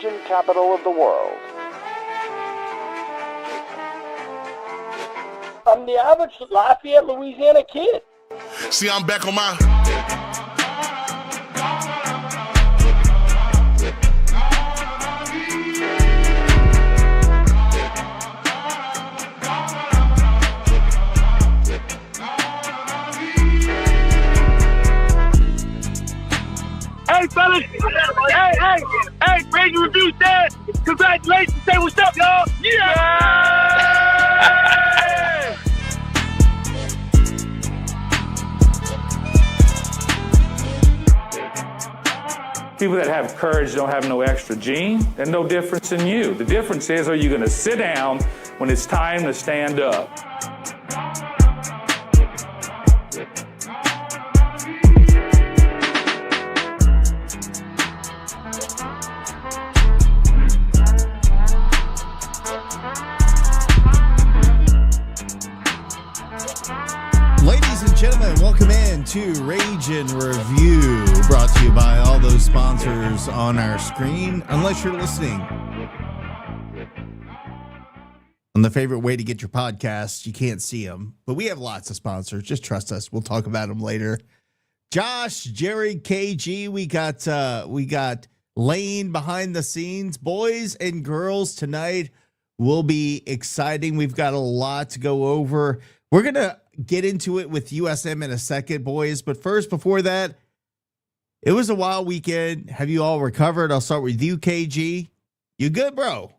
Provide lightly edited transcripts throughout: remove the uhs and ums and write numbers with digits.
Cajun capital of the world. I'm the average Lafayette, Louisiana kid. See, I'm back on my... Hey, fellas. Hey, Raging Review said, congratulations. Say what's up, y'all. Yeah! People that have courage don't have no extra gene. There's no difference in you. The difference is, are you going to sit down when it's time to stand up? Ladies and gentlemen, welcome in to Raging Review, brought to you by all those sponsors on our screen, unless you're listening on the favorite way to get your podcasts. You can't see them, but we have lots of sponsors. Just trust us. We'll talk about them later. Josh, Jerry, KG, we got Lane behind the scenes. Boys and girls, tonight will be exciting. We've got a lot to go over. We're going to get into it with USM in a second, boys. But first, before that, it was a wild weekend. Have you all recovered? I'll start with you, KG. You good, bro?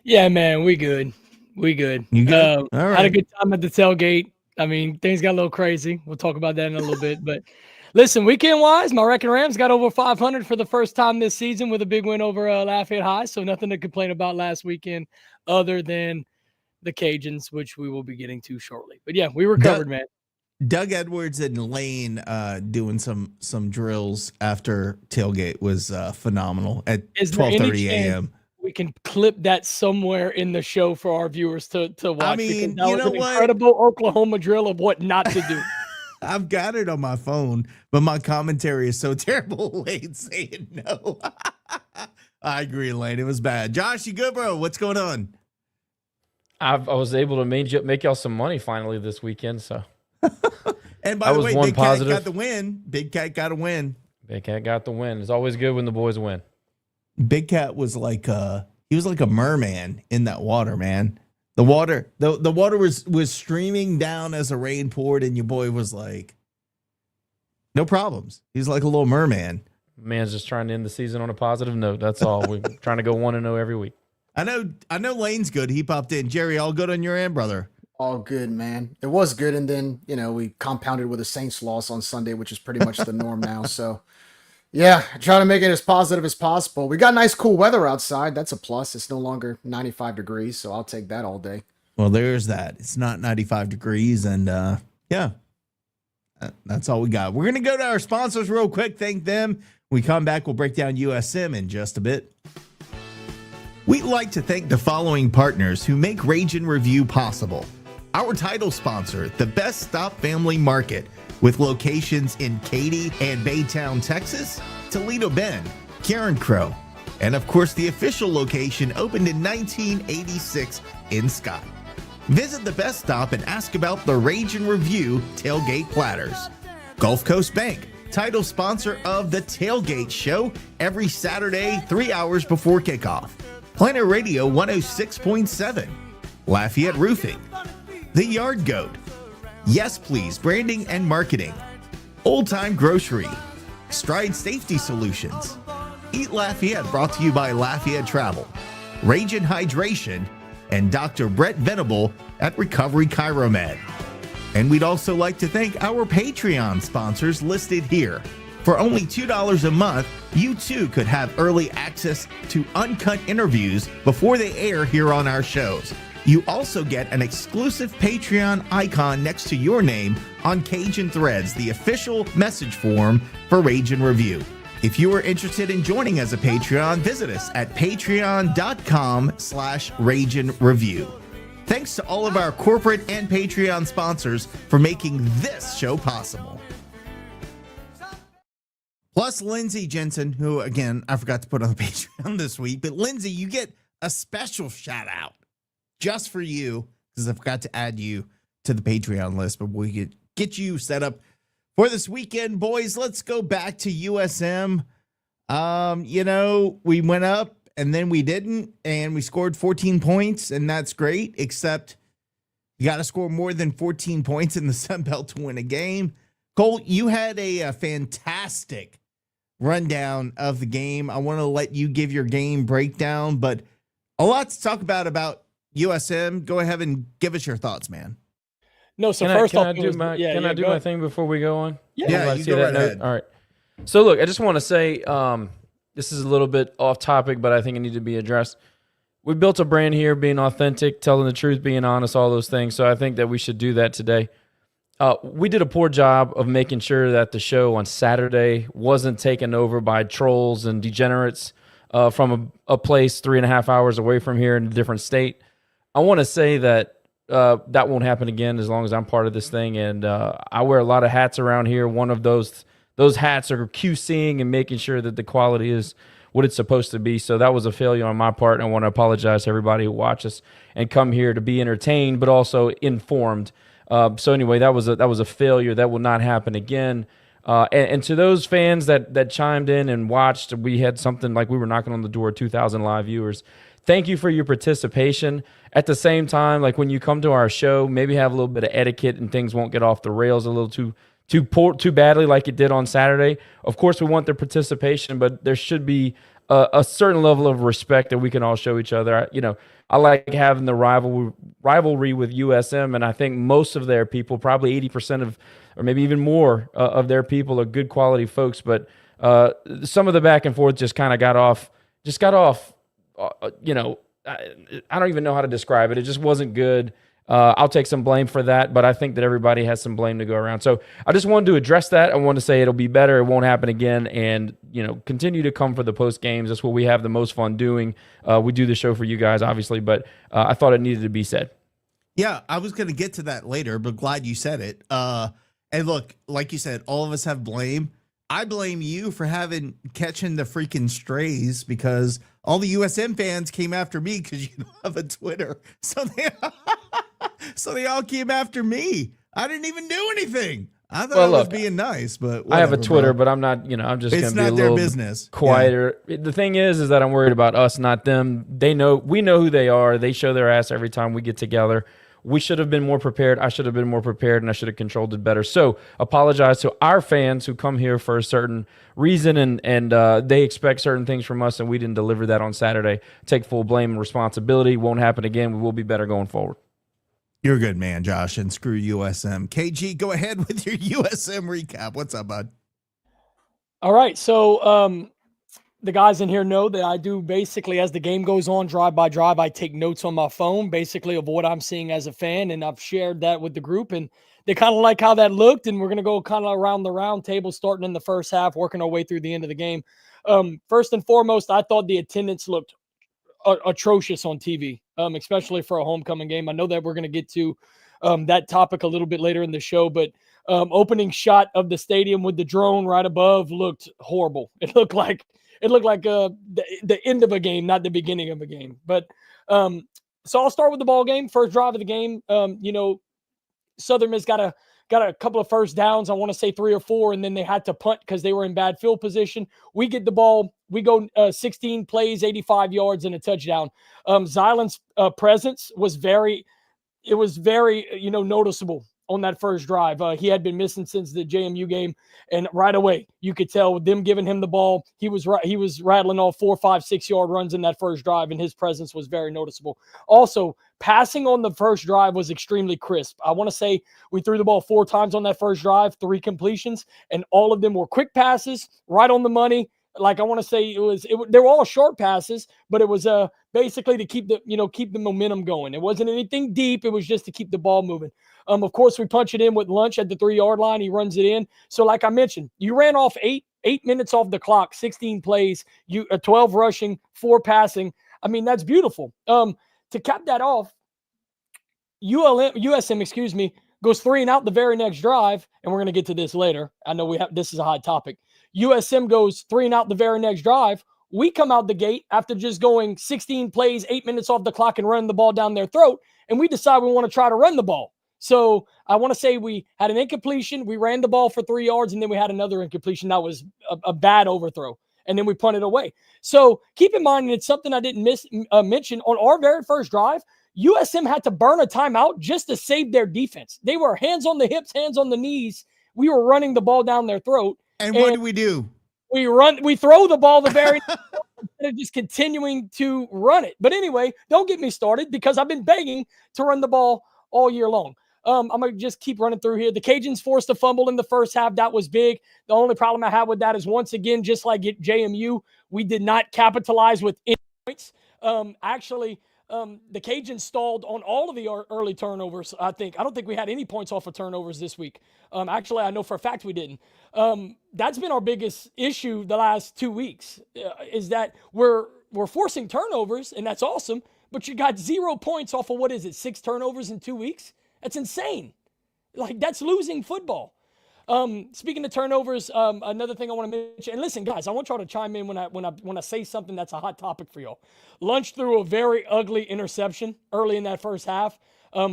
Yeah, man, we good. We good. You good? All right. Had a good time at the tailgate. I mean, things got a little crazy. We'll talk about that in a little bit. But listen, weekend-wise, my Wrecking Rams got over 500 for the first time this season with a big win over Lafayette High. So nothing to complain about last weekend other than the Cajuns, which we will be getting to shortly. But yeah, we recovered, man. Doug Edwards and Lane doing some drills after tailgate was phenomenal at 12:30 a.m. We can clip that somewhere in the show for our viewers to watch. I mean, that was an incredible Oklahoma drill of what not to do. I've got it on my phone, but my commentary is so terrible. Lane saying no. I agree, Lane. It was bad. Josh, you good, bro? What's going on? I was able to make y'all some money finally this weekend. So, and by the way, Big positive. Cat got the win. Big Cat got a win. Big Cat got the win. It's always good when the boys win. Big Cat was like he was like a merman in that water, man. The water was streaming down as the rain poured, and your boy was like, no problems. He's like a little merman. Man's just trying to end the season on a positive note. That's all. We're trying to go 1-0 every week. I know Lane's good. He popped in. Jerry, all good on your end, brother? All good, man. It was good, and then, we compounded with a Saints loss on Sunday, which is pretty much the norm now. So, yeah, try to make it as positive as possible. We got nice, cool weather outside. That's a plus. It's no longer 95 degrees, so I'll take that all day. Well, there's that. It's not 95 degrees, and yeah, that's all we got. We're going to go to our sponsors real quick. Thank them. When we come back, we'll break down USM in just a bit. We'd like to thank the following partners who make Raging Review possible. Our title sponsor, the Best Stop Family Market, with locations in Katy and Baytown, Texas, Toledo Bend, Karen Crow, and of course the official location opened in 1986 in Scott. Visit the Best Stop and ask about the Raging Review tailgate platters. Gulf Coast Bank, title sponsor of the Tailgate Show every Saturday, 3 hours before kickoff. Planet Radio 106.7, Lafayette Roofing, The Yard Goat, Yes Please Branding and Marketing, Old Time Grocery, Stride Safety Solutions, Eat Lafayette brought to you by Lafayette Travel, Raging Hydration, and Dr. Brett Venable at Recovery Chiromed. And we'd also like to thank our Patreon sponsors listed here. For only $2 a month, you too could have early access to uncut interviews before they air here on our shows. You also get an exclusive Patreon icon next to your name on Cajun Threads, the official message form for Raging Review. If you are interested in joining as a Patreon, visit us at patreon.com/Raging Review. Thanks to all of our corporate and Patreon sponsors for making this show possible. Plus Lindsey Jensen, who, again, I forgot to put on the Patreon this week. But, Lindsey, you get a special shout-out just for you because I forgot to add you to the Patreon list. But we could get you set up for this weekend. Boys, let's go back to USM. We went up and then we didn't, and we scored 14 points, and that's great, except you got to score more than 14 points in the Sun Belt to win a game. Cole, you had a fantastic rundown of the game. I want to let you give your game breakdown, but a lot to talk about USM. Go ahead and give us your thoughts, man. No, so Can I do my thing before we go on? Yeah, you go right ahead. All right. So look, I just want to say this is a little bit off topic, but I think it needs to be addressed. We built a brand here, being authentic, telling the truth, being honest, all those things. So I think that we should do that today. We did a poor job of making sure that the show on Saturday wasn't taken over by trolls and degenerates from a place 3.5 hours away from here in a different state. I want to say that that won't happen again as long as I'm part of this thing. And I wear a lot of hats around here. One of those hats are QCing and making sure that the quality is what it's supposed to be. So that was a failure on my part. And I want to apologize to everybody who watches and come here to be entertained, but also informed. So anyway, that was a failure. That will not happen again. And to those fans that chimed in and watched, we had something like we were knocking on the door of 2,000 live viewers. Thank you for your participation. At the same time, like when you come to our show, maybe have a little bit of etiquette and things won't get off the rails a little too badly like it did on Saturday. Of course, we want their participation, but there should be a certain level of respect that we can all show each other. I like having the rivalry with USM, and I think most of their people, probably 80% of, or maybe even more of their people, are good quality folks. But some of the back and forth just kind of got off. I don't even know how to describe it. It just wasn't good. I'll take some blame for that, but I think that everybody has some blame to go around. So I just wanted to address that. I want to say it'll be better. It won't happen again. And, continue to come for the post games. That's what we have the most fun doing. We do the show for you guys, obviously, but I thought it needed to be said. Yeah, I was going to get to that later, but glad you said it. And look, like you said, all of us have blame. I blame you for catching the freaking strays because all the USM fans came after me because you don't have a Twitter. So they all came after me. I didn't even do anything. I thought I was being nice, but whatever, I have a Twitter, bro. but I'm not, I'm just going to be a their little business. Quieter. Yeah. The thing is that I'm worried about us, not them. We know who they are. They show their ass every time we get together. We should have been more prepared. I should have been more prepared, and I should have controlled it better. So apologize to our fans who come here for a certain reason, and they expect certain things from us, and we didn't deliver that on Saturday. Take full blame and responsibility. Won't happen again. We will be better going forward. You're a good man, Josh, and screw USM. KG, go ahead with your USM recap. What's up, bud? All right, so the guys in here know that I do basically, as the game goes on, drive by drive, I take notes on my phone, basically of what I'm seeing as a fan, and I've shared that with the group, and they kind of like how that looked, and we're going to go kind of around the round table starting in the first half, working our way through the end of the game. First and foremost, I thought the attendance looked atrocious on TV, especially for a homecoming game. I know that we're going to get to that topic a little bit later in the show, but opening shot of the stadium with the drone right above looked horrible. It looked like the end of a game, not the beginning of a game. But so I'll start with the ball game. First drive of the game. Southern Miss got a couple of first downs. I want to say 3 or 4, and then they had to punt because they were in bad field position. We get the ball. We go 16 plays, 85 yards, and a touchdown. Zylan's presence was very noticeable on that first drive. He had been missing since the JMU game, and right away you could tell with them giving him the ball, he was rattling off 4, 5, 6 yard runs in that first drive, and his presence was very noticeable. Also, passing on the first drive was extremely crisp. I want to say we threw the ball 4 times on that first drive, 3 completions, and all of them were quick passes, right on the money. Like I want to say they were all short passes, but it was basically to keep the momentum going. It wasn't anything deep. It was just to keep the ball moving. Of course, we punch it in with Lunch at the 3-yard line. He runs it in. So like I mentioned, you ran off 8 minutes off the clock, 16 plays, 12 rushing, 4 passing. I mean, that's beautiful. To cap that off, USM, goes 3 and out the very next drive, and we're going to get to this later. I know this is a hot topic. USM goes 3 and out the very next drive. We come out the gate after just going 16 plays, 8 minutes off the clock and running the ball down their throat. And we decide we want to try to run the ball. So I want to say we had an incompletion. We ran the ball for 3 yards, and then we had another incompletion that was a bad overthrow. And then we punted away. So keep in mind, and it's something I didn't mention, on our very first drive, USM had to burn a timeout just to save their defense. They were hands on the hips, hands on the knees. We were running the ball down their throat. And what do we do? We throw the ball the very instead of just continuing to run it. But anyway, don't get me started because I've been begging to run the ball all year long. I'm going to just keep running through here. The Cajuns forced a fumble in the first half. That was big. The only problem I have with that is, once again, just like at JMU, we did not capitalize with any points. Actually, the Cajuns stalled on all of the early turnovers, I think. I don't think we had any points off of turnovers this week. Actually, I know for a fact we didn't. That's been our biggest issue the last 2 weeks, is that we're forcing turnovers, and that's awesome, but you got 0 points off of, 6 turnovers in 2 weeks? That's insane. Like, that's losing football. Speaking of turnovers, another thing I want to mention, and listen, guys, I want y'all to chime in when I say something that's a hot topic for y'all. Lunch threw a very ugly interception early in that first half,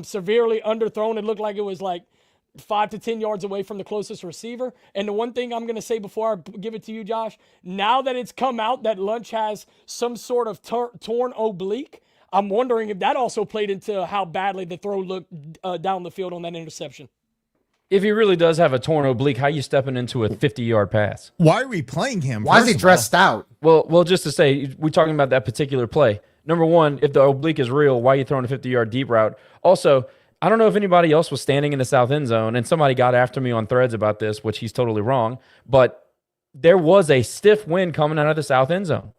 severely underthrown. It looked like it was like 5 to 10 yards away from the closest receiver. And the one thing I'm going to say before I give it to you, Josh, now that it's come out that Lunch has some sort of torn oblique, I'm wondering if that also played into how badly the throw looked down the field on that interception. If he really does have a torn oblique, how are you stepping into a 50-yard pass? Why are we playing him? Why is he dressed out? Well, just to say, we're talking about that particular play. Number one, if the oblique is real, why are you throwing a 50-yard deep route? Also, I don't know if anybody else was standing in the south end zone, and somebody got after me on Threads about this, which he's totally wrong, but there was a stiff wind coming out of the south end zone.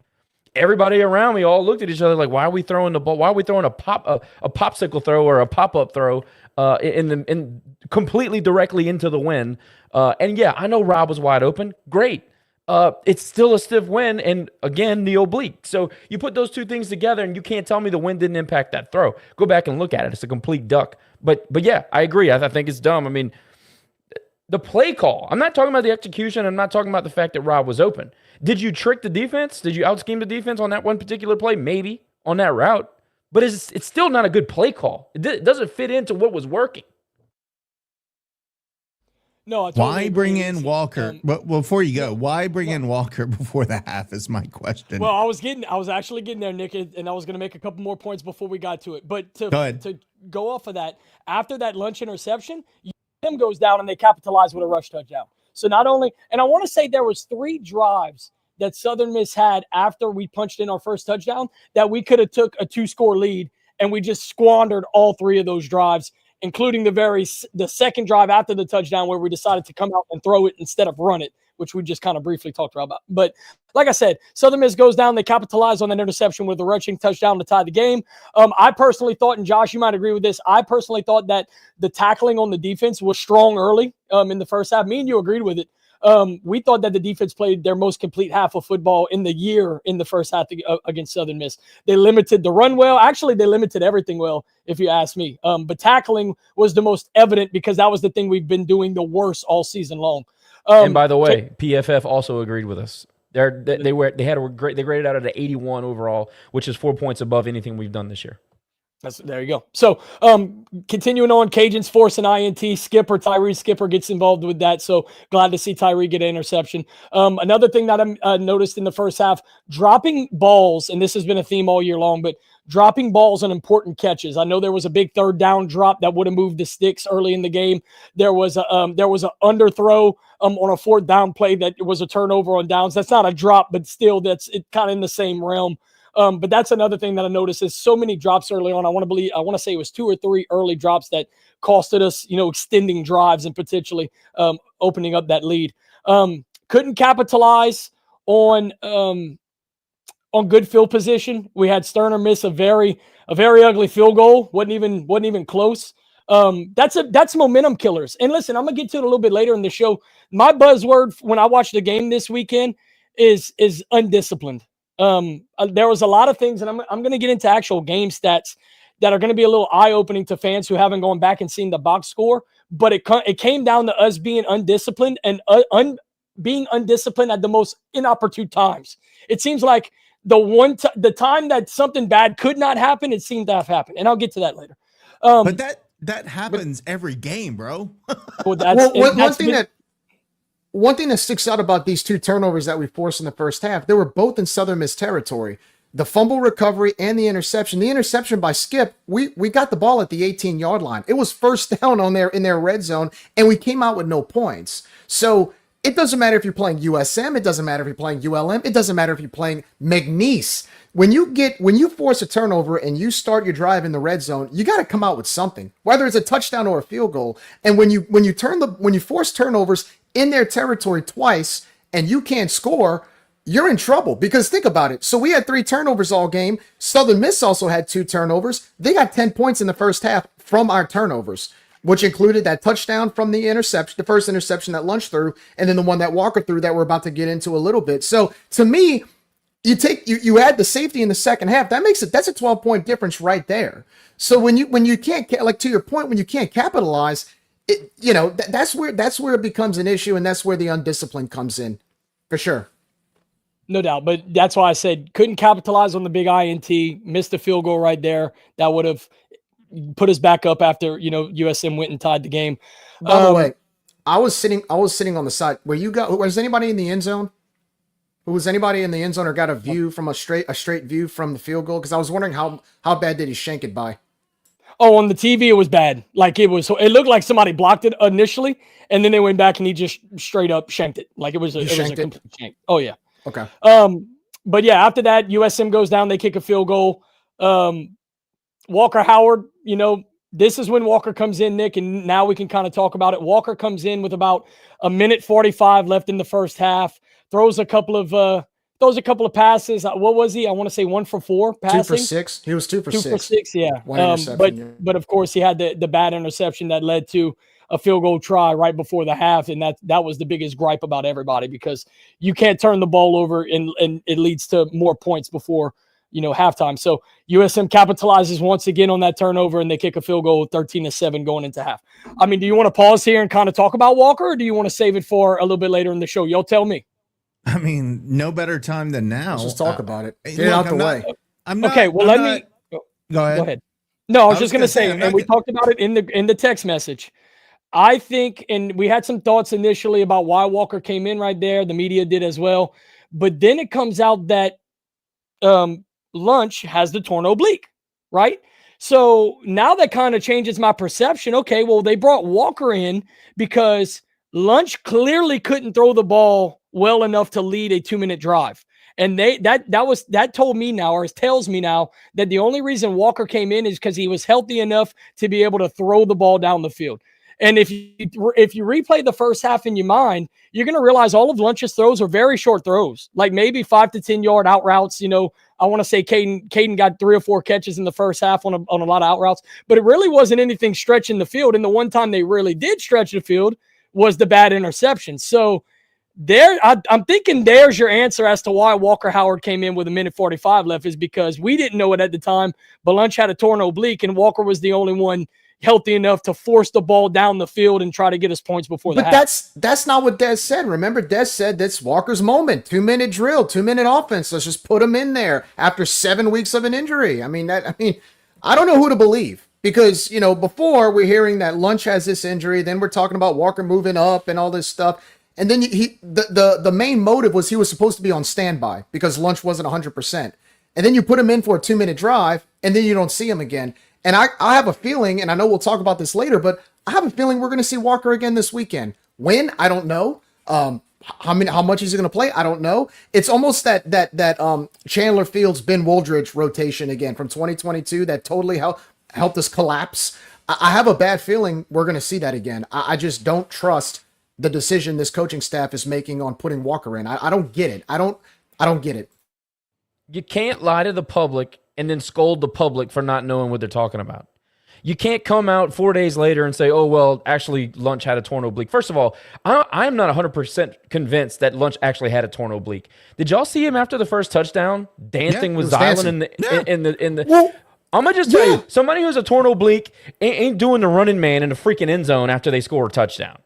Everybody around me all looked at each other like, why are we throwing the ball? Why are we throwing a popsicle throw or a pop-up throw in completely directly into the wind? And yeah, I know Rob was wide open. Great. It's still a stiff wind, and again, the oblique. So you put those two things together, and you can't tell me the wind didn't impact that throw. Go back and look at it. It's a complete duck. But yeah, I agree. I think it's dumb. I mean, the play call. I'm not talking about the execution. I'm not talking about the fact that Rob was open. Did you trick the defense? Did you out-scheme the defense on that one particular play? Maybe on that route. But it's still not a good play call. It doesn't fit into what was working. No, I totally why bring in Walker? But before you go, why bring in Walker before the half is my question. Well, I was actually getting there, Nick, and I was going to make a couple more points before we got to it. But to go off of that, after that lunch interception, him goes down and they capitalize with a rush touchdown. So not only, and I want to say there was 3 drives that Southern Miss had after we punched in our first touchdown that we could have took a 2-score lead, and we just squandered all 3 of those drives, including the second drive after the touchdown where we decided to come out and throw it instead of run it, which we just kind of briefly talked about. But like I said, Southern Miss goes down. They capitalize on that interception with a rushing touchdown to tie the game. I personally thought, and Josh, you might agree with this, I personally thought that the tackling on the defense was strong early in the first half. Me and you agreed with it. We thought that the defense played their most complete half of football in the year in the first half against Southern Miss. They limited the run well. Actually, they limited everything well, if you ask me. But tackling was the most evident because that was the thing we've been doing the worst all season long. And by the way, PFF also agreed with us. They graded out at an 81 overall, which is 4 points above anything we've done this year. There you go. So continuing on, Cajuns force an INT. Tyree Skipper gets involved with that. So glad to see Tyree get an interception. Another thing that I noticed in the first half, dropping balls, and this has been a theme all year long, but dropping balls on important catches. I know there was a big 3rd down drop that would have moved the sticks early in the game. There was an underthrow on a 4th down play that was a turnover on downs. That's not a drop, but still that's it kind of in the same realm. But that's another thing that I noticed is so many drops early on. I want to say it was 2 or 3 early drops that costed us, extending drives and potentially opening up that lead. Couldn't capitalize on good field position. We had Sterner miss a very ugly field goal. wasn't even close. That's momentum killers. And listen, I'm gonna get to it a little bit later in the show. My buzzword when I watched the game this weekend is undisciplined. There was a lot of things, and I'm going to get into actual game stats that are going to be a little eye-opening to fans who haven't gone back and seen the box score. But it came down to us being undisciplined and being undisciplined at the most inopportune times. It seems like the time that something bad could not happen, it seemed to have happened. And I'll get to that later. But that happens every game, bro. Well, one thing that sticks out about these two turnovers that we forced in the first half, they were both in Southern Miss territory. The fumble recovery and the interception. The interception by Skip, we got the ball at the 18-yard line. It was first down in their red zone, and we came out with no points. So it doesn't matter if you're playing USM. It doesn't matter if you're playing ULM. It doesn't matter if you're playing McNeese. When you force a turnover and you start your drive in the red zone, you got to come out with something, whether it's a touchdown or a field goal. And when you force turnovers in their territory twice and you can't score, you're in trouble. Because think about it. So we had 3 turnovers all game. Southern Miss also had 2 turnovers. They got 10 points in the first half from our turnovers, which included that touchdown from the interception, the first interception that Lunch threw, and then the one that Walker threw that we're about to get into a little bit. So to me, you add the safety in the second half, that's a 12-point difference right there. So when you can't, like to your point, when you can't capitalize, that's where it becomes an issue, and that's where the undiscipline comes in, for sure. No doubt, but that's why I said couldn't capitalize on the big INT, missed a field goal right there. That would have put us back up after, USM went and tied the game. By the way, I was sitting on the side where was anybody in the end zone? Was anybody in the end zone or got a view from a straight view from the field goal? Because I was wondering how bad did he shank it by? Oh, on the TV, it was bad. Like it looked like somebody blocked it initially, and then they went back and he just straight up shanked it. Like it was a complete shank. Oh yeah. Okay. But yeah, after that, USM goes down, they kick a field goal. Walker Howard, this is when Walker comes in, Nick, and now we can kind of talk about it. Walker comes in with about 1:45 left in the first half, throws a couple of passes. What was he? I want to say 1 for 4 passing. 2 for 6. He was 2 for 6. 2 for 6, yeah. One interception, but of course he had the bad interception that led to a field goal try right before the half, and that was the biggest gripe about everybody, because you can't turn the ball over and it leads to more points before halftime. So USM capitalizes once again on that turnover, and they kick a field goal 13-7 going into half. I mean, do you want to pause here and kind of talk about Walker, or do you want to save it for a little bit later in the show? Y'all tell me. I mean, no better time than now. Let's just talk about it. Get it out the way. Okay. Well, let me go ahead. Go ahead. No, I was just going to say, and we talked about it in the text message. I think, and we had some thoughts initially about why Walker came in right there. The media did as well. But then it comes out that Lunch has the torn oblique, right? So now that kind of changes my perception. Okay, well, they brought Walker in because Lunch clearly couldn't throw the ball well enough to lead a 2-minute drive. And that told me now, or tells me now, that the only reason Walker came in is because he was healthy enough to be able to throw the ball down the field. And if you replay the first half in your mind, you're going to realize all of Lunch's throws are very short throws, like maybe 5 to 10 yard out routes. I want to say Caden got 3 or 4 catches in the first half on a lot of out routes, but it really wasn't anything stretching the field. And the one time they really did stretch the field was the bad interception. So I'm thinking there's your answer as to why Walker Howard came in with 1:45 left, is because we didn't know it at the time, but Lunch had a torn oblique and Walker was the only one healthy enough to force the ball down the field and try to get us points before the half. But that's not what Des said. Remember, Des said that's Walker's moment. 2-minute drill, 2-minute offense. Let's just put him in there after 7 weeks of an injury. I don't know who to believe, because before we're hearing that Lunch has this injury, then we're talking about Walker moving up and all this stuff. And then the main motive was he was supposed to be on standby because Lunch wasn't 100%. And then you put him in for a 2-minute drive, and then you don't see him again. And I have a feeling, and I know we'll talk about this later, but I have a feeling we're going to see Walker again this weekend. When? I don't know. How much is he going to play? I don't know. It's almost that Chandler Fields, Ben Woldridge rotation again from 2022 that totally helped us collapse. I have a bad feeling we're going to see that again. I just don't trust the decision this coaching staff is making on putting Walker in. I don't get it. I don't get it. You can't lie to the public and then scold the public for not knowing what they're talking about. You can't come out 4 days later and say, oh, well, actually, Lunch had a torn oblique. First of all, I'm not 100% convinced that Lunch actually had a torn oblique. Did y'all see him after the first touchdown dancing with Zylan in the Well, I'm going to just tell you, somebody who's a torn oblique ain't doing the running man in the freaking end zone after they score a touchdown.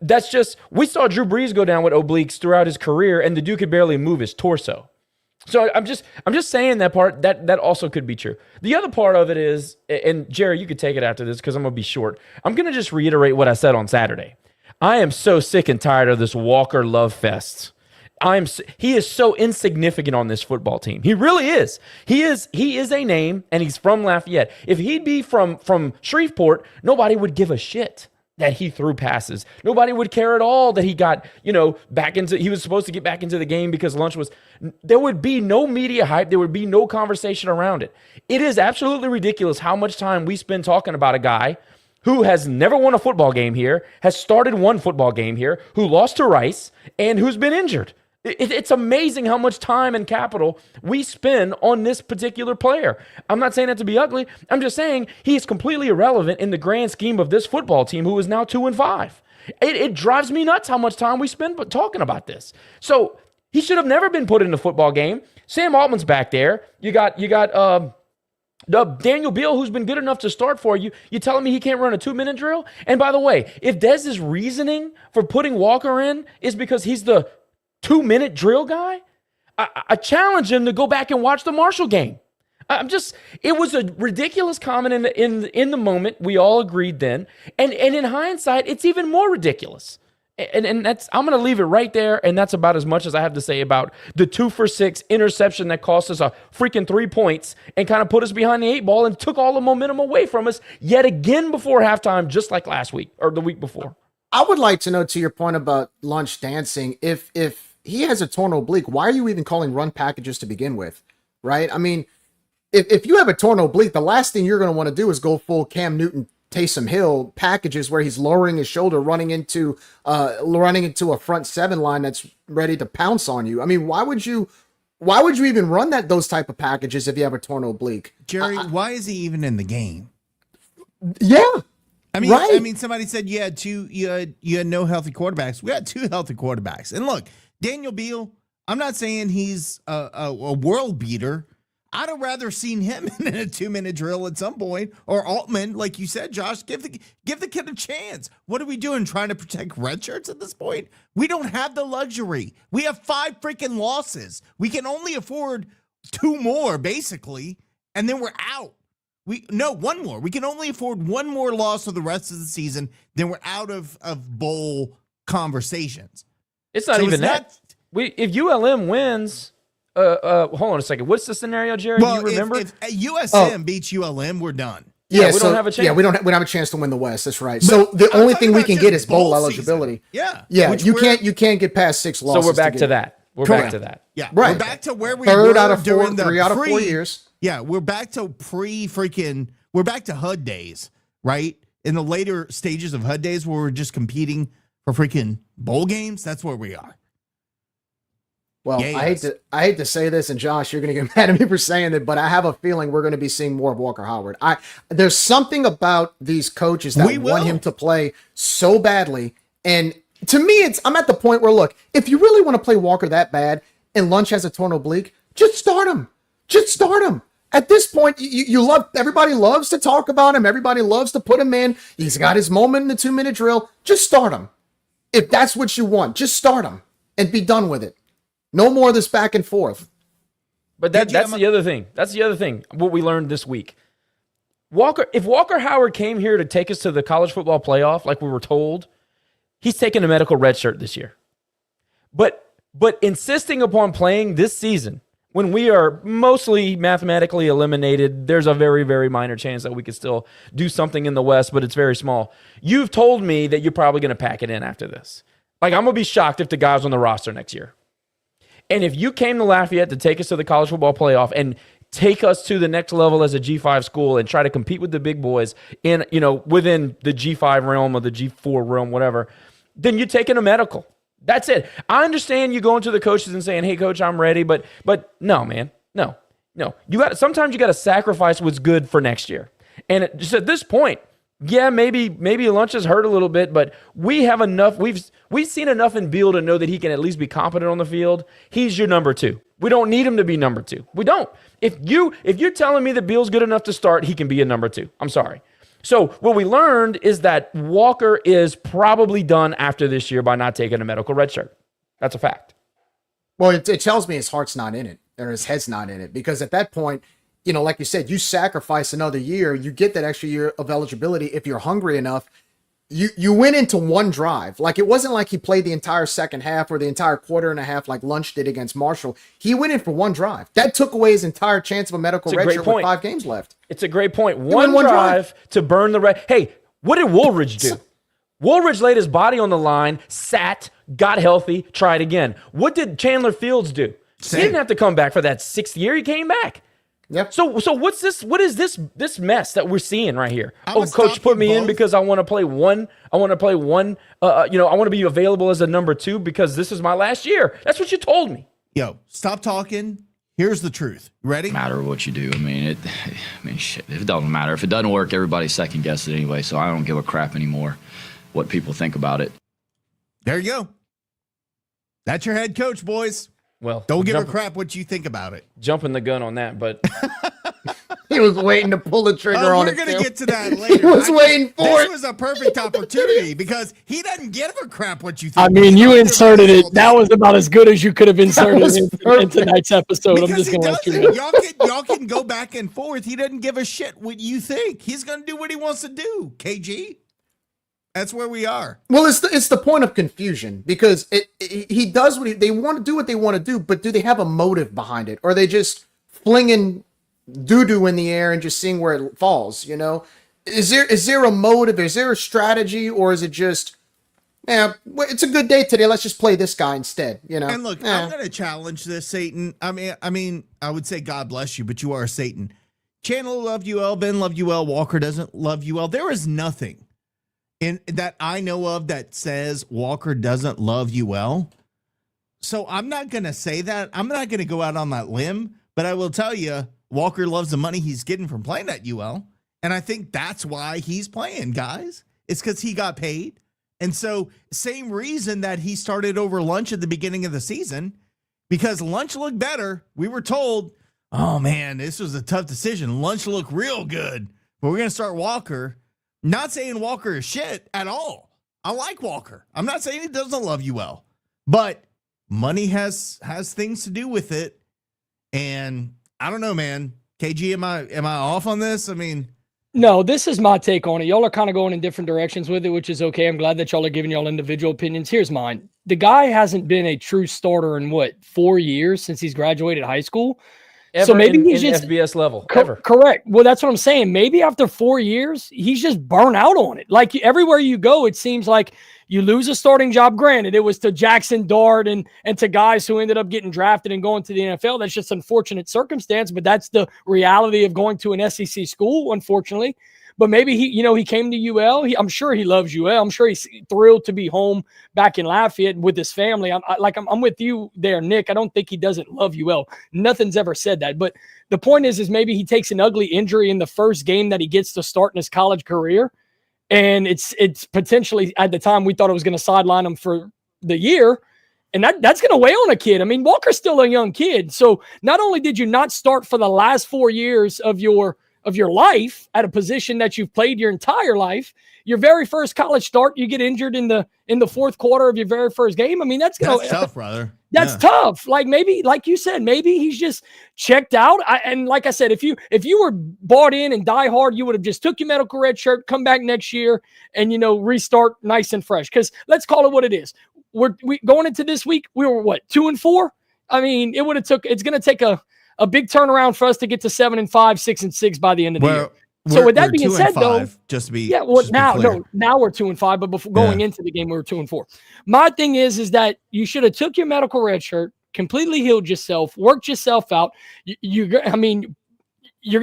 that's just, we saw Drew Brees go down with obliques throughout his career, and the dude could barely move his torso. So I'm just saying that part, that also could be true. The other part of it is, and Jerry, you could take it after this because I'm going to be short. I'm going to just reiterate what I said on Saturday. I am so sick and tired of this Walker love fest. He is so insignificant on this football team. He really is. He is a name, and he's from Lafayette. If he'd be from Shreveport, nobody would give a shit that he threw passes. Nobody would care at all that he got, he was supposed to get back into the game because lunch was, there would be no media hype. There would be no conversation around it. It is absolutely ridiculous how much time we spend talking about a guy who has never won a football game here, has started one football game here, who lost to Rice, and who's been injured. It's amazing how much time and capital we spend on this particular player. I'm not saying that to be ugly. I'm just saying he is completely irrelevant in the grand scheme of this football team who is now 2-5. It drives me nuts how much time we spend talking about this. So he should have never been put in the football game. Sam Altman's back there. You got Daniel Beal, who's been good enough to start for you. You telling me he can't run a 2-minute drill? And by the way, if Dez's reasoning for putting Walker in is because he's the 2-minute drill guy, I challenge him to go back and watch the Marshall game. It was a ridiculous comment in the moment. We all agreed then. And in hindsight, it's even more ridiculous. And that's, I'm going to leave it right there. And that's about as much as I have to say about the 2-for-6 interception that cost us a freaking 3 points and kind of put us behind the 8 ball and took all the momentum away from us yet again before halftime, just like last week or the week before. I would like to know, to your point about lunch dancing, if he has a torn oblique, why are you even calling run packages to begin with, right? I mean, if you have a torn oblique, the last thing you're going to want to do is go full Cam Newton, Taysom Hill packages where he's lowering his shoulder, running into a front 7 line that's ready to pounce on you. I mean, why would you even run those type of packages if you have a torn oblique? Jerry, why is he even in the game? Yeah. I mean, somebody said you had no healthy quarterbacks. We got 2 healthy quarterbacks. And look, Daniel Beal, I'm not saying he's a world beater. I'd have rather seen him in a 2-minute drill at some point, or Altman, like you said, Josh. Give the kid a chance. What are we doing? Trying to protect red shirts at this point? We don't have the luxury. We have 5 freaking losses. We can only afford 2 more, basically, and then we're out. 1 more. We can only afford 1 more loss for the rest of the season. Then we're out of bowl conversations. It's not even that. If ULM wins, hold on a second. What's the scenario, Jerry? Well, you remember? If USM beats ULM, we're done. Yeah, we don't have a chance. Yeah, we don't have a chance to win the West. That's right. So the only thing we can get is bowl eligibility. Season. Yeah. You can't get past 6 losses. So we're back to that. Correct. Yeah, right. We're back to where we were during the 3 out of 4 years. Yeah, we're back to we're back to HUD days, right? In the later stages of HUD days where we're just competing for freaking bowl games, that's where we are. Well, yes. I hate to say this, and Josh, you're going to get mad at me for saying it, but I have a feeling we're going to be seeing more of Walker Howard. There's something about these coaches that want him to play so badly, and to me, I'm at the point where, look, if you really want to play Walker that bad, and Lunch has a torn oblique, just start him. Just start him. At this point, everybody loves to talk about him. Everybody loves to put him in. He's got his moment in the 2-minute drill. Just start him. If that's what you want, just start him and be done with it. No more of this back and forth. But that's the other thing. That's the other thing, what we learned this week. If Walker Howard came here to take us to the college football playoff, like we were told, he's taking a medical red shirt this year. But insisting upon playing this season, when we are mostly mathematically eliminated, there's a very, very minor chance that we could still do something in the West, but it's very small. You've told me that you're probably going to pack it in after this. Like, I'm going to be shocked if the guy's on the roster next year. And if you came to Lafayette to take us to the college football playoff and take us to the next level as a G5 school and try to compete with the big boys in, within the G5 realm or the G4 realm, whatever, then you're taking a medical. That's it. I understand you going to the coaches and saying, "Hey, coach, I'm ready," but no, man, no. Sometimes you got to sacrifice what's good for next year. And just at this point, yeah, maybe Lunch has hurt a little bit, but we have enough. We've seen enough in Beal to know that he can at least be competent on the field. He's your number 2. We don't need him to be number 2. We don't. If you're telling me that Beal's good enough to start, he can be a number 2. I'm sorry. So what we learned is that Walker is probably done after this year by not taking a medical red shirt. That's a fact. Well, it tells me his heart's not in it, or his head's not in it, because at that point, like you said, you sacrifice another year, you get that extra year of eligibility if you're hungry enough. You went into one drive. Like, it wasn't like he played the entire second half or the entire quarter and a half like Lunch did against Marshall. He went in for one drive. That took away his entire chance of a medical red shirt with 5 games left. It's a great point. One drive to burn the red. Hey, what did Woolridge do? Woolridge laid his body on the line, sat, got healthy, tried again. What did Chandler Fields do? He didn't have to come back for that 6th year. He came back. Yep. So what's this? What is this mess that we're seeing right here? Coach put me in because I want to play one. I want to play one. I want to be available as a number 2 because this is my last year. That's what you told me. Yo, stop talking. Here's the truth. Ready? Matter what you do. Shit. If it doesn't matter, if it doesn't work, everybody second guess it anyway. So I don't give a crap anymore what people think about it. There you go. That's your head coach, boys. Well, don't give a crap what you think about it. Jumping the gun on that, but he was waiting to pull the trigger on it. We're going to get to that later. He was waiting for it. This was a perfect opportunity because he doesn't give a crap what you think. I mean, you inserted it. That was about as good as you could have inserted in tonight's episode. I'm just going to let you know. Y'all can go back and forth. He doesn't give a shit what you think. He's going to do what he wants to do, KG. That's where we are. Well, it's the point of confusion because he does they want to do what they want to do, but do they have a motive behind it? Or are they just flinging doo-doo in the air and just seeing where it falls? Is there a motive? Is there a strategy? Or is it just, it's a good day today, let's just play this guy instead? And look, I'm going to challenge this, Satan. I mean, I would say God bless you, but you are Satan. Chandler loved UL, Ben loved UL, Walker doesn't love UL. There is nothing in that I know of that says Walker doesn't love UL. So I'm not going to say that. I'm not going to go out on that limb, but I will tell you, Walker loves the money he's getting from playing at UL. And I think that's why he's playing, guys. It's because he got paid. And so same reason that he started over Lunch at the beginning of the season, because Lunch looked better. We were told, oh man, this was a tough decision. Lunch looked real good, but we're going to start Walker. Not saying Walker is shit at all. I like Walker. I'm not saying he doesn't love UL, but money has things to do with it. And I don't know, man. KG, am I off on this? I mean, no, this is my take on it. Y'all are kind of going in different directions with it, which is okay. I'm glad that y'all are giving y'all individual opinions. Here's mine. The guy hasn't been a true starter in 4 years since he's graduated high school. So maybe he's in just FBS level. Correct. Well, that's what I'm saying. Maybe after 4 years, he's just burnt out on it. Like everywhere you go, it seems like you lose a starting job. Granted, it was to Jackson Dart and to guys who ended up getting drafted and going to the NFL. That's just unfortunate circumstance, but that's the reality of going to an SEC school, unfortunately. But maybe he came to UL. I'm sure he loves UL. I'm sure he's thrilled to be home back in Lafayette with his family. I'm with you there, Nick. I don't think he doesn't love UL. Nothing's ever said that. But the point is maybe he takes an ugly injury in the first game that he gets to start in his college career. And it's potentially, at the time, we thought it was going to sideline him for the year. And that's going to weigh on a kid. I mean, Walker's still a young kid. So not only did you not start for the last 4 years of your life at a position that you've played your entire life, your very first college start, you get injured in the fourth quarter of your very first game. I mean, that's tough, brother. That's tough. Like maybe, like you said, maybe he's just checked out. And like I said, if you were bought in and die hard, you would have just took your medical red shirt, come back next year and, restart nice and fresh. Because let's call it what it is. We going into this week, we were 2-4. I mean, it's going to take a big turnaround for us to get to 7-5, 6-6 by the end of the year. So with that being said, though, now we're 2-5, but before going into the game, we were 2-4. My thing is that you should have took your medical red shirt, completely healed yourself, worked yourself out. You're going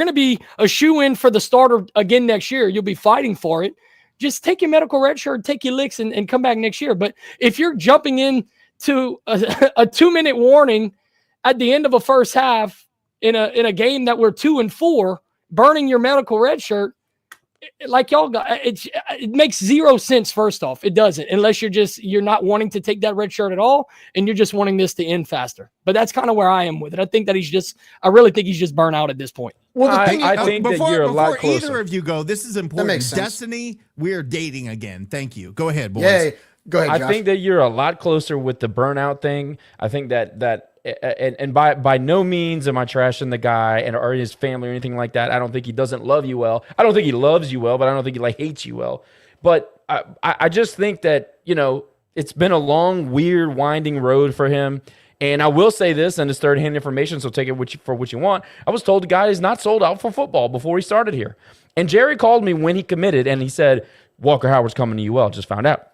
to be a shoe-in for the starter again next year. You'll be fighting for it. Just take your medical red shirt, take your licks, and come back next year. But if you're jumping in to a 2-minute warning at the end of a first half in a game that we're 2-4, burning your medical red shirt, like y'all got, it makes zero sense. First off, it doesn't, unless you're not wanting to take that red shirt at all, and you're just wanting this to end faster. But that's kind of where I am with it. I think that I really think he's just burnt out at this point. Well, the thing I think that you're a lot before either closer. of you go, this is important. makes sense. Destiny, we're dating again. Thank you. Go ahead, boys. yeah, go ahead, I Josh. think that you're a lot closer with the burnout thing. I think and by no means am I trashing the guy or his family or anything like that. I don't think he doesn't love you well. I don't think he loves you well, but I don't think he hates you well. But I just think that, it's been a long, weird, winding road for him. And I will say this, and it's third-hand information, so take it for what you want. I was told the guy is not sold out for football before he started here. And Jerry called me when he committed, and he said, Walker Howard's coming to UL, just found out.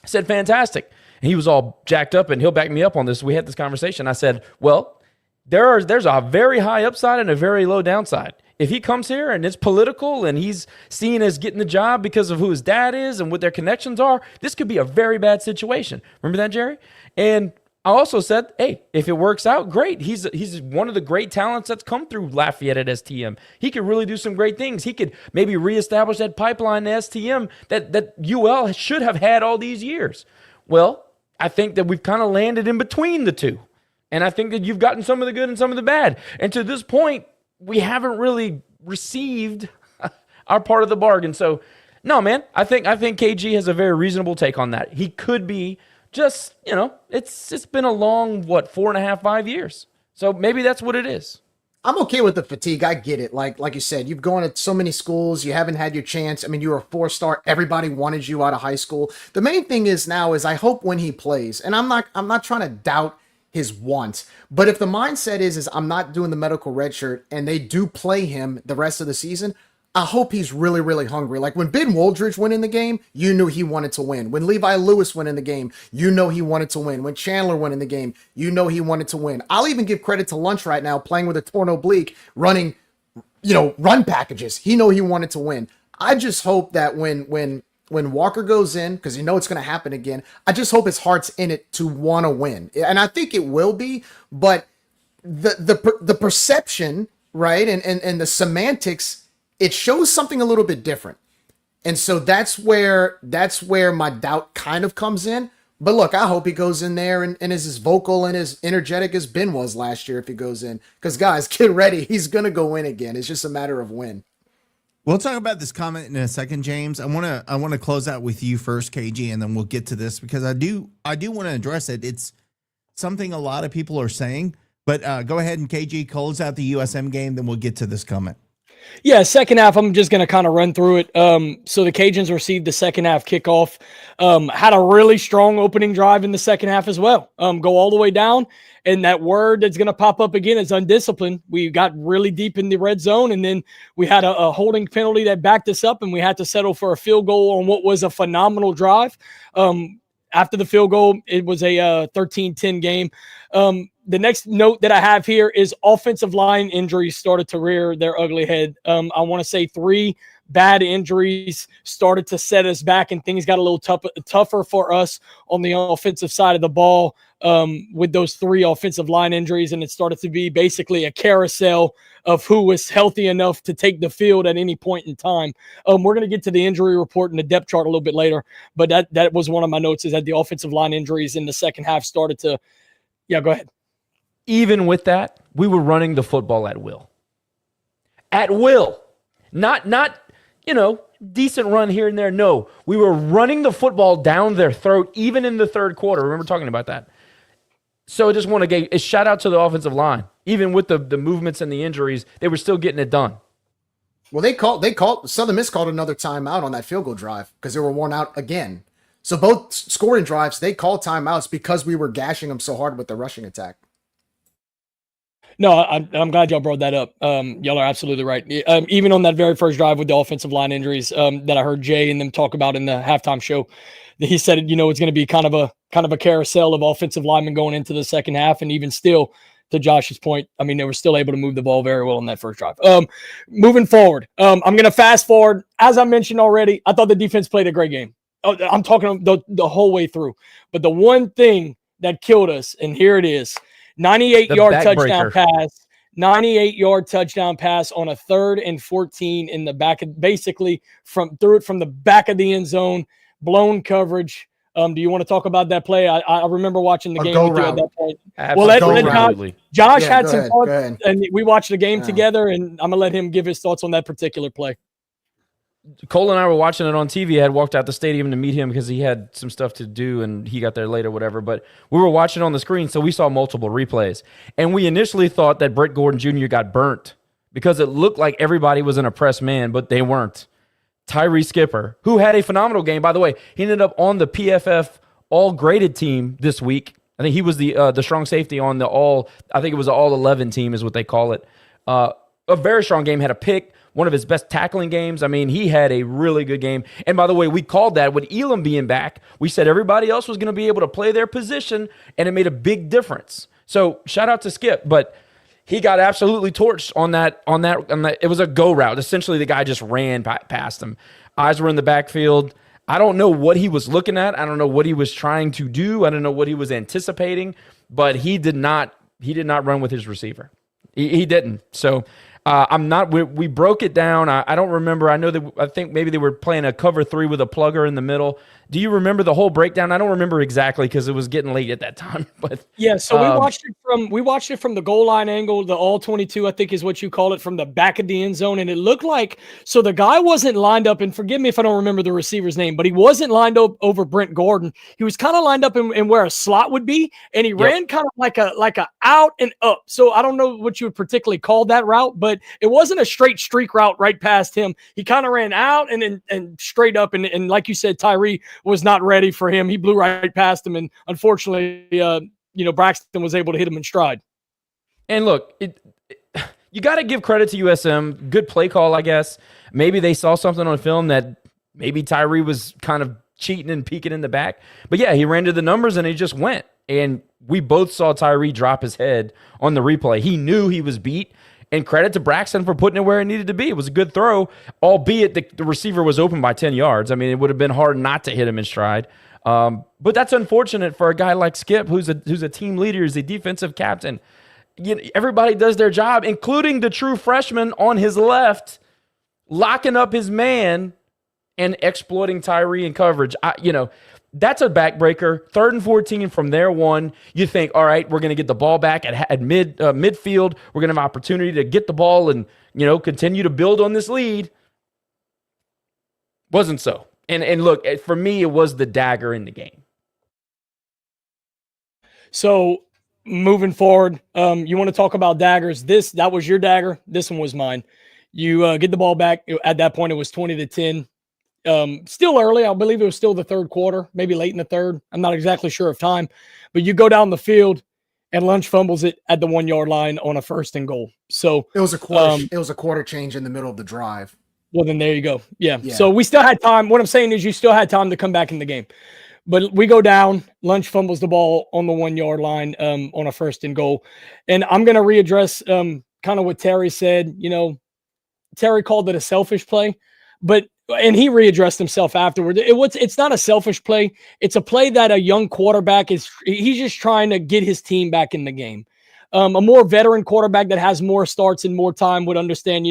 I said, fantastic. And he was all jacked up, and he'll back me up on this. We had this conversation. I said, well, there's a very high upside and a very low downside. If he comes here and it's political and he's seen as getting the job because of who his dad is and what their connections are, this could be a very bad situation. Remember that, Jerry? And I also said, hey, if it works out, great. He's one of the great talents that's come through Lafayette at STM. He could really do some great things. He could maybe reestablish that pipeline to STM that UL should have had all these years. Well, I think that we've kind of landed in between the two. And I think that you've gotten some of the good and some of the bad. And to this point, we haven't really received our part of the bargain. So, no, man, I think KG has a very reasonable take on that. He could be just, it's been a long, 4.5, 5 years. So maybe that's what it is. I'm okay with the fatigue. I get it. Like you said, you've gone to so many schools. You haven't had your chance. I mean, you were a 4-star. Everybody wanted you out of high school. The main thing is now is I hope when he plays, and I'm not trying to doubt his want, but if the mindset is I'm not doing the medical red shirt and they do play him the rest of the season, I hope he's really, really hungry. Like when Ben Woldridge went in the game, you knew he wanted to win. When Levi Lewis went in the game, you know he wanted to win. When Chandler went in the game, you know he wanted to win. I'll even give credit to Lunch right now, playing with a torn oblique, running, run packages. He wanted to win. I just hope that when Walker goes in, because it's going to happen again, I just hope his heart's in it to want to win. And I think it will be, but the perception, right, and the semantics, it shows something a little bit different. And so that's where my doubt kind of comes in. But look, I hope he goes in there and is as vocal and as energetic as Ben was last year if he goes in. Because, guys, get ready. He's going to go in again. It's just a matter of when. We'll talk about this comment in a second, James. I want to close out with you first, KG, and then we'll get to this because I do want to address it. It's something a lot of people are saying. But go ahead and KG close out the USM game, then we'll get to this comment. Yeah, second half, I'm just going to kind of run through it. So the Cajuns received the second half kickoff, had a really strong opening drive in the second half as well. Go all the way down, and that word that's going to pop up again is undisciplined. We got really deep in the red zone, and then we had a holding penalty that backed us up, and we had to settle for a field goal on what was a phenomenal drive. After the field goal, it was a 13-10 game. The next note that I have here is offensive line injuries started to rear their ugly head. I want to say 3 bad injuries started to set us back, and things got a little tougher for us on the offensive side of the ball with those 3 offensive line injuries, and it started to be basically a carousel of who was healthy enough to take the field at any point in time. We're going to get to the injury report and the depth chart a little bit later, but that was one of my notes, is that the offensive line injuries in the second half started to – yeah, go ahead. Even with that, we were running the football at will. At will. Not decent run here and there. No, we were running the football down their throat, even in the third quarter. Remember talking about that. So I just want to give a shout out to the offensive line. Even with the movements and the injuries, they were still getting it done. Well, they called Southern Miss called another timeout on that field goal drive because they were worn out again. So both scoring drives, they called timeouts because we were gashing them so hard with the rushing attack. No, I'm glad y'all brought that up. Y'all are absolutely right. Even on that very first drive with the offensive line injuries that I heard Jay and them talk about in the halftime show, he said, it's going to be kind of a carousel of offensive linemen going into the second half. And even still, to Josh's point, I mean, they were still able to move the ball very well on that first drive. Moving forward, I'm going to fast forward. As I mentioned already, I thought the defense played a great game. I'm talking the whole way through. But the one thing that killed us, and here it is, 98-yard touchdown pass, 98-yard touchdown pass on a 3rd and 14 in the back, basically threw it from the back of the end zone, blown coverage. Do you want to talk about that play? I remember watching the A game go with you at route. that point. Absolutely. Josh Yeah, had go some ahead, thoughts, go ahead. and we watched the game Yeah. together, and I'm gonna let him give his thoughts on that particular play. Cole and I were watching it on TV. I had walked out the stadium to meet him because he had some stuff to do and he got there late or whatever. But we were watching on the screen, so we saw multiple replays. And we initially thought that Brett Gordon Jr. got burnt because it looked like everybody was in a press man, but they weren't. Tyree Skipper, who had a phenomenal game, by the way, he ended up on the PFF all-graded team this week. I think he was the strong safety on the I think it was the all-11 team is what they call it. A very strong game, had a pick, one of his best tackling games. I mean, he had a really good game. And by the way, we called that with Elam being back. We said everybody else was going to be able to play their position, and it made a big difference. So shout out to Skip, but he got absolutely torched on that. It was a go route. Essentially, the guy just ran past him. Eyes were in the backfield. I don't know what he was looking at. I don't know what he was trying to do. I don't know what he was anticipating, but he did not run with his receiver. He didn't. So I'm not. We broke it down. I don't remember. I think maybe they were playing a cover 3 with a plugger in the middle. Do you remember the whole breakdown? I don't remember exactly because it was getting late at that time. But yeah, so we watched it from the goal line angle, the all 22, I think is what you call it, from the back of the end zone, and it looked like the guy wasn't lined up. And forgive me if I don't remember the receiver's name, but he wasn't lined up over Brent Gordon. He was kind of lined up in where a slot would be, and he ran kind of like a out and up. So I don't know what you would particularly call that route, but it wasn't a straight streak route right past him. He kind of ran out and straight up, and like you said, Tyree was not ready for him. He blew right past him, and unfortunately, Braxton was able to hit him in stride. And look, you got to give credit to USM. Good play call, I guess. Maybe they saw something on film that maybe Tyree was kind of cheating and peeking in the back. But yeah, he ran to the numbers and he just went. And we both saw Tyree drop his head on the replay. He knew he was beat. And credit to Braxton for putting it where it needed to be. It was a good throw, albeit the receiver was open by 10 yards. I mean, it would have been hard not to hit him in stride. But that's unfortunate for a guy like Skip, who's a team leader, he's a defensive captain. Everybody does their job, including the true freshman on his left, locking up his man and exploiting Tyree in coverage. That's a backbreaker. 3rd and 14 from their one. You think, all right, we're going to get the ball back at midfield. We're going to have opportunity to get the ball and continue to build on this lead. Wasn't so. And look, for me, it was the dagger in the game. So moving forward, you want to talk about daggers? That was your dagger. This one was mine. You get the ball back. At that point, it was 20-10. Still early. I believe it was still the third quarter, maybe late in the third. I'm not exactly sure of time, but you go down the field and Lunch fumbles it at the 1 yard line on a 1st and goal. So it was a quarter. It was a quarter change in the middle of the drive. Well, then there you go. Yeah. So we still had time. What I'm saying is you still had time to come back in the game, but we go down. Lunch fumbles the ball on the 1 yard line on a 1st and goal. And I'm going to readdress kind of what Terry said. Terry called it a selfish play, and he readdressed himself afterward. It's not a selfish play. It's a play that a young quarterback he's just trying to get his team back in the game. A more veteran quarterback that has more starts and more time would understand,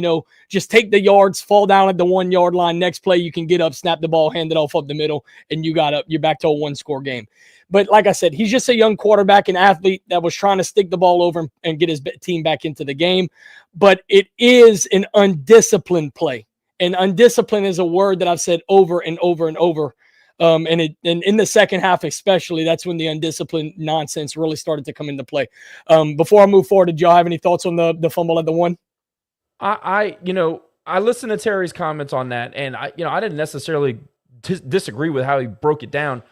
just take the yards, fall down at the 1 yard line. Next play, you can get up, snap the ball, hand it off up the middle, and you're back to a 1-score game. But like I said, he's just a young quarterback, an athlete that was trying to stick the ball over and get his team back into the game. But it is an undisciplined play. And undisciplined is a word that I've said over and over and over. And in the second half, especially, that's when the undisciplined nonsense really started to come into play. Before I move forward, did y'all have any thoughts on the fumble at the 1? I listened to Terry's comments on that, and I didn't necessarily disagree with how he broke it down.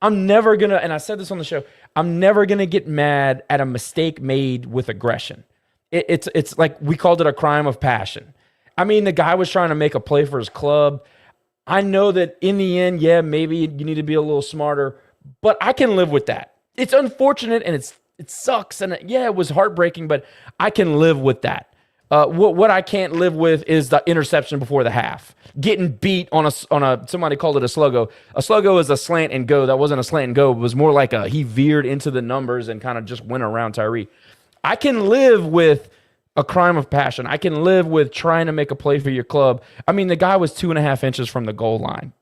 I'm never gonna, and I said this on the show, I'm never gonna get mad at a mistake made with aggression. It's like we called it a crime of passion. I mean, the guy was trying to make a play for his club. I know that in the end, maybe you need to be a little smarter, but I can live with that. It's unfortunate and it sucks, and it was heartbreaking, but I can live with that. What I can't live with is the interception before the half, getting beat on a somebody called it a sluggo. A sluggo is a slant and go. That wasn't a slant and go. It was more like he veered into the numbers and kind of just went around Tyree. I can live with a crime of passion. I can live with trying to make a play for your club. I mean, the guy was 2.5 inches from the goal line.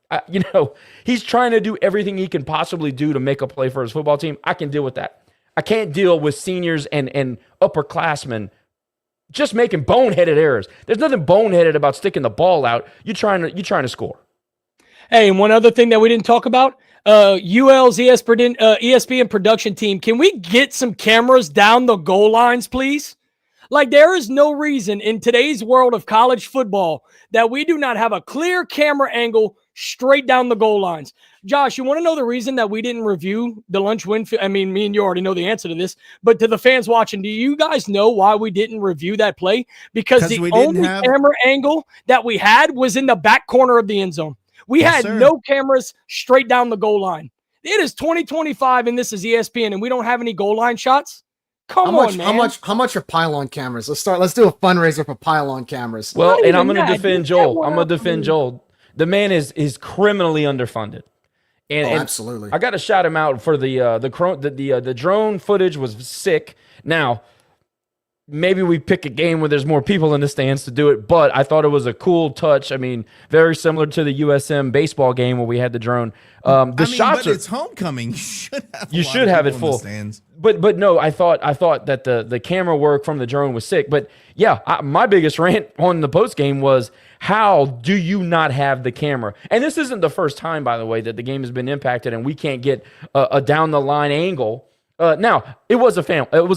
He's trying to do everything he can possibly do to make a play for his football team. I can deal with that. I can't deal with seniors and upperclassmen just making boneheaded errors. There's nothing boneheaded about sticking the ball out. You're trying to score. Hey, and one other thing that we didn't talk about, UL's ESPN production team, can we get some cameras down the goal lines, please? Like, there is no reason in today's world of college football that we do not have a clear camera angle straight down the goal lines. Josh, you want to know the reason that we didn't review the Lunch Winfield? I mean, me and you already know the answer to this, but to the fans watching, do you guys know why we didn't review that play? Because the only camera angle that we had was in the back corner of the end zone. We had no cameras straight down the goal line. It is 2025 and this is ESPN and we don't have any goal line shots. Come on, man. How much are pylon cameras? Let's do a fundraiser for pylon cameras. Well, and I'm going to defend Joel. I'm going to defend Joel. The man is criminally underfunded. And absolutely. I got to shout him out for the drone footage was sick. Now, maybe we pick a game where there's more people in the stands to do it, but I thought it was a cool touch. I mean, very similar to the USM baseball game where we had the drone. But it's homecoming. You should have it full. But no, I thought that the camera work from the drone was sick. But yeah, my biggest rant on the post game was, how do you not have the camera? And this isn't the first time, by the way, that the game has been impacted and we can't get a down the line angle. Now it was a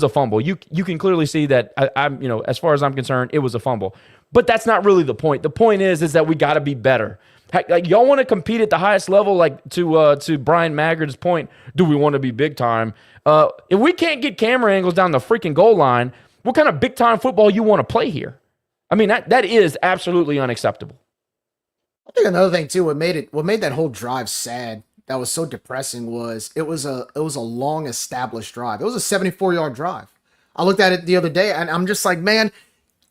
fumble. You can clearly see that. I'm as far as I'm concerned, it was a fumble. But that's not really the point. The point is that we got to be better. Like, y'all want to compete at the highest level. Like to Brian Maggard's point, do we want to be big time? If we can't get camera angles down the freaking goal line, what kind of big time football you want to play here? I mean, that is absolutely unacceptable. I think another thing too, what made that whole drive sad, that was so depressing, was it was a long established drive. It was a 74-yard drive. I looked at it the other day and I'm just like, man,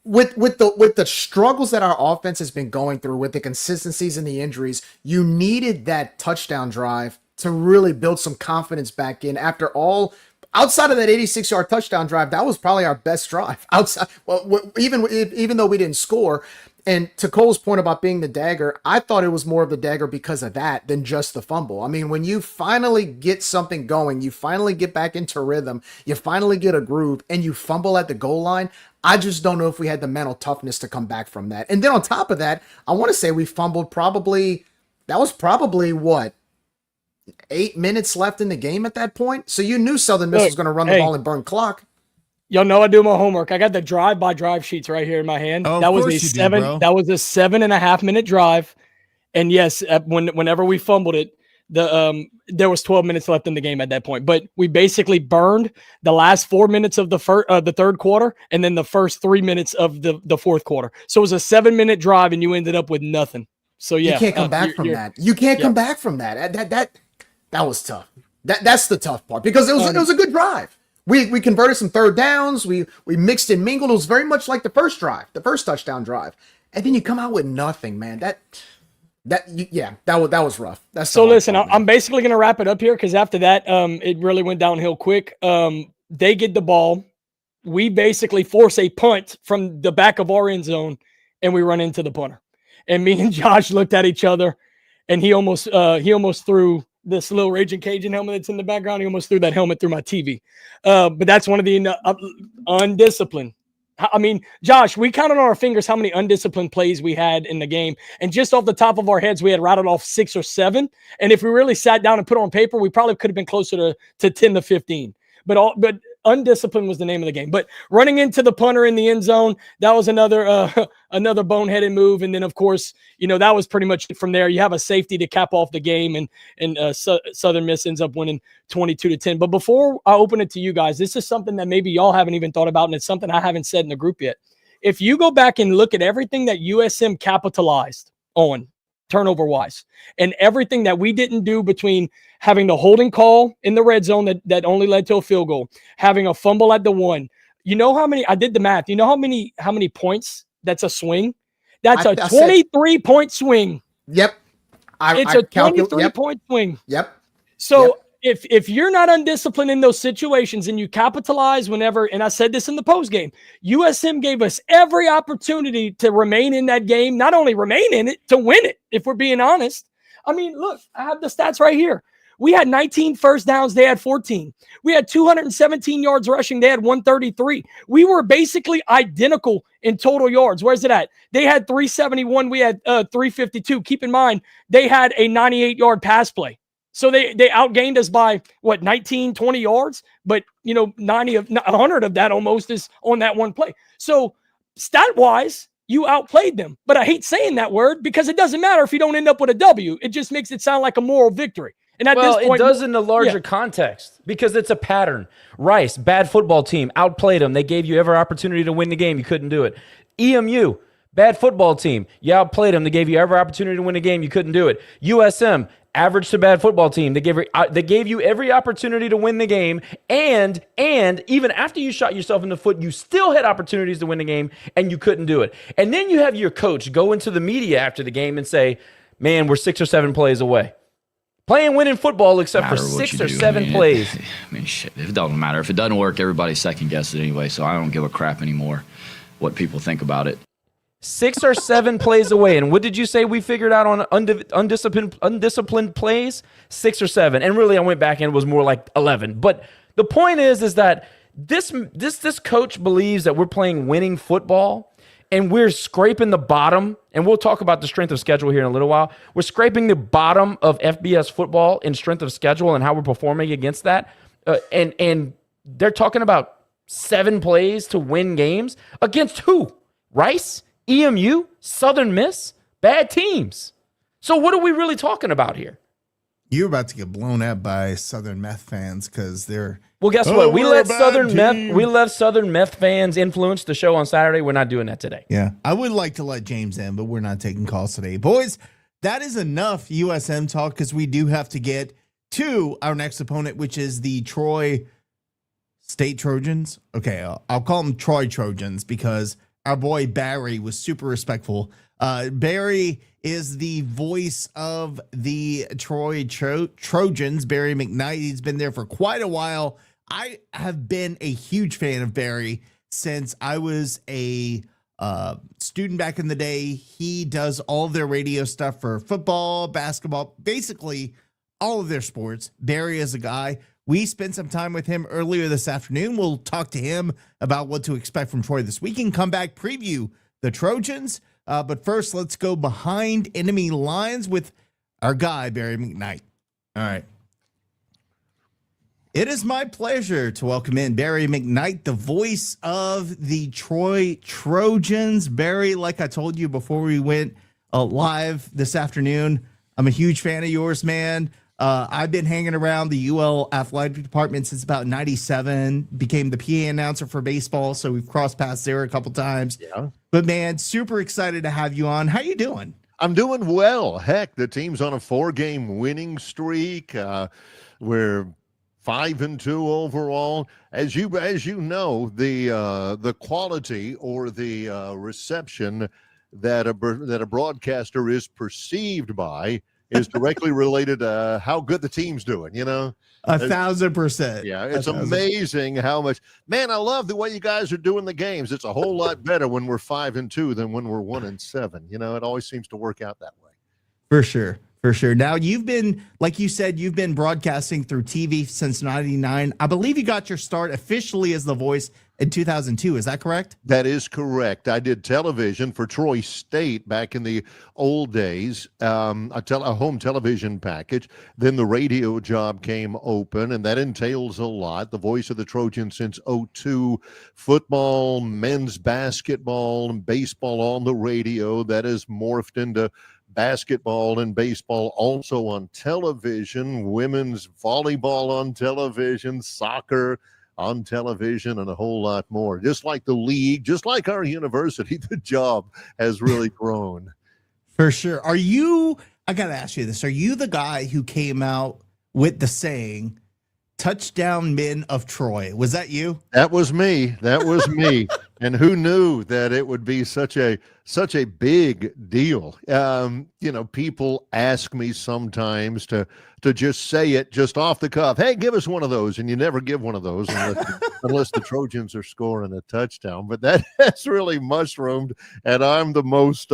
with the struggles that our offense has been going through, with the consistencies and the injuries, you needed that touchdown drive to really build some confidence back in. Outside of that 86-yard touchdown drive, that was probably our best drive. Even though we didn't score. And to Cole's point about being the dagger, I thought it was more of the dagger because of that than just the fumble. I mean, when you finally get something going, you finally get back into rhythm, you finally get a groove, and you fumble at the goal line, I just don't know if we had the mental toughness to come back from that. And then on top of that, I want to say we fumbled probably what? 8 minutes left in the game at that point. So you knew Southern Miss was going to run the ball and burn clock. Y'all know I do my homework. I got the drive-by-drive sheets right here in my hand. Oh, that was a 7.5 minute drive. And yes, whenever we fumbled it, there was 12 minutes left in the game at that point. But we basically burned the last 4 minutes of the third quarter and then the first 3 minutes of the fourth quarter. So it was a 7-minute drive and you ended up with nothing. So yeah, you can't come back from that. You can't come back from that. That was tough. That's the tough part, because it was a good drive. We converted some third downs. We mixed and mingled. It was very much like the first touchdown drive. And then you come out with nothing, man. That was rough. So listen, I'm basically going to wrap it up here, because after that, it really went downhill quick. They get the ball. We basically force a punt from the back of our end zone, and we run into the punter. And me and Josh looked at each other, and he almost threw this little Raging Cajun helmet that's in the background. He almost threw that helmet through my TV. But that's one of the undisciplined. I mean, Josh, we counted on our fingers how many undisciplined plays we had in the game. And just off the top of our heads, we had rattled off 6 or 7. And if we really sat down and put it on paper, we probably could have been closer to 10 to 15. But undisciplined was the name of the game. But running into the punter in the end zone, that was another boneheaded move. And then, of course, that was pretty much from there. You have a safety to cap off the game, and Southern Miss ends up winning 22-10. But before I open it to you guys, this is something that maybe y'all haven't even thought about, and it's something I haven't said in the group yet. If you go back and look at everything that USM capitalized on turnover-wise, and everything that we didn't do between having the holding call in the red zone that only led to a field goal, having a fumble at the 1, how many? I did the math. You know how many points that's a swing? That's a 23-point swing. Yep. It's a 23-point swing. Yep. So if you're not undisciplined in those situations and you capitalize whenever, and I said this in the post game, USM gave us every opportunity to remain in that game, not only remain in it, to win it, if we're being honest. I mean, look, I have the stats right here. We had 19 first downs. They had 14. We had 217 yards rushing. They had 133. We were basically identical in total yards. Where's it at? They had 371. We had 352. Keep in mind, they had a 98-yard pass play. So they outgained us by, 19, 20 yards? But, 100 of that almost is on that one play. So stat-wise, you outplayed them. But I hate saying that word because it doesn't matter if you don't end up with a W. It just makes it sound like a moral victory. And at this point, it does in the larger context because it's a pattern. Rice, bad football team, outplayed them. They gave you every opportunity to win the game. You couldn't do it. EMU, bad football team. You outplayed them. They gave you every opportunity to win the game. You couldn't do it. USM, average to bad football team. They gave you every opportunity to win the game. And even after you shot yourself in the foot, you still had opportunities to win the game, and you couldn't do it. And then you have your coach go into the media after the game and say, man, we're 6 or 7 plays away. Playing winning football except for 6 or 7 plays. Shit, it doesn't matter. If it doesn't work, everybody second guesses it anyway, so I don't give a crap anymore what people think about it. 6 or 7 plays away. And what did you say we figured out on undisciplined plays? 6 or 7. And really, I went back and it was more like 11. But the point is that this coach believes that we're playing winning football and we're scraping the bottom, and we'll talk about the strength of schedule here in a little while. We're scraping the bottom of FBS football in strength of schedule and how we're performing against that. And they're talking about 7 plays to win games against who? Rice, EMU, Southern Miss, bad teams. So what are we really talking about here? You're about to get blown up by Southern Meth fans because they're... Well, guess what? We let Southern Meth fans influence the show on Saturday. We're not doing that today. Yeah, I would like to let James in, but we're not taking calls today. Boys, that is enough USM talk because we do have to get to our next opponent, which is the Troy State Trojans. Okay, I'll call them Troy Trojans because our boy Barry was super respectful. Barry is the voice of the Troy Trojans, Barry McKnight. He's been there for quite a while. I have been a huge fan of Barry since I was a student back in the day. He does all of their radio stuff for football, basketball, basically all of their sports. Barry is a guy. We spent some time with him earlier this afternoon. We'll talk to him about what to expect from Troy this week and come back, preview the Trojans. But first, let's go behind enemy lines with our guy, Barry McKnight. All right. It is my pleasure to welcome in Barry McKnight, the voice of the Troy Trojans. Barry, like I told you before we went live this afternoon, I'm a huge fan of yours, man. I've been hanging around the UL athletic department since about 97, became the PA announcer for baseball, so we've crossed paths there a couple times. Yeah. But, man, super excited to have you on. How you doing? I'm doing well. Heck, the team's on a 4-game winning streak. We're 5-2 overall. As you know, the quality or the reception that a broadcaster is perceived by is directly related to how good the team's doing, you know? 1,000%. Yeah, it's amazing how much. Man, I love the way you guys are doing the games. It's a whole lot better when we're 5-2 than when we're 1-7. You know, it always seems to work out that way. For sure. For sure. Now, you've been, like you said, you've been broadcasting through TV since 99. I believe you got your start officially as the voice in 2002. Is that correct? That is correct. I did television for Troy State back in the old days, a home television package. Then the radio job came open, and that entails a lot. The voice of the Trojans since 02, football, men's basketball, and baseball on the radio. That has morphed into basketball and baseball also on television, women's volleyball on television, soccer on television, and a whole lot more. Just like the league, just like our university, the job has really grown. For sure. I got to ask you this. Are you the guy who came out with the saying, touchdown men of Troy? Was that you? That was me. And who knew that it would be such a big deal? People ask me sometimes to just say it just off the cuff. Hey, give us one of those, and you never give one of those unless the Trojans are scoring a touchdown. But that has really mushroomed, and I'm the most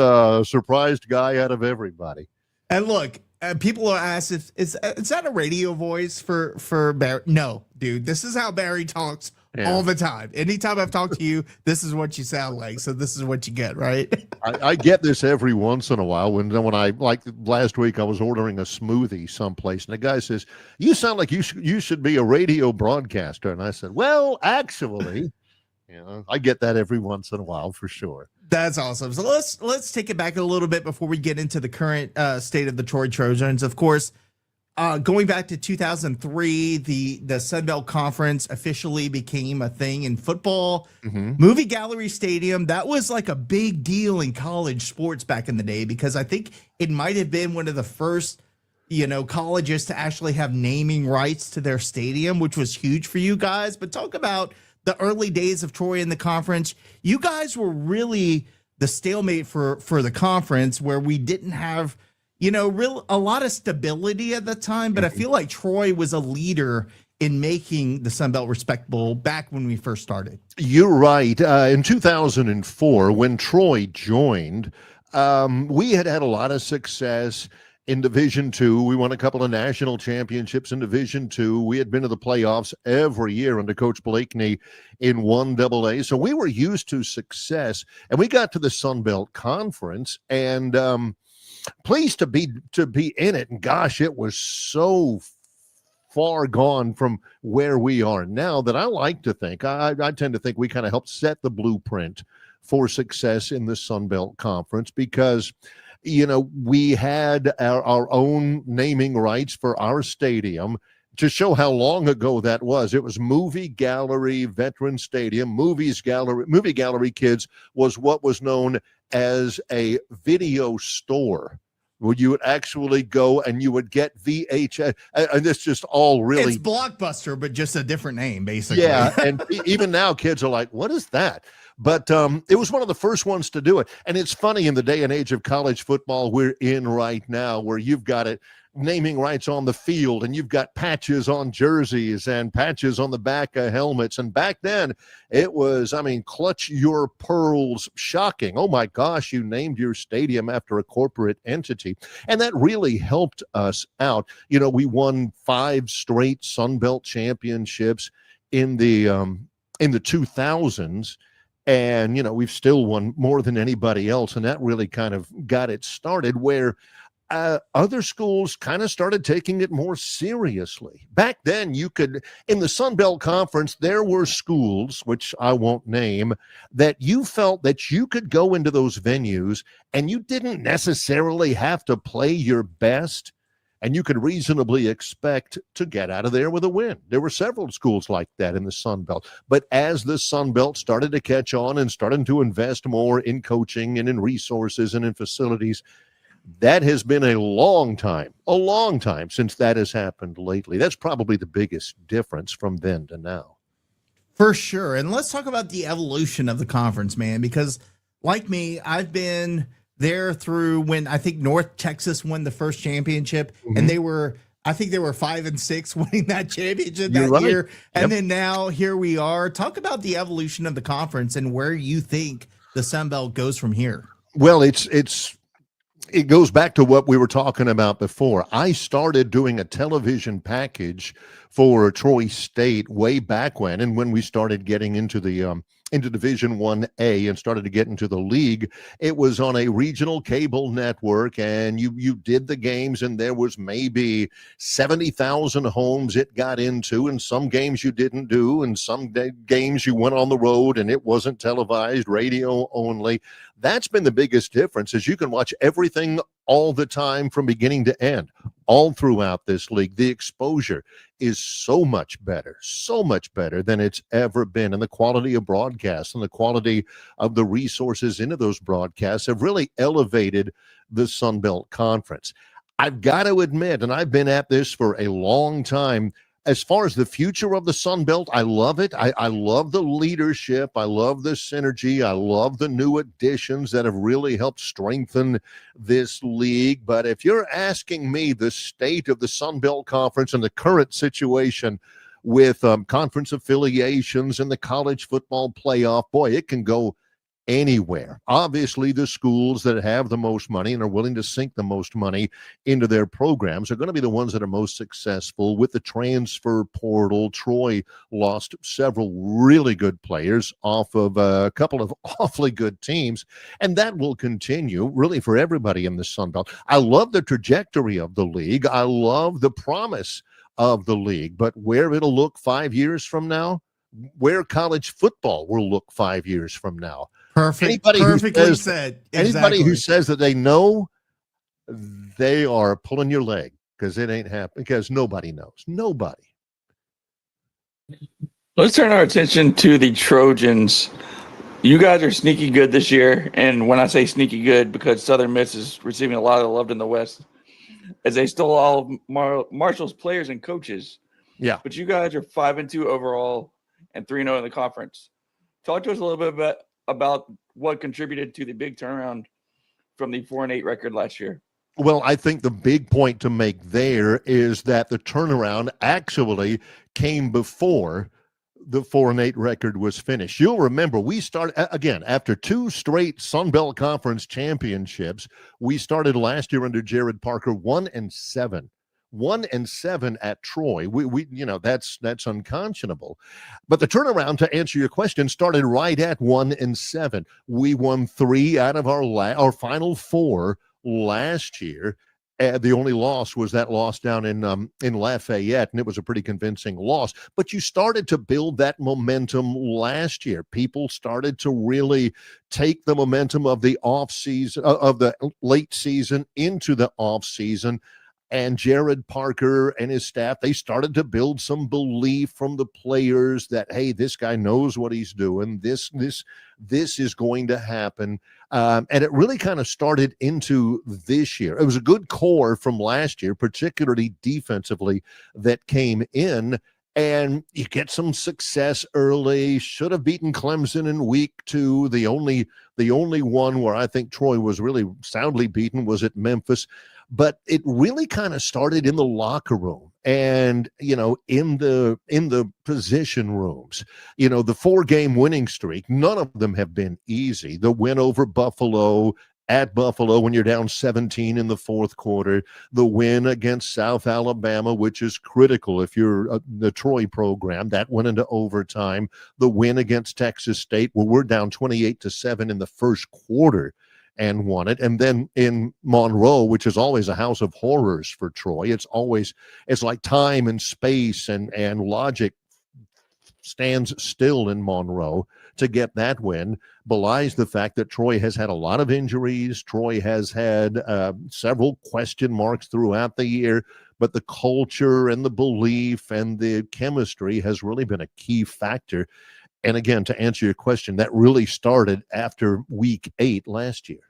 surprised guy out of everybody. And look, people are asked if is that a radio voice for Barry? No, dude, this is how Barry talks all the time. Anytime I've talked to you, this is what you sound like. So this is what you get, right? I get this every once in a while when I, like last week, I was ordering a smoothie someplace, and the guy says, "You sound like you should be a radio broadcaster." And I said, "Well, actually." I get that every once in a while for sure. That's awesome. So let's take it back a little bit before we get into the current state of the Troy Trojans. Of course, going back to 2003, the Sun Belt Conference officially became a thing in football. Movie Gallery Stadium, that was like a big deal in college sports back in the day, because I think it might have been one of the first colleges to actually have naming rights to their stadium, which was huge for you guys. But talk about the early days of Troy in the conference. You guys were really the stalemate for the conference, where we didn't have, a lot of stability at the time. But I feel like Troy was a leader in making the Sun Belt respectable back when we first started. You're right. In 2004, when Troy joined, we had a lot of success in Division II. We won a couple of national championships in Division II. We had been to the playoffs every year under Coach Blakeney in 1AA. So we were used to success, and we got to the Sun Belt Conference, and pleased to be in it. And gosh, it was so far gone from where we are now that I like to think, I tend to think we kind of helped set the blueprint for success in the Sun Belt Conference, because we had our own naming rights for our stadium. To show how long ago that was, it was Movie Gallery Veteran Stadium. Movie Gallery Kids was what was known as a video store, where you would actually go and you would get VHS, and this just all really... It's Blockbuster, but just a different name, basically. Yeah, and even now kids are like, what is that? But it was one of the first ones to do it. And it's funny, in the day and age of college football we're in right now, where you've got it naming rights on the field, and you've got patches on jerseys and patches on the back of helmets. And back then it was, clutch your pearls shocking. Oh my gosh, you named your stadium after a corporate entity. And that really helped us out. We won 5 straight Sun Belt championships in the 2000s. And, we've still won more than anybody else. And that really kind of got it started, where other schools kind of started taking it more seriously. Back then, in the Sun Belt Conference, there were schools, which I won't name, that you felt that you could go into those venues and you didn't necessarily have to play your best, and you could reasonably expect to get out of there with a win. There were several schools like that in the Sun Belt. But as the Sun Belt started to catch on and started to invest more in coaching and in resources and in facilities, that has been a long time since that has happened lately. That's probably the biggest difference from then to now. For sure. And let's talk about the evolution of the conference, man, because like me, I've been there through when I think North Texas won the first championship, and I think they were 5-6 winning that championship that year. And then now here we are. Talk about the evolution of the conference and where you think the Sun Belt goes from here. Well, it goes back to what we were talking about before. I started doing a television package for Troy State way back when, and when we started getting into the into Division 1A and started to get into the league, it was on a regional cable network, and you did the games, and there was maybe 70,000 homes it got into, and some games you didn't do, and some games you went on the road and it wasn't televised, radio only. That's been the biggest difference, is you can watch everything all the time from beginning to end, all throughout this league. The exposure is so much better than it's ever been. And the quality of broadcasts and the quality of the resources into those broadcasts have really elevated the Sun Belt Conference. I've got to admit, and I've been at this for a long time, as far as the future of the Sun Belt, I love it. I love the leadership. I love the synergy. I love the new additions that have really helped strengthen this league. But if you're asking me the state of the Sun Belt Conference and the current situation with conference affiliations and the college football playoff, boy, it can go anywhere. Obviously, the schools that have the most money and are willing to sink the most money into their programs are going to be the ones that are most successful. With the transfer portal, Troy lost several really good players off of a couple of awfully good teams, and that will continue really for everybody in the Sun Belt. I love the trajectory of the league. I love the promise of the league, but where it'll look 5 years from now, where college football will look 5 years from now. Perfectly said. Anybody who says that they know, they are pulling your leg, because it ain't happening, because nobody knows. Nobody. Let's turn our attention to the Trojans. You guys are sneaky good this year, and when I say sneaky good, because Southern Miss is receiving a lot of the love in the West, as they stole all of Marshall's players and coaches. Yeah. But you guys are 5-2 overall and 3-0 in the conference. Talk to us a little bit about what contributed to the big turnaround from the 4-8 record last year. Well, I think the big point to make there is that the turnaround actually came before the 4-8 record was finished. You'll remember we started, again, after 2 straight Sun Belt Conference championships, we started last year under Jared Parker 1-7. 1-7 at Troy. We that's unconscionable. But the turnaround, to answer your question, started right at 1-7. We won 3 out of our final 4 last year. The only loss was that loss down in Lafayette, and it was a pretty convincing loss. But you started to build that momentum last year. People started to really take the momentum of the offseason, of the late season into the offseason. And Jared Parker and his staff, they started to build some belief from the players that, hey, this guy knows what he's doing. This is going to happen. And it really kind of started into this year. It was a good core from last year, particularly defensively, that came in. And you get some success early. Should have beaten Clemson in week 2. The only one where I think Troy was really soundly beaten was at Memphis. But it really kind of started in the locker room and, in the position rooms. The 4-game winning streak, none of them have been easy. The win over Buffalo, at Buffalo when you're down 17 in the fourth quarter, the win against South Alabama, which is critical if you're the Troy program, that went into overtime, the win against Texas State, where we're down 28-7 in the first quarter and won it. And then in Monroe, which is always a house of horrors for Troy, it's like time and space and logic stands still in Monroe. To get that win belies the fact that Troy has had a lot of injuries. Troy has had several question marks throughout the year, but the culture and the belief and the chemistry has really been a key factor. And again, to answer your question, that really started after week 8 last year.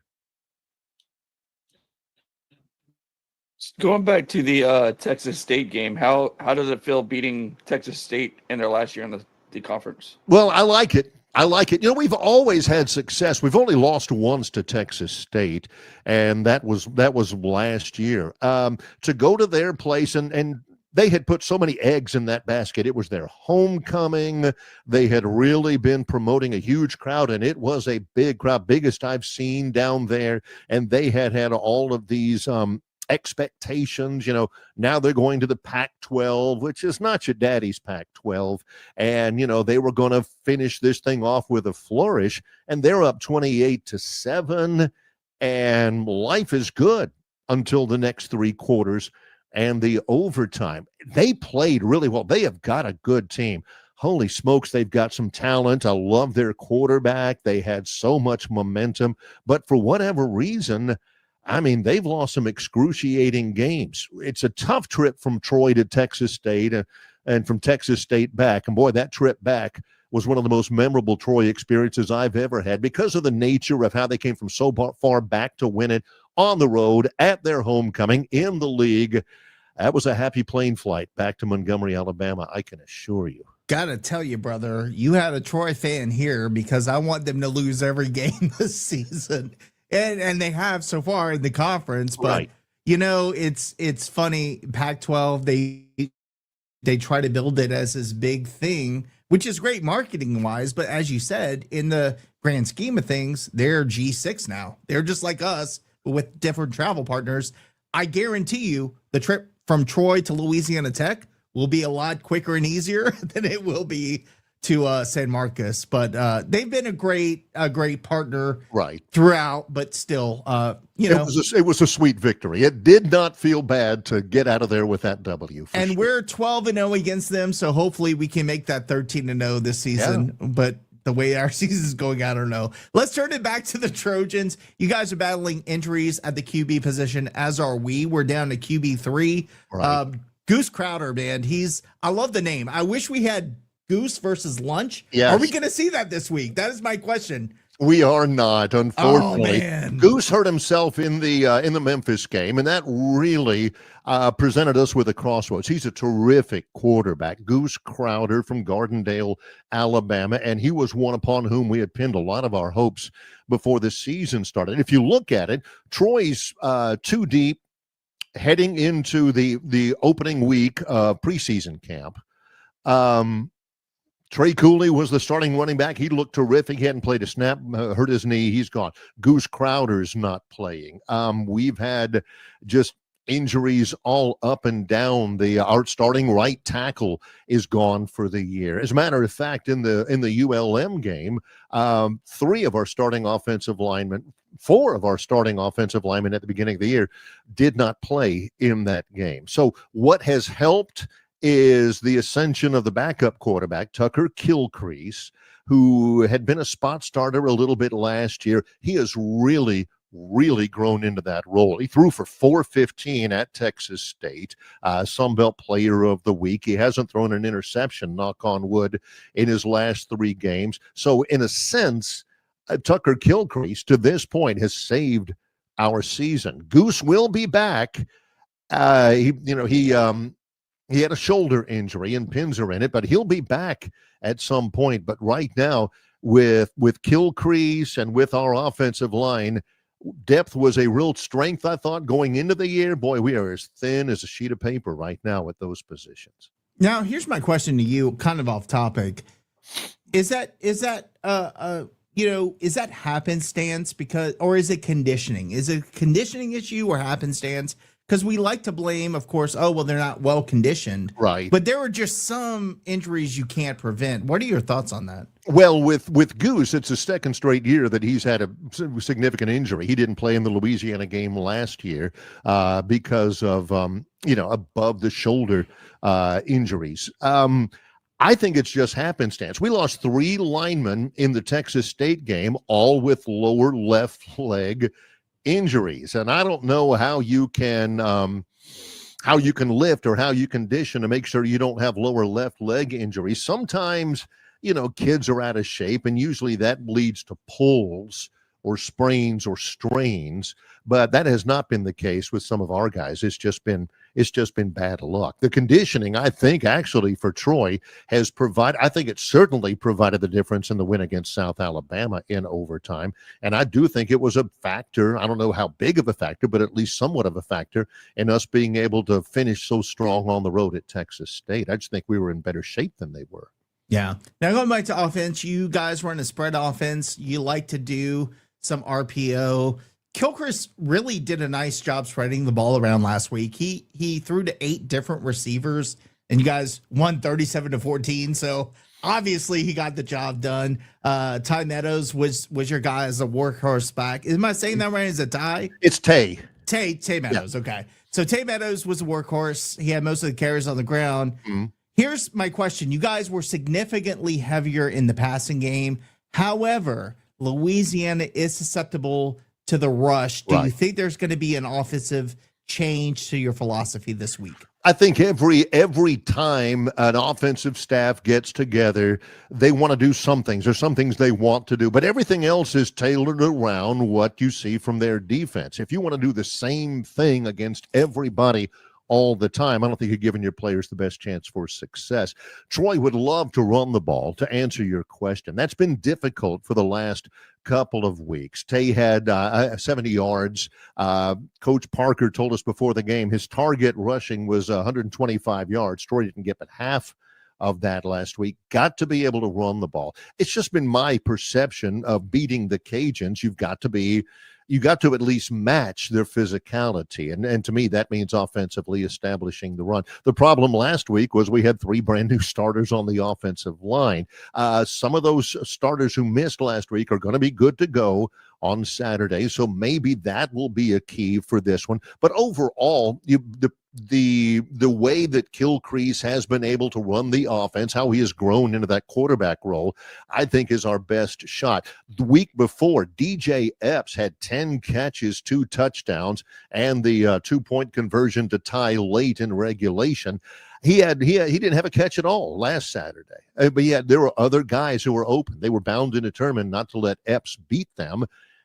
Going back to the Texas State game, how does it feel beating Texas State in their last year in the conference? Well, I like it. We've always had success. We've only lost once to Texas State, and that was last year. To go to their place, and they had put so many eggs in that basket. It was their homecoming. They had really been promoting a huge crowd, and it was a big crowd, biggest I've seen down there. And they had all of these expectations. Now they're going to the Pac-12, which is not your daddy's Pac-12. And, they were going to finish this thing off with a flourish, and they're up 28-7, and life is good until the next 3 quarters and the overtime. They played really well. They have got a good team. Holy smokes, they've got some talent. I love their quarterback. They had so much momentum, but for whatever reason, they've lost some excruciating games. It's a tough trip from Troy to Texas State and from Texas State back. And boy, that trip back was one of the most memorable Troy experiences I've ever had because of the nature of how they came from so far back to win it on the road at their homecoming in the league. that was a happy plane flight back to Montgomery, Alabama, I can assure you. Gotta tell you, brother, you had a Troy fan here because I want them to lose every game this season. And they have so far in the conference, but Right. it's funny. Pac-12, they try to build it as this big thing, which is great marketing wise. But as you said, in the grand scheme of things, they're G6 now. They're just like us with different travel partners. I guarantee you the trip from Troy to Louisiana Tech will be a lot quicker and easier than it will be to San Marcos. But they've been a great partner Right. throughout, but still, It was a sweet victory. It did not feel bad to get out of there with that W. And sure. we're 12-0 against them, so hopefully we can make that 13-0 this season. But the way our season is going, I don't know. Let's turn it back to the Trojans. You guys are battling injuries at the QB position, as are we. We're down to QB3. Right. Goose Crowder, man, I love the name. I wish we had Goose versus Lunch. Yes. Are we going to see that this week? That is my question. We are not, unfortunately. Oh, man. Goose hurt himself in the Memphis game, and that really presented us with a crossroads. He's a terrific quarterback, Goose Crowder from Gardendale, Alabama, and he was one upon whom we had pinned a lot of our hopes before the season started. If you look at it, Troy's too deep heading into the opening week of preseason camp. Trey Cooley was the starting running back. He looked terrific. He hadn't played a snap, hurt his knee. He's gone. Goose Crowder's not playing. We've had just injuries all up and down. Our starting right tackle is gone for the year. As a matter of fact, in the ULM game, 4 of our starting offensive linemen at the beginning of the year did not play in that game. So what has helped is the ascension of the backup quarterback, Tucker Kilcrease, who had been a spot starter a little bit last year. He has really grown into that role. He threw for 415 at Texas State, Sun Belt Player of the Week. He hasn't thrown an interception, knock on wood, in his last 3 games. So in a sense, Tucker Kilcrease to this point has saved our season. Goose will be back. He had a shoulder injury and pins are in it, but he'll be back at some point. But right now, with Kilcrease and with our offensive line, depth was a real strength, I thought, going into the year. Boy, we are as thin as a sheet of paper right now at those positions. Now, here's my question to you, kind of off topic. Is that happenstance or is it conditioning? Is it a conditioning issue or happenstance? Because we like to blame, of course, they're not well conditioned. Right. But there are just some injuries you can't prevent. What are your thoughts on that? Well, with Goose, it's the second straight year that he's had a significant injury. He didn't play in the Louisiana game last year because of, above the shoulder injuries. I think it's just happenstance. We lost 3 linemen in the Texas State game, all with lower left leg injuries, and I don't know how you can lift or how you condition to make sure you don't have lower left leg injuries. Sometimes, kids are out of shape, and usually that leads to pulls or sprains or strains, but that has not been the case with some of our guys. It's just been bad luck. The conditioning, I think, actually for Troy has provided, I think it certainly provided the difference in the win against South Alabama in overtime. And I do think it was a factor. I don't know how big of a factor, but at least somewhat of a factor in us being able to finish so strong on the road at Texas State. I just think we were in better shape than they were. Yeah. Now going back to offense, you guys run a spread offense. You like to do some RPO. Kilcrease really did a nice job spreading the ball around last week. He threw to 8 different receivers, and you guys won 37-14. So obviously he got the job done. Ty Meadows was your guy as a workhorse back. Am I saying that right? Is it Ty? It's Tay. Tay Meadows. Yeah. Okay. So Tay Meadows was a workhorse. He had most of the carries on the ground. Mm-hmm. Here's my question. You guys were significantly heavier in the passing game. However, Louisiana is susceptible to the rush. Do you think there's going to be an offensive change to your philosophy this week? I think every time an offensive staff gets together, they want to do some things. There's some things they want to do, but everything else is tailored around what you see from their defense. If you want to do the same thing against everybody all the time, I don't think you're giving your players the best chance for success. Troy would love to run the ball, to answer your question. That's been difficult for the last couple of weeks. Tay had 70 yards. Coach Parker told us before the game his target rushing was 125 yards. Troy didn't get but half of that last week. Got to be able to run the ball. It's just been my perception of beating the Cajuns. You got to at least match their physicality. And to me, that means offensively establishing the run. The problem last week was we had 3 brand new starters on the offensive line. Some of those starters who missed last week are going to be good to go on Saturday. So maybe that will be a key for this one. But overall, the way that Kilcrease has been able to run the offense, how he has grown into that quarterback role, I think is our best shot. The week before, DJ Epps had 10 catches, 2 touchdowns, and the 2-point conversion to tie late in regulation. He didn't have a catch at all last Saturday. But there were other guys who were open. They were bound and determined not to let Epps beat them.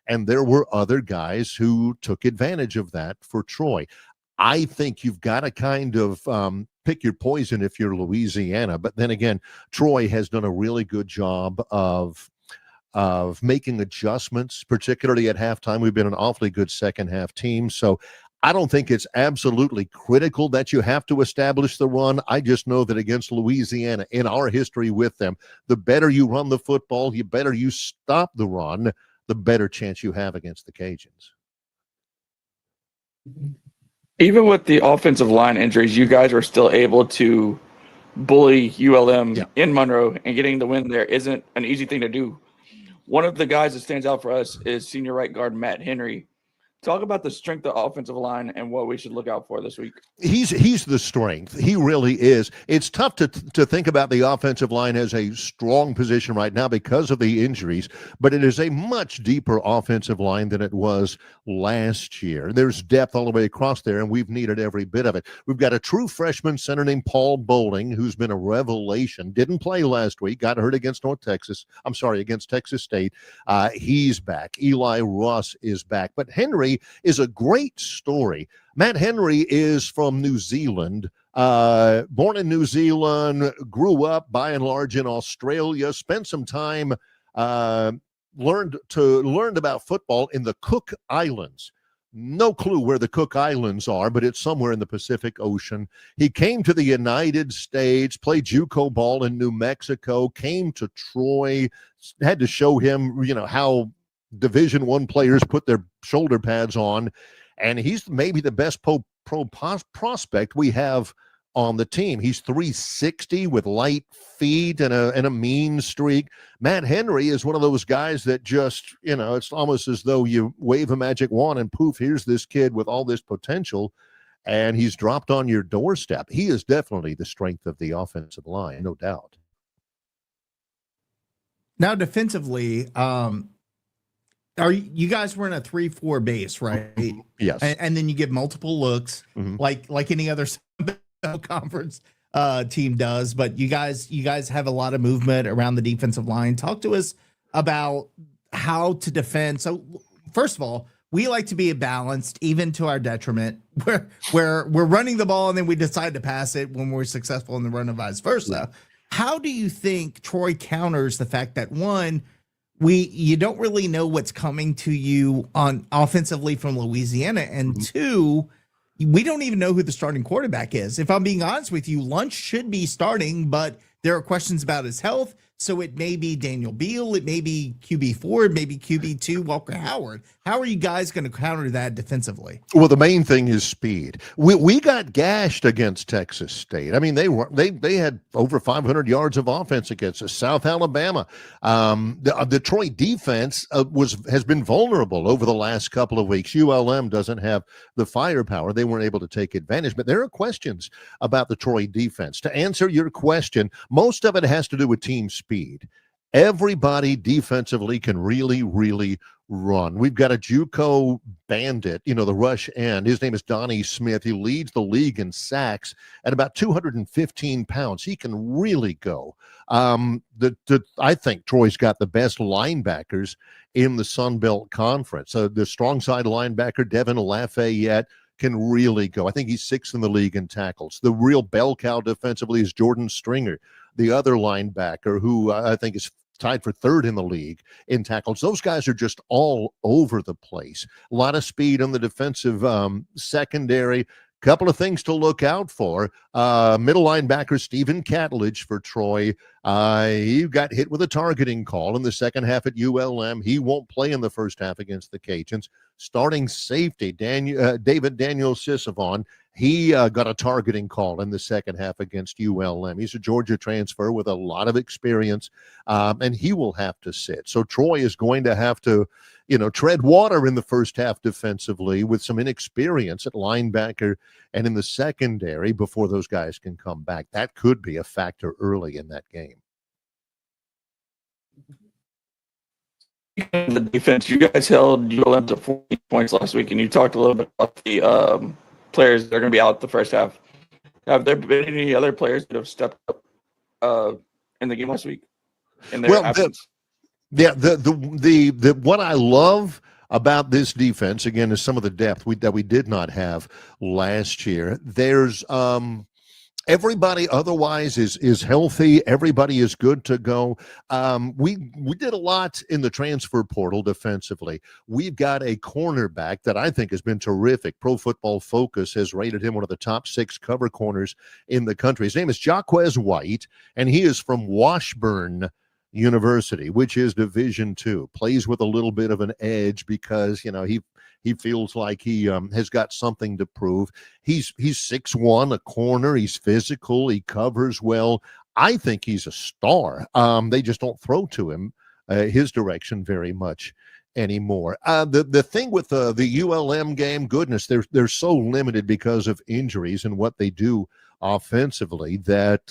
And there were other guys who took advantage of that for Troy. I think you've got to kind of pick your poison if you're Louisiana. But then again, Troy has done a really good job of making adjustments, particularly at halftime. We've been an awfully good second half team. So I don't think it's absolutely critical that you have to establish the run. I just know that against Louisiana, in our history with them, the better you run the football, the better you stop the run, the better chance you have against the Cajuns. Even with the offensive line injuries, you guys are still able to bully ULM in Monroe, and getting the win there isn't an easy thing to do. One of the guys that stands out for us is senior right guard Matt Henry. Talk about the strength of the offensive line and what we should look out for this week. He's the strength. He really is. It's tough to think about the offensive line as a strong position right now because of the injuries, but it is a much deeper offensive line than it was last year. There's depth all the way across there, and we've needed every bit of it. We've got a true freshman center named Paul Bowling, who's been a revelation. Didn't play last week, got hurt against against Texas State. He's back. Eli Ross is back. But Henry is a great story. Matt Henry is from New Zealand, born in New Zealand, grew up by and large in Australia, spent some time, learned about football in the Cook Islands. No clue where the Cook Islands are, but it's somewhere in the Pacific Ocean. He came to the United States, played JUCO ball in New Mexico, came to Troy, had to show him, how Division I players put their shoulder pads on, and he's maybe the best pro prospect we have on the team. He's 360 with light feet and a mean streak. Matt Henry is one of those guys that just, it's almost as though you wave a magic wand and poof, here's this kid with all this potential, and he's dropped on your doorstep. He is definitely the strength of the offensive line, no doubt. Now, defensively, you guys were in a 3-4 base, right? Yes. And then you give multiple looks, like any other conference team does. But you guys have a lot of movement around the defensive line. Talk to us about how to defend. So, first of all, we like to be balanced, even to our detriment, where we're running the ball and then we decide to pass it when we're successful in the run and vice versa. How do you think Troy counters the fact that, one, you don't really know what's coming to you on offensively from Louisiana, and two, we don't even know who the starting quarterback is. If I'm being honest with you, Lunch should be starting, but there are questions about his health. So it may be Daniel Beal, it may be QB4, it may be QB2, Walker Howard. How are you guys going to counter that defensively? Well, the main thing is speed. We got gashed against Texas State. I mean, they had over 500 yards of offense against us. South Alabama, the Troy defense has been vulnerable over the last couple of weeks. ULM doesn't have the firepower; they weren't able to take advantage. But there are questions about the Troy defense. To answer your question, most of it has to do with team speed. Everybody defensively can really, really run. We've got a JUCO bandit, the rush end. His name is Donnie Smith. He leads the league in sacks at about 215 pounds. He can really go. I think Troy's got the best linebackers in the Sun Belt Conference. The strong side linebacker, Devin Lafayette, can really go. I think he's 6th in the league in tackles. The real bell cow defensively is Jordan Stringer, the other linebacker, who I think is tied for 3rd in the league in tackles. Those guys are just all over the place. A lot of speed on the defensive secondary. Couple of things to look out for. Middle linebacker Stephen Catledge for Troy. He got hit with a targeting call in the second half at ULM. He won't play in the first half against the Cajuns. Starting safety David Daniel Sisavon. He got a targeting call in the second half against ULM. He's a Georgia transfer with a lot of experience, and he will have to sit. So Troy is going to have to, tread water in the first half defensively with some inexperience at linebacker and in the secondary before those guys can come back. That could be a factor early in that game. The defense, you guys held ULM to 40 points last week, and you talked a little bit about the players that are going to be out the first half. Have there been any other players that have stepped up in the game last week? In their absence? The what I love about this defense again is some of the depth that we did not have last year. There's everybody otherwise is healthy. Everybody is good to go. We did a lot in the transfer portal defensively. We've got a cornerback that I think has been terrific. Pro Football Focus has rated him one of the top 6 cover corners in the country. His name is Jaquez White, and he is from Washburn University, which is Division II. Plays with a little bit of an edge because he feels like he has got something to prove. He's 6'1", a corner. He's physical. He covers well. I think he's a star. They just don't throw to him his direction very much anymore. The thing with the ULM game, goodness, they're so limited because of injuries and what they do offensively that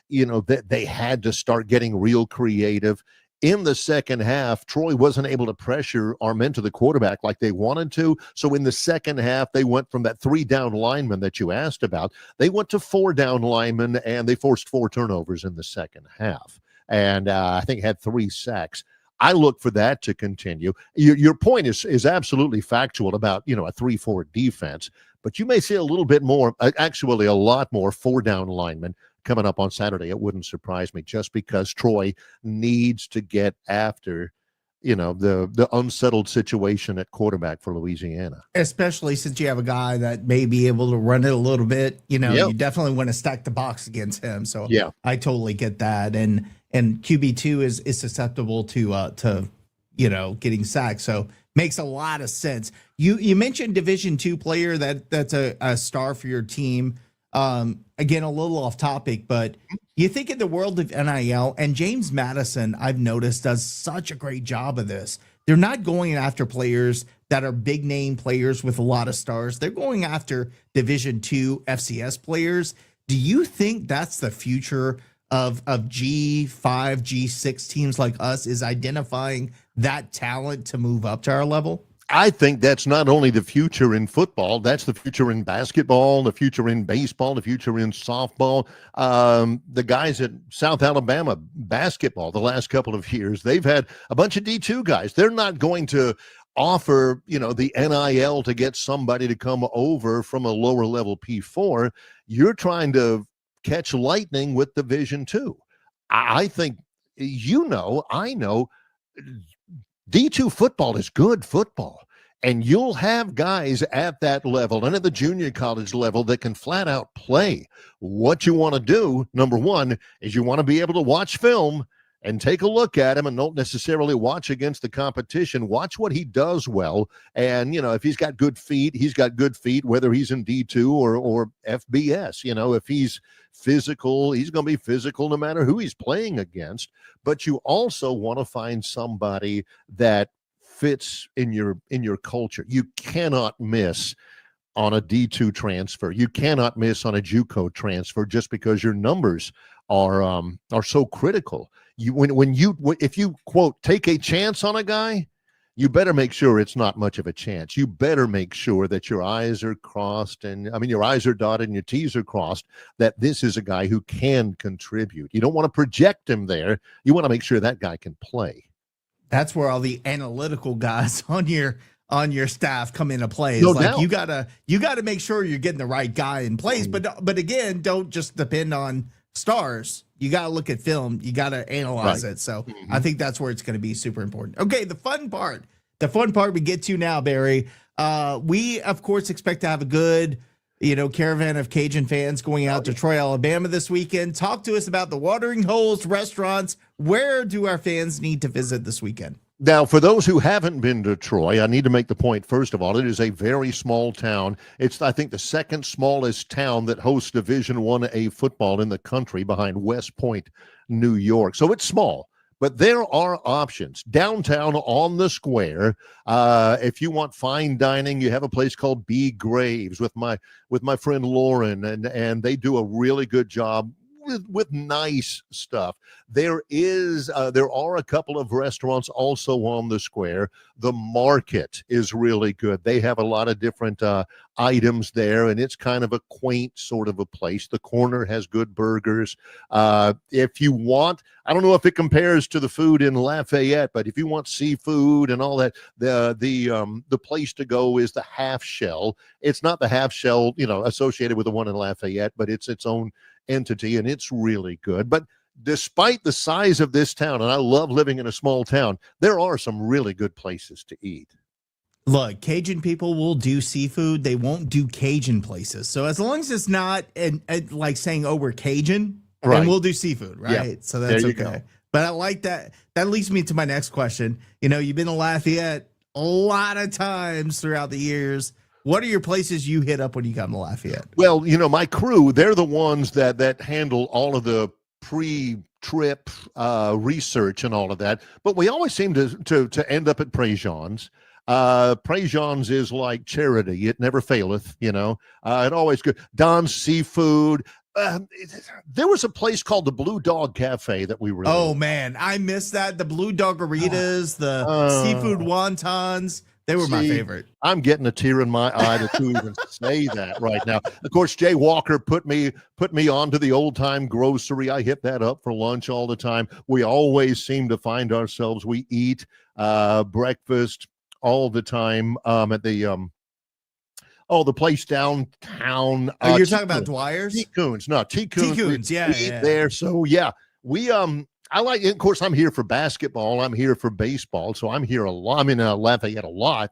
that they had to start getting real creative. In the second half, Troy wasn't able to pressure Armenta, the quarterback, like they wanted to. So in the second half, they went from that 3-down lineman that you asked about. They went to 4-down linemen, and they forced 4 turnovers in the second half. And I think had 3 sacks. I look for that to continue. Your point is absolutely factual about, a 3-4 defense. But you may see a little bit more, actually a lot more 4-down linemen coming up on Saturday. It wouldn't surprise me, just because Troy needs to get after, the unsettled situation at quarterback for Louisiana. Especially since you have a guy that may be able to run it a little bit. You definitely want to stack the box against him. So yeah, I totally get that. And QB2 is susceptible to getting sacked. So makes a lot of sense. You mentioned Division II player that's a star for your team. Again, a little off topic, but you think in the world of NIL, and James Madison, I've noticed, does such a great job of this. They're not going after players that are big name players with a lot of stars. They're going after Division II FCS players. Do you think that's the future of G5, G6 teams like us, is identifying that talent to move up to our level? I think that's not only the future in football, that's the future in basketball, the future in baseball, the future in softball. The guys at South Alabama basketball the last couple of years, they've had a bunch of D2 guys. They're not going to offer, the NIL to get somebody to come over from a lower level P4. You're trying to catch lightning with Division II. I think, I know, D2 football is good football, and you'll have guys at that level and at the junior college level that can flat out play. What you want to do, number one, is you want to be able to watch film and take a look at him, and don't necessarily watch against the competition. Watch what he does well. And, if he's got good feet, he's got good feet, whether he's in D2 or FBS. If he's physical, he's going to be physical no matter who he's playing against. But you also want to find somebody that fits in your culture. You cannot miss on a D2 transfer. You cannot miss on a JUCO transfer just because your numbers are so critical. If you quote take a chance on a guy, you better make sure it's not much of a chance. You better make sure that your I's are crossed, and your I's are dotted and your T's are crossed, that this is a guy who can contribute. You don't want to project him there. You want to make sure that guy can play. That's where all the analytical guys on your on your staff come into play. No It's like doubt. you gotta make sure you're getting the right guy in place. But again, don't just depend on stars. You gotta look at film. You gotta analyze it. So I think that's where it's going to be super important. Okay, the fun part we get to now, Barry. We of course expect to have a good, caravan of Cajun fans going out to Troy, Alabama this weekend. Talk to us about the watering holes, restaurants. Where do our fans need to visit this weekend? Now, for those who haven't been to Troy, I need to make the point, first of all, it is a very small town. It's, I think, the second smallest town that hosts Division I-A football in the country behind West Point, New York. So it's small, but there are options. Downtown on the square, if you want fine dining, you have a place called B. Graves with my friend Lauren, and they do a really good job with nice stuff. There are a couple of restaurants also on the square. The market is really good. They have a lot of different items there, and it's kind of a quaint sort of a place. The corner has good burgers. If you want, I don't know if it compares to the food in Lafayette, but if you want seafood and all that, the place to go is the Half Shell. It's not the Half Shell, associated with the one in Lafayette, but it's its own entity, and it's really good. But despite the size of this town, and I love living in a small town, there are some really good places to eat. Look, Cajun people will do seafood. They won't do Cajun places. So as long as it's not like saying, "Oh, we're Cajun," right, then we'll do seafood, right? Yeah. So that's okay. Go. But I like that. That leads me to my next question. You've been to Lafayette a lot of times throughout the years. What are your places you hit up when you come to Lafayette? Well, my crew, they're the ones that handle all of the pre-trip research and all of that. But we always seem to end up at Trojans. Trojans is like charity. It never faileth, it always good. Don's Seafood. There was a place called the Blue Dog Cafe that we were. Oh, man. I missed that. The Blue Dogaritas, the seafood wontons. They were my favorite. I'm getting a tear in my eye to even say that right now. Of course, Jay Walker put me onto the Old Time Grocery. I hit that up for lunch all the time. We always seem to find ourselves. We eat breakfast all the time at the place downtown. You're talking about Dwyer's? T. Coons. No, T. Coons. T. Coons, yeah. There. So, yeah, we I like it. Of course, I'm here for basketball. I'm here for baseball. So I'm here a lot. I'm in Lafayette a lot.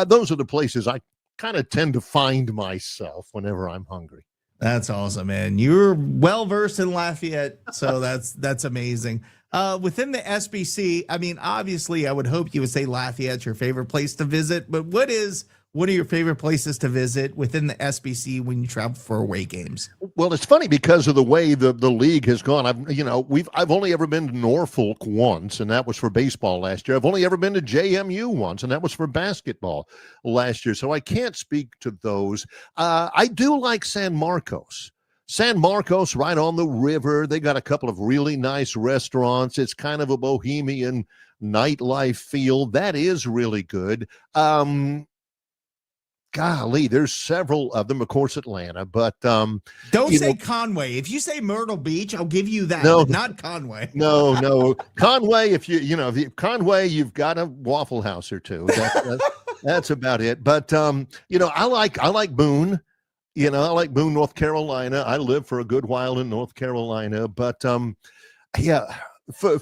Those are the places I kind of tend to find myself whenever I'm hungry. That's awesome, man. You're well-versed in Lafayette. So that's amazing. Within the SBC, I mean, obviously, I would hope you would say Lafayette's your favorite place to visit. But what is one of your favorite places to visit within the SBC when you travel for away games? Well, it's funny because of the way the league has gone. I've only ever been to Norfolk once, and that was for baseball last year. I've only ever been to JMU once, and that was for basketball last year. So I can't speak to those. I do like San Marcos. San Marcos, right on the river. They got a couple of really nice restaurants. It's kind of a bohemian nightlife feel. That is really good. Golly, there's several of them, of course, Atlanta, but don't say Conway. If you say Myrtle Beach, I'll give you that. No, but not Conway. No, Conway. If Conway, you've got a Waffle House or two. That's about it. But I like Boone. I like Boone, North Carolina. I lived for a good while in North Carolina, but yeah, for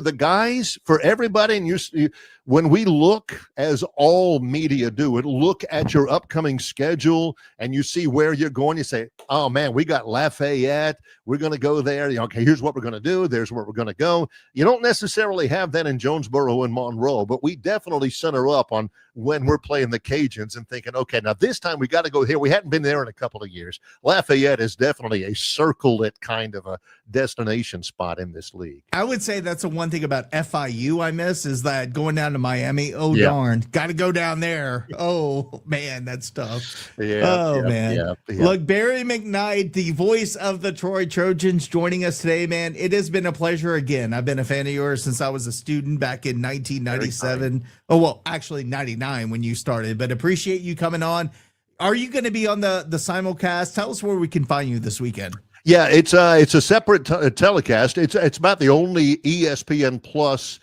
the guys, for everybody, and when we look, as all media do, look at your upcoming schedule and you see where you're going, you say, oh man, we got Lafayette, we're going to go there. Okay, here's what we're going to do. There's where we're going to go. You don't necessarily have that in Jonesboro and Monroe, but we definitely center up on when we're playing the Cajuns and thinking, okay, now this time we got to go here. We hadn't been there in a couple of years. Lafayette is definitely a circle it kind of a destination spot in this league. I would say that's the one thing about FIU I miss is that going down to Miami, darn, got to go down there. Oh, man, that's tough. Man. Look, Barry McKnight, the voice of the Troy Trojans, joining us today, man. It has been a pleasure again. I've been a fan of yours since I was a student back in 1997. Oh, well, actually 99 when you started, but appreciate you coming on. Are you going to be on the simulcast? Tell us where we can find you this weekend. Yeah, it's a separate telecast. It's about the only ESPN Plus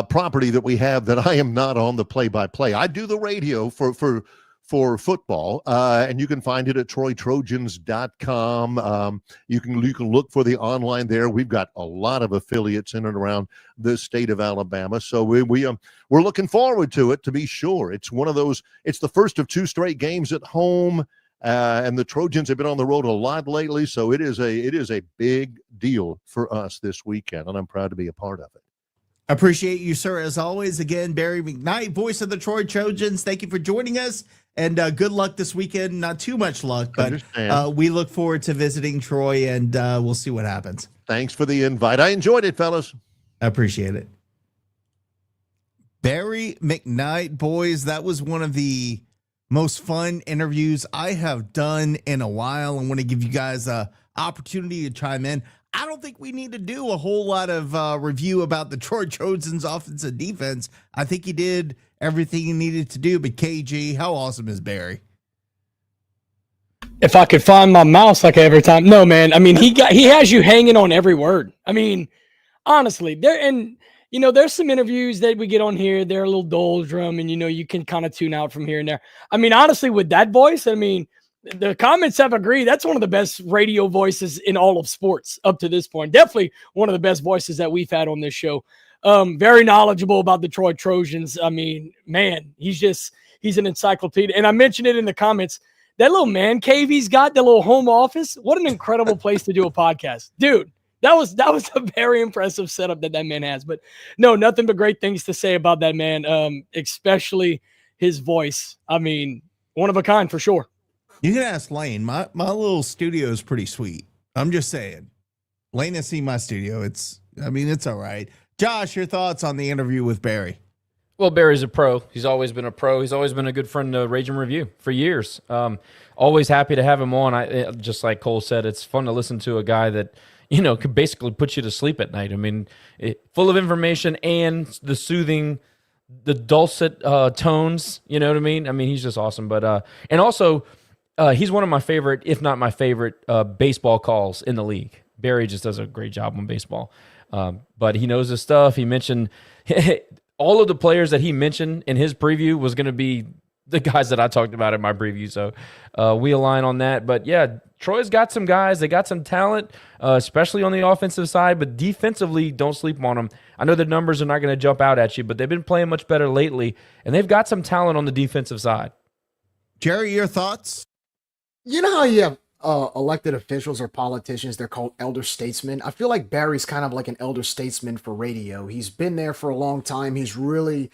property that we have that I am not on the play-by-play. I do the radio for football, and you can find it at TroyTrojans.com. You can look for the online there. We've got a lot of affiliates in and around the state of Alabama, so we're looking forward to it, to be sure. It's one of those. It's the first of 2 straight games at home, and the Trojans have been on the road a lot lately, so it is a big deal for us this weekend, and I'm proud to be a part of it. Appreciate you, sir, as always. Again, Barry McKnight, voice of the Troy Trojans. Thank you for joining us, and good luck this weekend. Not too much luck, but we look forward to visiting Troy, and we'll see what happens. Thanks for the invite. I enjoyed it, fellas. I appreciate it. Barry McKnight, boys, that was one of the most fun interviews I have done in a while. I want to give you guys an opportunity to chime in. I don't think we need to do a whole lot of review about the Troy Trojans offense and defense. I think he did everything he needed to do. But KG, how awesome is Barry? If I could find my mouse like every time. No, man. I mean, he has you hanging on every word. I mean, honestly, there's some interviews that we get on here. They're a little doldrum, and you can kind of tune out from here and there. I mean, honestly, with that voice, I mean, the comments have agreed. That's one of the best radio voices in all of sports up to this point. Definitely one of the best voices that we've had on this show. Very knowledgeable about the Troy Trojans. I mean, man, he's an encyclopedia. And I mentioned it in the comments. That little man cave he's got, that little home office. What an incredible place to do a podcast, dude. That was a very impressive setup that man has. But no, nothing but great things to say about that man, especially his voice. I mean, one of a kind for sure. You can ask Lane. My little studio is pretty sweet. I'm just saying. Lane has seen my studio. It's all right. Josh, your thoughts on the interview with Barry? Well, Barry's a pro. He's always been a pro. He's always been a good friend to Rage and Review for years. Always happy to have him on. Just like Cole said, it's fun to listen to a guy that, could basically put you to sleep at night. I mean, full of information and the soothing, the dulcet tones. You know what I mean? I mean, he's just awesome. But and also, he's one of my favorite, if not my favorite, baseball calls in the league. Barry just does a great job on baseball. But he knows his stuff. He mentioned all of the players that he mentioned in his preview was going to be the guys that I talked about in my preview. So we align on that. But yeah, Troy's got some guys. They got some talent, especially on the offensive side. But defensively, don't sleep on them. I know the numbers are not going to jump out at you, but they've been playing much better lately. And they've got some talent on the defensive side. Jerry, your thoughts? You know how you have elected officials or politicians, they're called elder statesmen. I feel like Barry's kind of like an elder statesman for radio. He's been there for a long time. He's really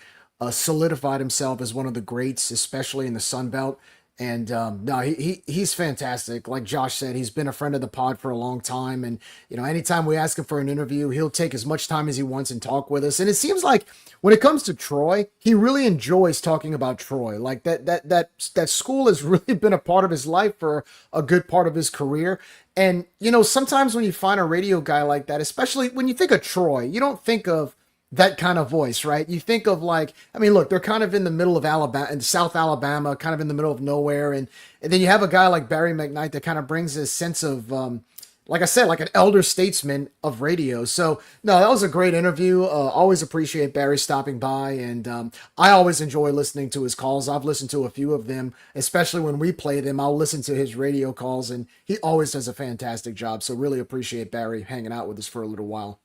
solidified himself as one of the greats, especially in the Sun Belt. And no, he's fantastic. Like Josh said, he's been a friend of the pod for a long time. And, anytime we ask him for an interview, he'll take as much time as he wants and talk with us. And it seems like when it comes to Troy, he really enjoys talking about Troy. Like that school has really been a part of his life for a good part of his career. And, sometimes when you find a radio guy like that, especially when you think of Troy, you don't think of that kind of voice, right? You think of look, they're kind of in the middle of Alabama, in South Alabama, kind of in the middle of nowhere. And then you have a guy like Barry McKnight that kind of brings this sense of, like I said, like an elder statesman of radio. So, no, that was a great interview. Always appreciate Barry stopping by. And I always enjoy listening to his calls. I've listened to a few of them, especially when we play them. I'll listen to his radio calls, and he always does a fantastic job. So really appreciate Barry hanging out with us for a little while.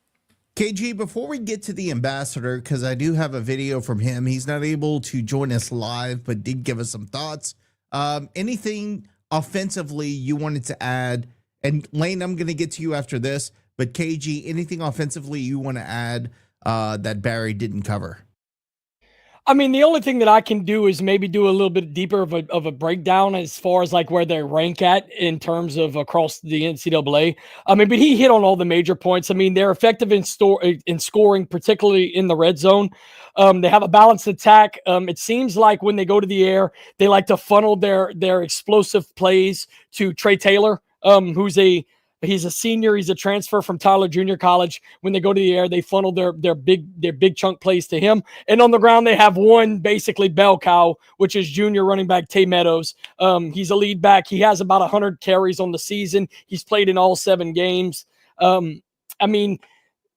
KG, before we get to the ambassador, because I do have a video from him, he's not able to join us live, but did give us some thoughts. Anything offensively you wanted to add? And Lane, I'm going to get to you after this, but KG, anything offensively you want to add that Barry didn't cover? I mean, the only thing that I can do is maybe do a little bit deeper of a breakdown as far as like where they rank at in terms of across the NCAA. I mean, but he hit on all the major points. I mean, they're effective in scoring, particularly in the red zone. They have a balanced attack. It seems like when they go to the air, they like to funnel their explosive plays to Trey Taylor, he's a senior. He's a transfer from Tyler Junior College. When they go to the air, they funnel their big chunk plays to him. And on the ground, they have one basically bell cow, which is junior running back Tay Meadows. He's a lead back. He has about 100 carries on the season. He's played in all 7 games. I mean,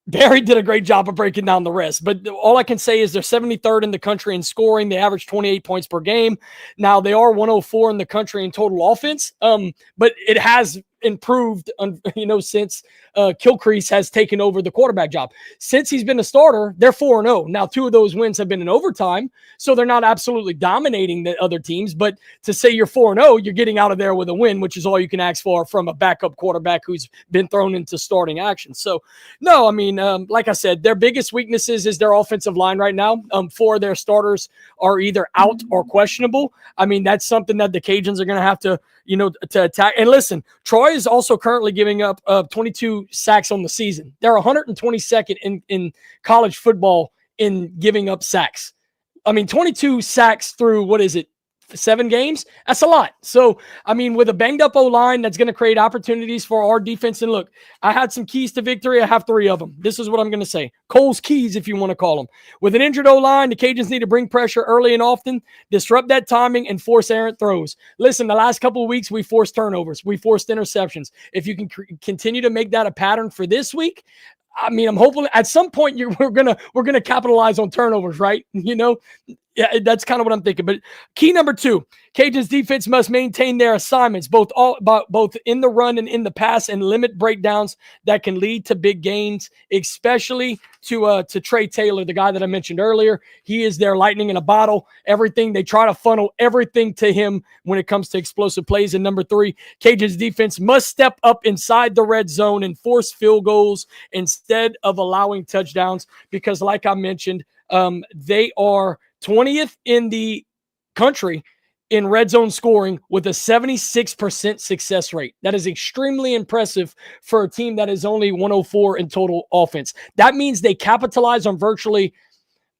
Barry did a great job of breaking down the rest, but all I can say is they're 73rd in the country in scoring. They average 28 points per game. Now they are 104 in the country in total offense. But it has improved, since Kilcrease has taken over the quarterback job. Since he's been a starter, they're 4-0. Now, 2 of those wins have been in overtime, so they're not absolutely dominating the other teams. But to say you're 4-0, you're getting out of there with a win, which is all you can ask for from a backup quarterback who's been thrown into starting action. So, no, I mean, like I said, their biggest weaknesses is their offensive line right now. 4 of their starters are either out or questionable. I mean, that's something that the Cajuns are going to have to, to attack. And listen, Troy is also currently giving up 22 sacks on the season. They're 122nd in college football in giving up sacks. I mean, 22 sacks through, 7 games? That's a lot. So, I mean, with a banged up O-line, that's going to create opportunities for our defense. And look, I had some keys to victory. I have 3 of them. This is what I'm going to say. Cole's keys, if you want to call them. With an injured O-line, the Cajuns need to bring pressure early and often, disrupt that timing, and force errant throws. Listen, the last couple of weeks, we forced turnovers. We forced interceptions. If you can continue to make that a pattern for this week, I mean, I'm hoping at some point we're gonna capitalize on turnovers, right? Yeah, that's kind of what I'm thinking. But key number 2, Cajuns defense must maintain their assignments, both in the run and in the pass, and limit breakdowns that can lead to big gains, especially to Trey Taylor, the guy that I mentioned earlier. He is their lightning in a bottle. Everything, they try to funnel everything to him when it comes to explosive plays. And number 3, Cajuns defense must step up inside the red zone and force field goals instead of allowing touchdowns, because like I mentioned, they are 20th in the country in red zone scoring with a 76% success rate. That is extremely impressive for a team that is only 104 in total offense. That means they capitalize on virtually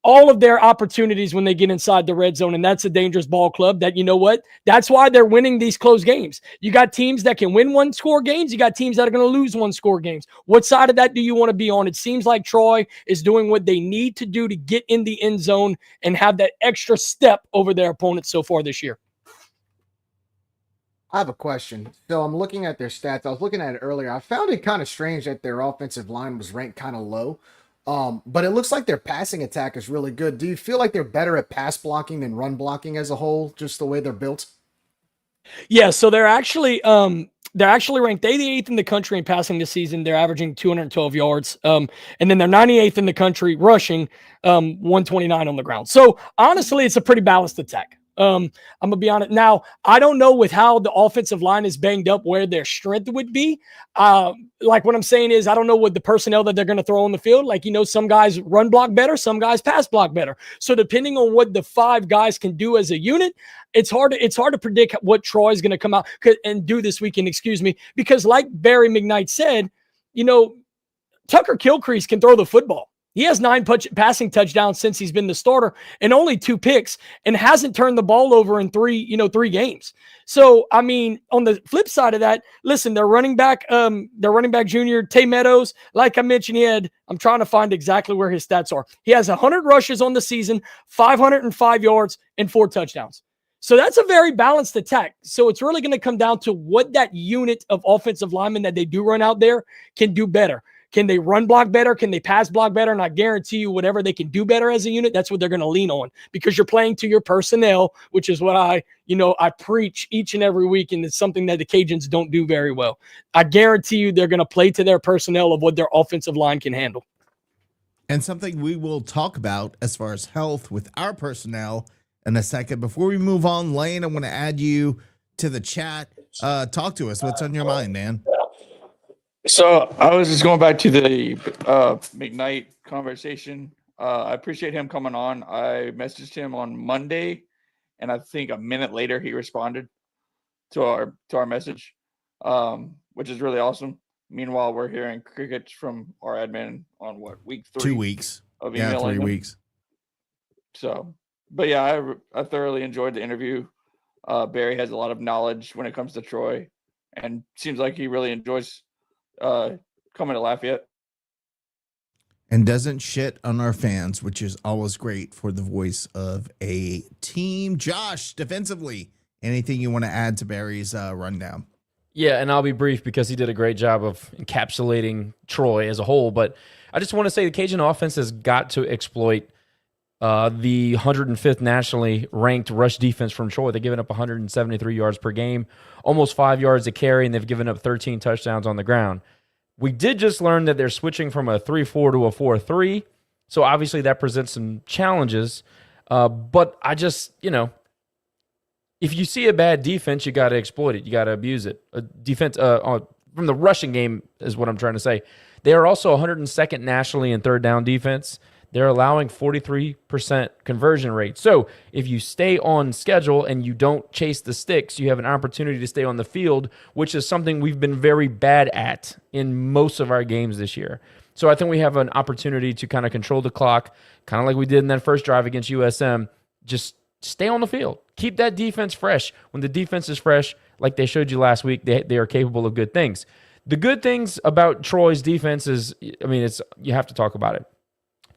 all of their opportunities when they get inside the red zone, and that's a dangerous ball club. That, that's why they're winning these close games. You got teams that can win 1-score games. You got teams that are going to lose 1-score games. What side of that do you want to be on? It seems like Troy is doing what they need to do to get in the end zone and have that extra step over their opponents so far this year. I have a question. So I'm looking at their stats. I was looking at it earlier. I found it kind of strange that their offensive line was ranked kind of low. But it looks like their passing attack is really good. Do you feel like they're better at pass blocking than run blocking as a whole, just the way they're built? Yeah, so they're actually ranked 88th in the country in passing this season. They're averaging 212 yards. And then they're 98th in the country rushing, 129 on the ground. So honestly, it's a pretty balanced attack. I'm gonna be honest. Now, I don't know with how the offensive line is banged up where their strength would be. Like what I'm saying is, I don't know what the personnel that they're going to throw on the field. Like, some guys run block better, some guys pass block better. So depending on what the 5 guys can do as a unit, it's hard to predict what Troy's going to come out and do this weekend. Because like Barry McKnight said, Tucker Kilcrease can throw the football. He has 9 passing touchdowns since he's been the starter and only 2 picks, and hasn't turned the ball over in 3 games. So, I mean, on the flip side of that, listen, their running back junior, Tay Meadows, like I mentioned, I'm trying to find exactly where his stats are. He has 100 rushes on the season, 505 yards, and 4 touchdowns. So that's a very balanced attack. So it's really going to come down to what that unit of offensive linemen that they do run out there can do better. Can they run block better? Can they pass block better? And I guarantee you, whatever they can do better as a unit, that's what they're going to lean on, because you're playing to your personnel, which is what I preach each and every week. And it's something that the Cajuns don't do very well. I guarantee you they're going to play to their personnel of what their offensive line can handle. And something we will talk about as far as health with our personnel in a second. Before we move on, Lane, I want to add you to the chat. Talk to us. What's on your mind, man? So I was just going back to the McKnight conversation. I appreciate him coming on. I messaged him on Monday, and I think a minute later he responded to our message, which is really awesome. Meanwhile, we're hearing crickets from our admin on week 3? 2 weeks. Of emailing 3 them. weeks. So, but yeah, I thoroughly enjoyed the interview. Barry has a lot of knowledge when it comes to Troy, and seems like he really enjoys coming to Lafayette. And doesn't shit on our fans, which is always great for the voice of a team. Josh, defensively, anything you want to add to Barry's rundown? Yeah, and I'll be brief because he did a great job of encapsulating Troy as a whole. But I just want to say the Cajun offense has got to exploit the 105th nationally ranked rush defense from Troy. They've given up 173 yards per game, almost 5 yards a carry, and they've given up 13 touchdowns on the ground. We did just learn that they're switching from a 3-4 to a 4-3, so obviously that presents some challenges. But I just, if you see a bad defense, you got to exploit it. You got to abuse it. Defense from the rushing game is what I'm trying to say. They are also 102nd nationally in third down defense. They're allowing 43% conversion rate. So if you stay on schedule and you don't chase the sticks, you have an opportunity to stay on the field, which is something we've been very bad at in most of our games this year. So I think we have an opportunity to kind of control the clock, kind of like we did in that first drive against USM. Just stay on the field. Keep that defense fresh. When the defense is fresh, like they showed you last week, they are capable of good things. The good things about Troy's defense is, you have to talk about it.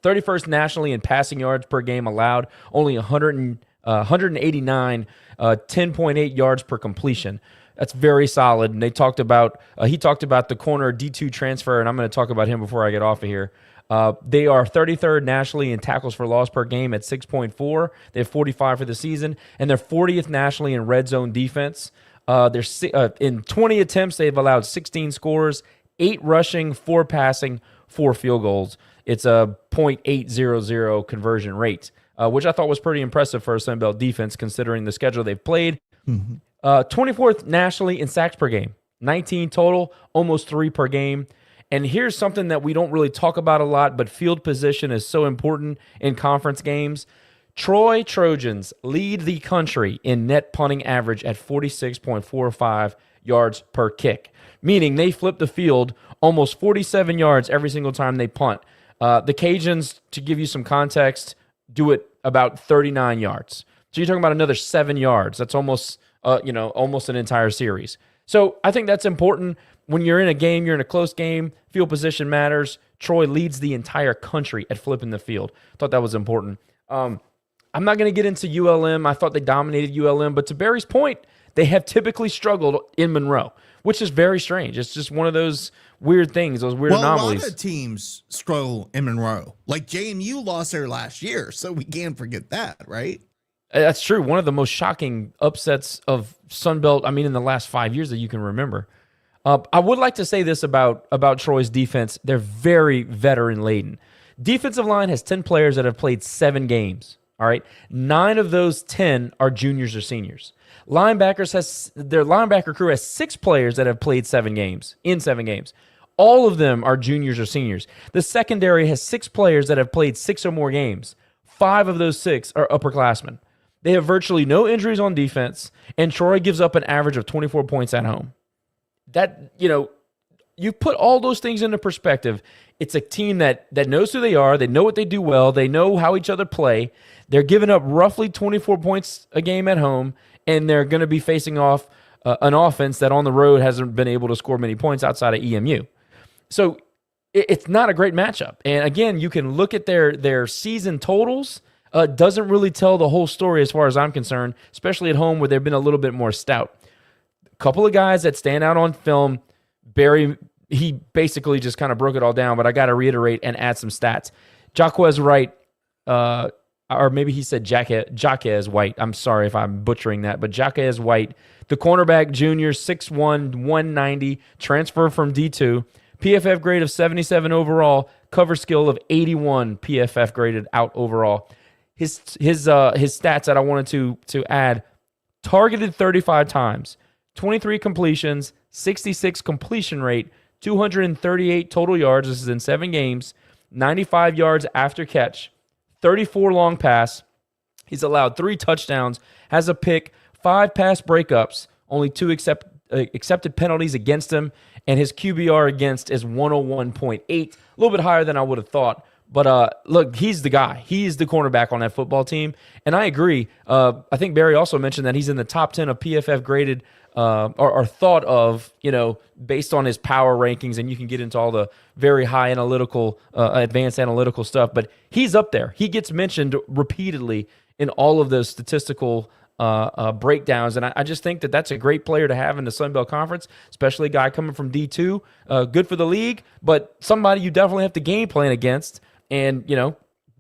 31st nationally in passing yards per game allowed, only 189, 10.8 yards per completion. That's very solid. And he talked about the corner D2 transfer, and I'm going to talk about him before I get off of here. They are 33rd nationally in tackles for loss per game at 6.4. They have 45 for the season, and they're 40th nationally in red zone defense. In 20 attempts, they've allowed 16 scores, 8 rushing, 4 passing, 4 field goals. It's a .800 conversion rate, which I thought was pretty impressive for a Sun Belt defense considering the schedule they've played. 24th nationally in sacks per game, 19 total, almost 3 per game. And here's something that we don't really talk about a lot, but field position is so important in conference games. Troy Trojans lead the country in net punting average at 46.45 yards per kick, meaning they flip the field almost 47 yards every single time they punt. The Cajuns, to give you some context, do it about 39 yards. So you're talking about another 7 yards. That's almost an entire series. So I think that's important. When you're in a game, you're in a close game, field position matters. Troy leads the entire country at flipping the field. Thought that was important. I'm not going to get into ULM. I thought they dominated ULM, but to Barry's point, they have typically struggled in Monroe, which is very strange. It's just one of those weird things, those weird anomalies. A lot of teams struggle in Monroe. Like JMU lost there last year, so we can't forget that, right? That's true. One of the most shocking upsets of Sun Belt, in the last 5 years that you can remember. I would like to say this about Troy's defense. They're very veteran-laden. Defensive line has 10 players that have played 7 games. All right, 9 of those 10 are juniors or seniors. Their linebacker crew has 6 players that have played 7 games. All of them are juniors or seniors. The secondary has 6 players that have played 6 or more games. 5 of those 6 are upperclassmen. They have virtually no injuries on defense, and Troy gives up an average of 24 points at home. That, you put all those things into perspective. It's a team that knows who they are. They know what they do well. They know how each other play. They're giving up roughly 24 points a game at home, and they're going to be facing off an offense that on the road hasn't been able to score many points outside of EMU. So it's not a great matchup. And again, you can look at their season totals. Doesn't really tell the whole story as far as I'm concerned, especially at home where they've been a little bit more stout. A couple of guys that stand out on film. Barry, he basically just kind of broke it all down, but I got to reiterate and add some stats. Jaquez Wright, or maybe he said Jaquez White. I'm sorry if I'm butchering that, but Jaquez White, the cornerback junior, 6'1", 190, transfer from D2, PFF grade of 77 overall, cover skill of 81, PFF graded out overall. His stats that I wanted to add: targeted 35 times, 23 completions, 66 completion rate, 238 total yards. This is in 7 games, 95 yards after catch, 34 long pass. He's allowed 3 touchdowns, has a pick, 5 pass breakups, only 2 accepted penalties against him, and his QBR against is 101.8, a little bit higher than I would have thought. But look, he's the guy. He's the cornerback on that football team. And I agree. I think Barry also mentioned that he's in the top 10 of PFF graded or thought of, based on his power rankings. And you can get into all the very high analytical, advanced analytical stuff. But he's up there. He gets mentioned repeatedly in all of those statistical breakdowns. And I just think that that's a great player to have in the Sun Belt Conference, especially a guy coming from D2. Good for the league, but somebody you definitely have to game plan against. And,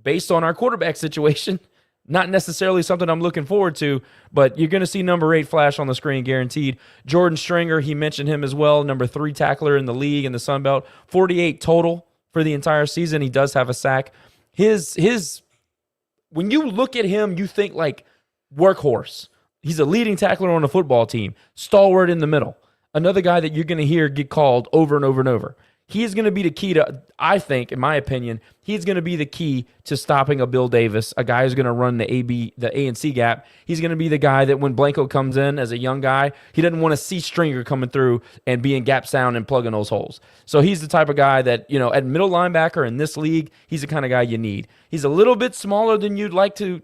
based on our quarterback situation, not necessarily something I'm looking forward to, but you're going to see number 8 flash on the screen, guaranteed. Jordan Stringer, he mentioned him as well, number 3 tackler in the league in the Sun Belt, 48 total for the entire season. He does have a sack. When you look at him, you think like workhorse. He's a leading tackler on the football team, stalwart in the middle. Another guy that you're going to hear get called over and over and over. He is going to be the key to, I think, in my opinion, he's going to be the key to stopping a Bill Davis, a guy who's going to run the A and C gap. He's going to be the guy that when Blanco comes in as a young guy, he doesn't want to see Stringer coming through and being gap sound and plugging those holes. So he's the type of guy that, at middle linebacker in this league, he's the kind of guy you need. He's a little bit smaller than you'd like to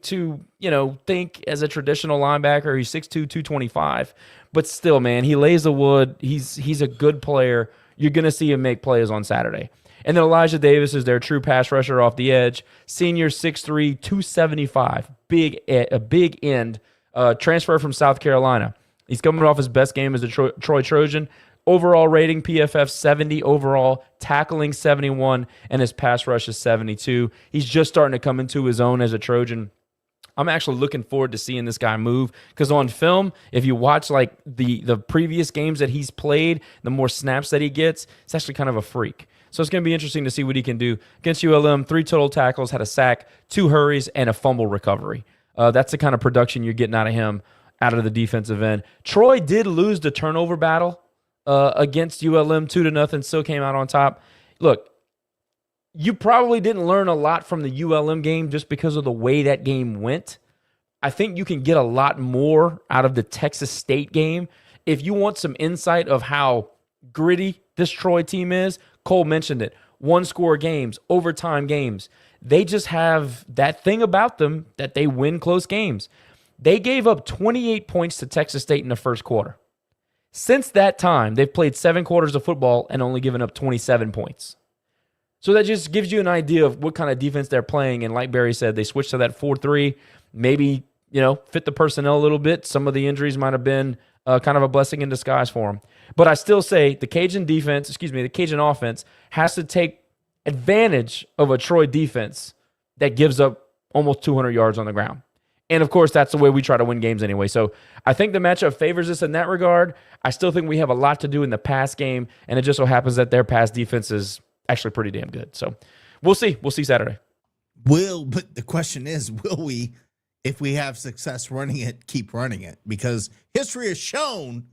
think as a traditional linebacker. He's 6'2", 225. But still, man, he lays the wood. He's a good player. You're going to see him make plays on Saturday. And then Elijah Davis is their true pass rusher off the edge. Senior, 6'3", 275. A big end. Transfer from South Carolina. He's coming off his best game as a Troy Trojan. Overall rating, PFF 70 overall. Tackling 71. And his pass rush is 72. He's just starting to come into his own as a Trojan. I'm actually looking forward to seeing this guy move because on film, if you watch like the previous games that he's played, the more snaps that he gets, it's actually kind of a freak. So it's going to be interesting to see what he can do. Against ULM, 3 total tackles, had a sack, 2 hurries, and a fumble recovery. That's the kind of production you're getting out of him, out of the defensive end. Troy did lose the turnover battle against ULM 2-0, still came out on top. Look, you probably didn't learn a lot from the ULM game just because of the way that game went. I think you can get a lot more out of the Texas State game. If you want some insight of how gritty this Troy team is, Cole mentioned it. 1-score games, overtime games. They just have that thing about them that they win close games. They gave up 28 points to Texas State in the first quarter. Since that time, they've played 7 quarters of football and only given up 27 points. So that just gives you an idea of what kind of defense they're playing. And like Barry said, they switched to that 4-3, maybe, fit the personnel a little bit. Some of the injuries might have been kind of a blessing in disguise for them. But I still say the Cajun offense has to take advantage of a Troy defense that gives up almost 200 yards on the ground. And, of course, that's the way we try to win games anyway. So I think the matchup favors us in that regard. I still think we have a lot to do in the pass game, and it just so happens that their pass defense is actually pretty damn good. So we'll see. We'll see Saturday. But the question is, will we, if we have success running it, keep running it? Because history has shown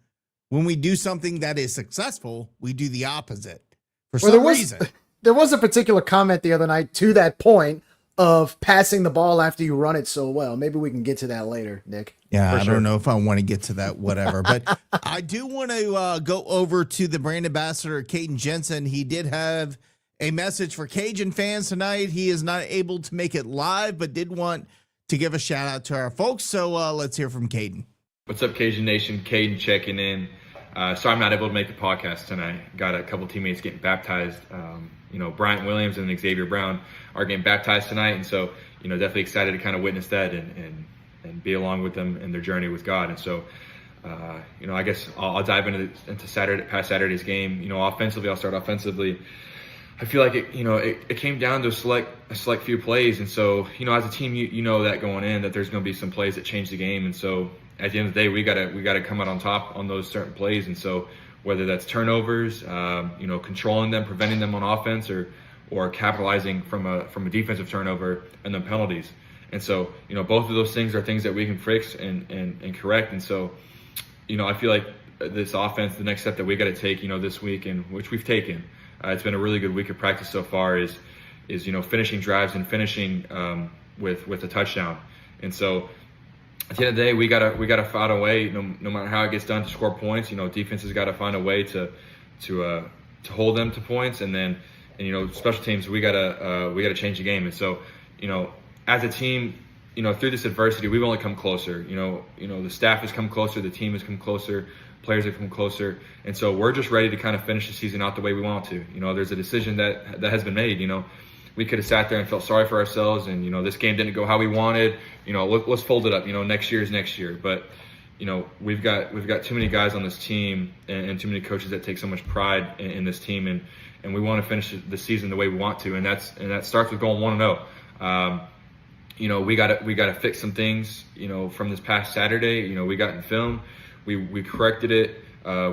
when we do something that is successful, we do the opposite for some reason. There was a particular comment the other night to that point of passing the ball after you run it so well. Maybe we can get to that later, Nick. Yeah, I don't know if I want to get to that, whatever. But I do want to go over to the brand ambassador, Caden Jensen. He did have a message for Cajun fans tonight. He is not able to make it live, but did want to give a shout out to our folks. So let's hear from Caden. What's up, Cajun Nation? Caden checking in. Sorry I'm not able to make the podcast tonight. Got a couple teammates getting baptized. Bryant Williams and Xavier Brown are getting baptized tonight. And so, definitely excited to kind of witness that and be along with them in their journey with God. And so, I guess I'll dive into past Saturday's game. Offensively, I'll start offensively. I feel like it came down to a select few plays. And so, as a team, you know that going in that there's going to be some plays that change the game. And so at the end of the day, we gotta come out on top on those certain plays. And so whether that's turnovers, controlling them, preventing them on offense, or capitalizing from a defensive turnover and then penalties. And so, both of those things are things that we can fix and correct. And so, I feel like this offense, the next step that we got to take, this week, and which we've taken, it's been a really good week of practice so far, is finishing drives and finishing with a touchdown. And so at the end of the day, we gotta find a way, no matter how it gets done, to score points. Defense has got to find a way to hold them to points, and special teams, we gotta change the game. And so, as a team, through this adversity, we've only come closer. The staff has come closer, the team has come closer, players have come closer, and so we're just ready to kind of finish the season out the way we want to. There's a decision that has been made. we could have sat there and felt sorry for ourselves, and this game didn't go how we wanted. Let's fold it up. Next year is next year. But we've got too many guys on this team and too many coaches that take so much pride in this team, and we want to finish the season the way we want to, and that starts with going 1-0. We got to fix some things. From this past Saturday, we got in film, we corrected it.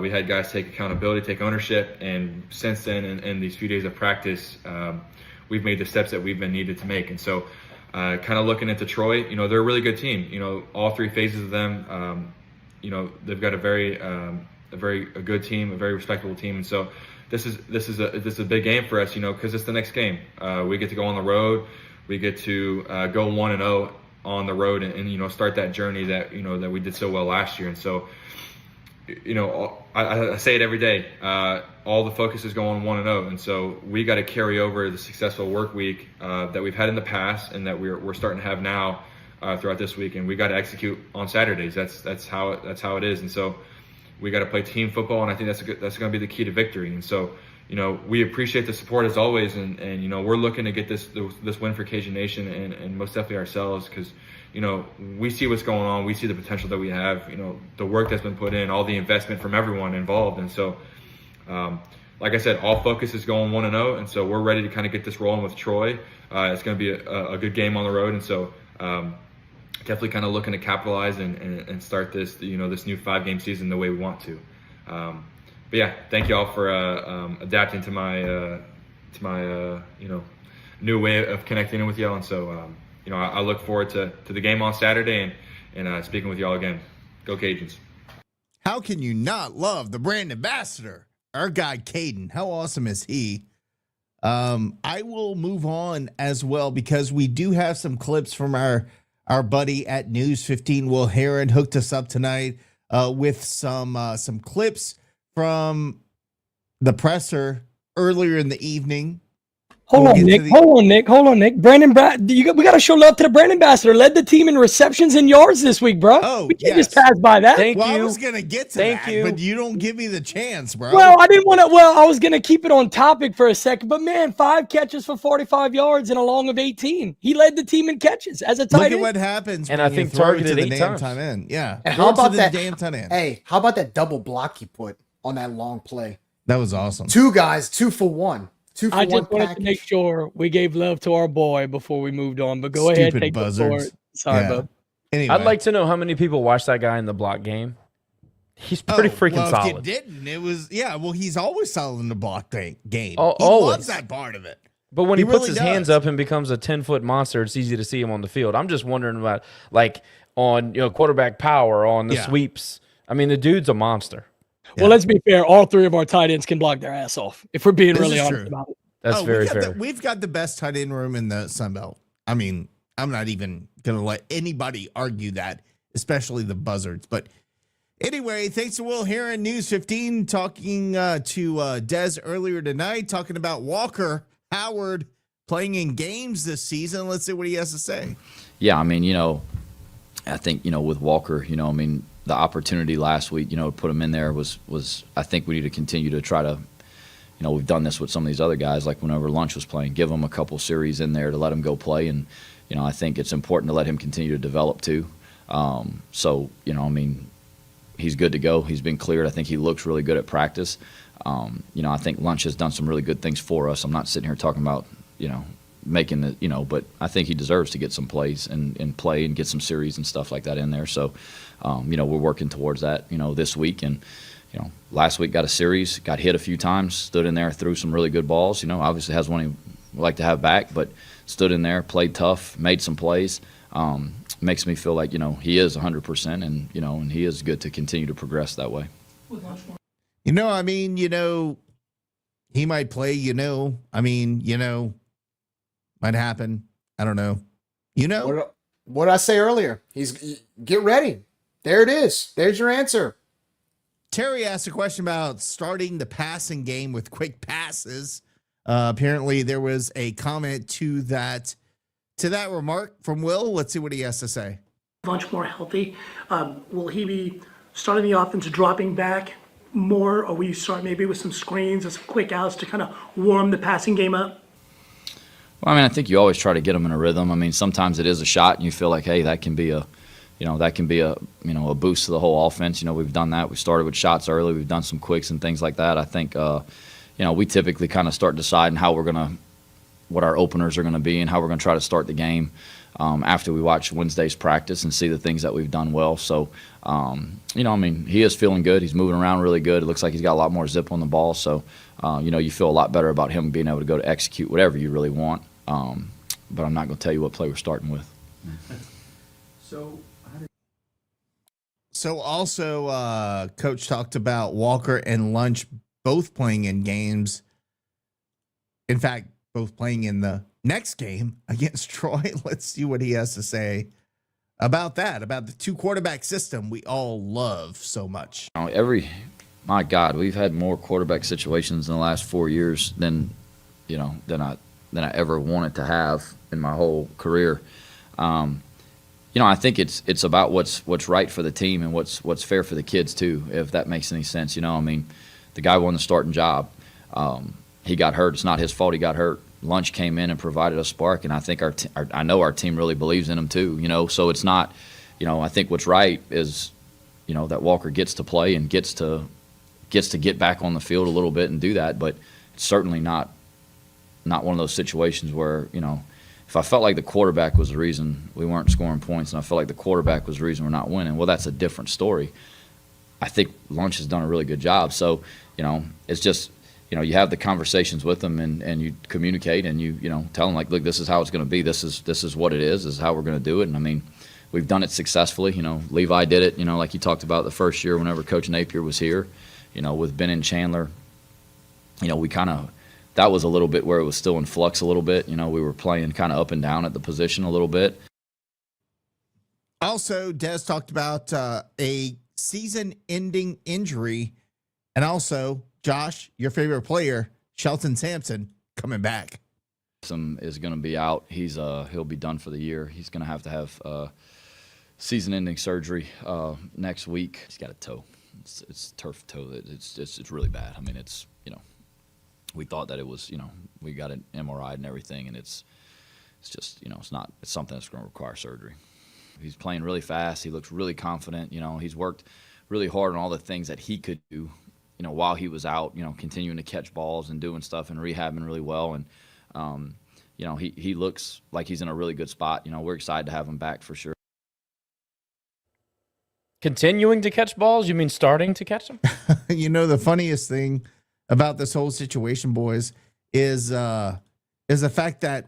We had guys take accountability, take ownership, and since then, in these few days of practice, we've made the steps that we've been needed to make. And so, kind of looking into Troy, they're a really good team. All three phases of them, they've got a very good team, a very respectable team. And so, this is a big game for us, because it's the next game. We get to go on the road, we get to go 1-0 on the road, and start that journey that that we did so well last year. And so, I say it every day. All the focus is going 1-0, and so we got to carry over the successful work week that we've had in the past, and that we're starting to have now throughout this week. And we got to execute on Saturdays. That's how it is. And so we got to play team football, and I think that's going to be the key to victory. And so we appreciate the support as always, and we're looking to get this win for Cajun Nation and most definitely ourselves, because we see what's going on. We see the potential that we have, the work that's been put in, all the investment from everyone involved. And so, like I said, all focus is going 1-0. And so we're ready to kind of get this rolling with Troy. It's going to be a good game on the road. And so, definitely kind of looking to capitalize and start this, this new 5-game season the way we want to. But yeah, thank you all for adapting to my new way of connecting in with y'all. And so, I look forward to the game on Saturday and speaking with y'all again. Go Cajuns. How can you not love the brand ambassador, our guy Caden? How awesome is he? I will move on as well, because we do have some clips from our buddy at News 15. Will Heron hooked us up tonight with some clips from the presser earlier in the evening. Hold on, Nick. Brandon, we got to show love to the brand ambassador. Led the team in receptions and yards this week, bro. Oh, we can't just pass by that. I was gonna get to that, but you don't give me the chance, bro. Well, I didn't want to. Well, I was gonna keep it on topic for a second, but man, 5 catches for 45 yards and a long of 18. He led the team in catches as a tight end. Look at what happens, and when I think you throw it targeted to the 8 damn times. time in. Yeah, and how about that damn time in? Hey, how about that double block he put on that long play? That was awesome. 2 guys, 2 for 1. I just wanted to make sure we gave love to our boy before we moved on. But go ahead, take the floor. Sorry, bub. Anyway. I'd like to know how many people watch that guy in the block game. He's pretty freaking solid. If you didn't, it was he's always solid in the block game. He always loves that part of it. But when he puts really his does. hands up and becomes a 10-foot monster, it's easy to see him on the field. I'm just wondering about on quarterback power, on the sweeps. I mean, the dude's a monster. Well, let's be fair. All 3 of our tight ends can block their ass off, if we're being really honest about it. That's very fair. We've got the best tight end room in the Sun Belt. I mean, I'm not even going to let anybody argue that, especially the Buzzards. But anyway, thanks to Will Heron, News 15, talking to Des earlier tonight, talking about Walker Howard playing in games this season. Let's see what he has to say. Yeah, I mean, I think, with Walker, the opportunity last week, to put him in there was I think we need to continue to try to, we've done this with some of these other guys, like whenever Lunch was playing, give him a couple series in there to let him go play. And, I think it's important to let him continue to develop too. So, he's good to go. He's been cleared. I think he looks really good at practice. I think Lunch has done some really good things for us. I'm not sitting here talking about, making the, but I think he deserves to get some plays and play and get some series and stuff like that in there. So, we're working towards that, this week. And, last week got a series, got hit a few times, stood in there, threw some really good balls. Obviously has one he'd like to have back, but stood in there, played tough, made some plays. Makes me feel like, he is 100% and, and he is good to continue to progress that way. He might play, might happen. I don't know. What did I say earlier? Get ready. There it is. There's your answer. Terry asked a question about starting the passing game with quick passes. Apparently there was a comment to that remark from Will. Let's see what he has to say. Much more healthy. Will he be starting the offense, dropping back more, or will you start maybe with some screens or some quick outs to kind of warm the passing game up? Well, I mean, I think you always try to get them in a rhythm. I mean, sometimes it is a shot, and you feel like, hey, that can be a a boost to the whole offense. We've done that. We started with shots early. We've done some quicks and things like that. I think, we typically kind of start deciding what our openers are going to be and how we're going to try to start the game after we watch Wednesday's practice and see the things that we've done well. So, he is feeling good. He's moving around really good. It looks like he's got a lot more zip on the ball. So, you feel a lot better about him being able to go to execute whatever you really want. But I'm not going to tell you what play we're starting with. So also, Coach talked about Walker and Lunch both playing in games. In fact, both playing in the next game against Troy. Let's see what he has to say about that, about the 2-quarterback system we all love so much. My God, we've had more quarterback situations in the last 4 years than I ever wanted to have in my whole career. I think it's about what's right for the team and what's fair for the kids too, if that makes any sense. The guy won the starting job. He got hurt. It's not his fault he got hurt. Lunch came in and provided a spark, and I think I know our team really believes in him too. So it's not, I think what's right is, that Walker gets to play and gets to get back on the field a little bit and do that, but it's certainly not one of those situations where, if I felt like the quarterback was the reason we weren't scoring points and I felt like the quarterback was the reason we're not winning, well, that's a different story. I think Lunch has done a really good job. So, it's just, you have the conversations with them and you communicate and you tell them, like, look, this is how it's going to be. This is what it is. This is how we're going to do it. And, I mean, we've done it successfully. Levi did it, like you talked about the first year whenever Coach Napier was here, with Ben and Chandler. We kind of – that was a little bit where it was still in flux a little bit. We were playing kind of up and down at the position a little bit. Also, Des talked about a season-ending injury, and also, Josh, your favorite player, Shelton Sampson, coming back. Is going to be out. He'll be done for the year. He's going to have season-ending surgery next week. He's got a toe. It's turf toe. It's really bad. I mean, it's we thought that it was, we got an MRI and everything, and it's just, it's something that's going to require surgery. He's playing really fast. He looks really confident. He's worked really hard on all the things that he could do, while he was out, continuing to catch balls and doing stuff and rehabbing really well. And, he looks like he's in a really good spot. We're excited to have him back for sure. Continuing to catch balls? You mean starting to catch them? The funniest thing about this whole situation, boys, is the fact that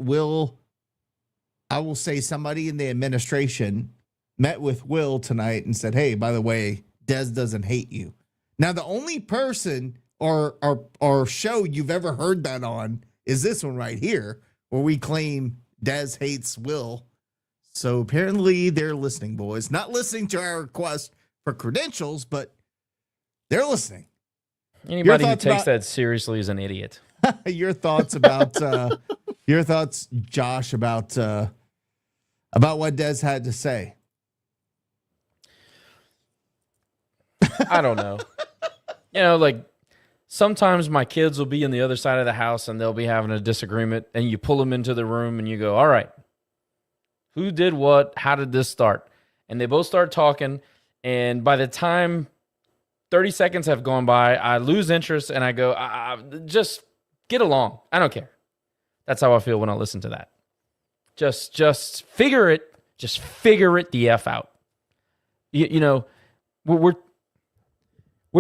I will say somebody in the administration met with Will tonight and said, hey, by the way, Des doesn't hate you. Now, the only person or show you've ever heard that on is this one right here, where we claim Des hates Will. So apparently they're listening, boys. Not listening to our request for credentials, but they're listeing. Anybody who takes that seriously is an idiot. Your thoughts about Josh, about what Des had to say. I don't know. Like sometimes my kids will be on the other side of the house and they'll be having a disagreement, and you pull them into the room and you go, all right, who did what? How did this start? And they both start talking, and by the time 30 seconds have gone by, I lose interest and I go, just get along. I don't care. That's how I feel when I listen to that. Just figure it. Just figure it the F out. We're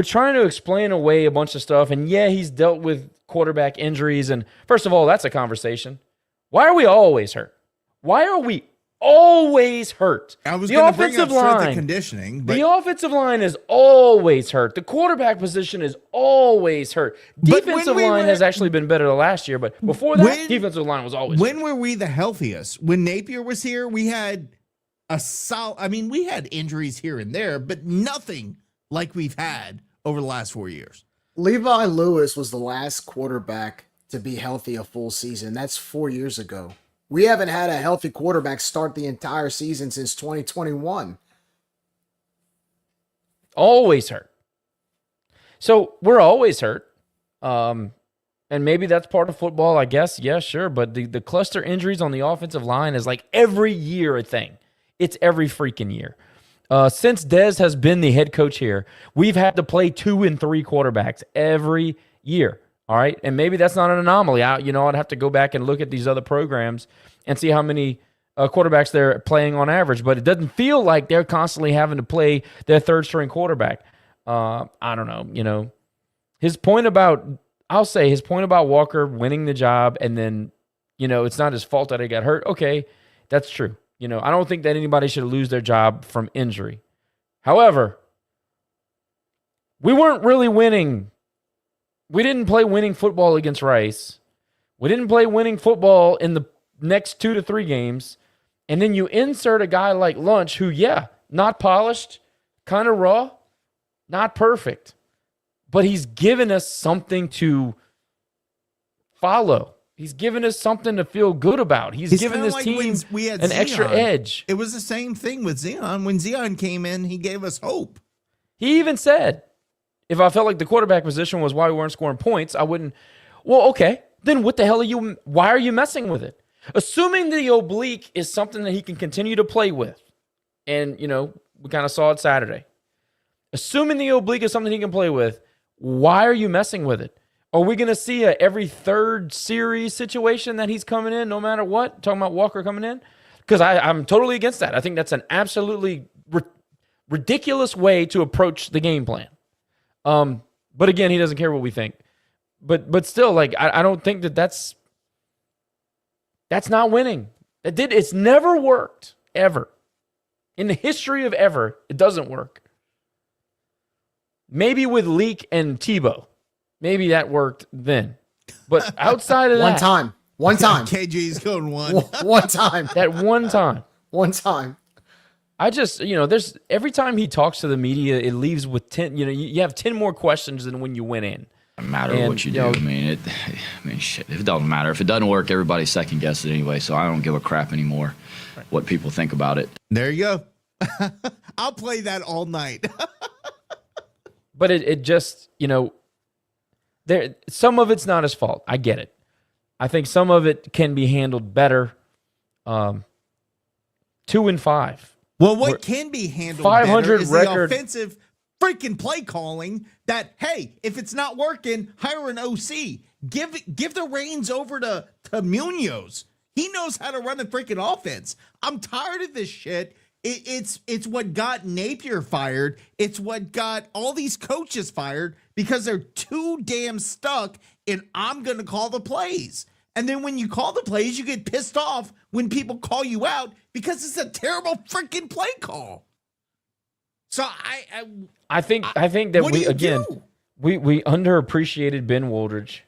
trying to explain away a bunch of stuff. And yeah, he's dealt with quarterback injuries. And first of all, that's a conversation. Why are we always hurt? Why are we always hurt? I was going to bring up strength and conditioning. But the offensive line is always hurt. The quarterback position is always hurt. Defensive line has actually been better than last year, but before that, defensive line was always hurt. When were we the healthiest? When Napier was here, we had we had injuries here and there, but nothing like we've had over the last 4 years. Levi Lewis was the last quarterback to be healthy a full season. That's 4 years ago. We haven't had a healthy quarterback start the entire season since 2021. Always hurt. So we're always hurt. And maybe that's part of football, I guess. Yeah, sure. But the cluster injuries on the offensive line is like every year a thing. It's every freaking year. Since Dez has been the head coach here, we've had to play 2 and 3 quarterbacks every year. All right. And maybe that's not an anomaly. I'd have to go back and look at these other programs and see how many quarterbacks they're playing on average. But it doesn't feel like they're constantly having to play their third string quarterback. I don't know. His point about Walker winning the job and then, it's not his fault that he got hurt. Okay, that's true. I don't think that anybody should lose their job from injury. However, we weren't really winning. We didn't play winning football against Rice. We didn't play winning football in the next 2 to 3 games. And then you insert a guy like Lunch who, not polished, kind of raw, not perfect. But he's given us something to follow. He's given us something to feel good about. He's given this team an extra edge. It was the same thing with Zion. When Zion came in, he gave us hope. He even said, if I felt like the quarterback position was why we weren't scoring points, I wouldn't. Well, okay. Then what the hell why are you messing with it? Assuming the oblique is something that he can continue to play with. And, we kind of saw it Saturday. Assuming the oblique is something he can play with, why are you messing with it? Are we going to see a every third series situation that he's coming in no matter what? Talking about Walker coming in? Because I'm totally against that. I think that's an absolutely ridiculous way to approach the game plan. But again, he doesn't care what we think. But still, I don't think that's not winning. It's never worked, ever. In the history of ever, it doesn't work. Maybe with Leak and Tebow. Maybe that worked then. But outside of that. One time. KG's going one. One time. That one time. One time. I just, there's every time he talks to the media, it leaves with 10, you have 10 more questions than when you went in. No matter what you do. Shit, it doesn't matter. If it doesn't work, everybody second guesses it anyway, so I don't give a crap anymore what people think about it. There you go. I'll play that all night. But it just, some of it's not his fault. I get it. I think some of it can be handled better. 2 and 5. Well, what can be handled 500 better is record. the offensive freaking play calling that, hey, if it's not working, hire an OC. Give the reins over to Munoz. He knows how to run the freaking offense. I'm tired of this shit. It's what got Napier fired. It's what got all these coaches fired because they're too damn stuck in I'm going to call the plays. And then when you call the plays, you get pissed off when people call you out because it's a terrible freaking play call. So I think that we underappreciated Ben Woldridge.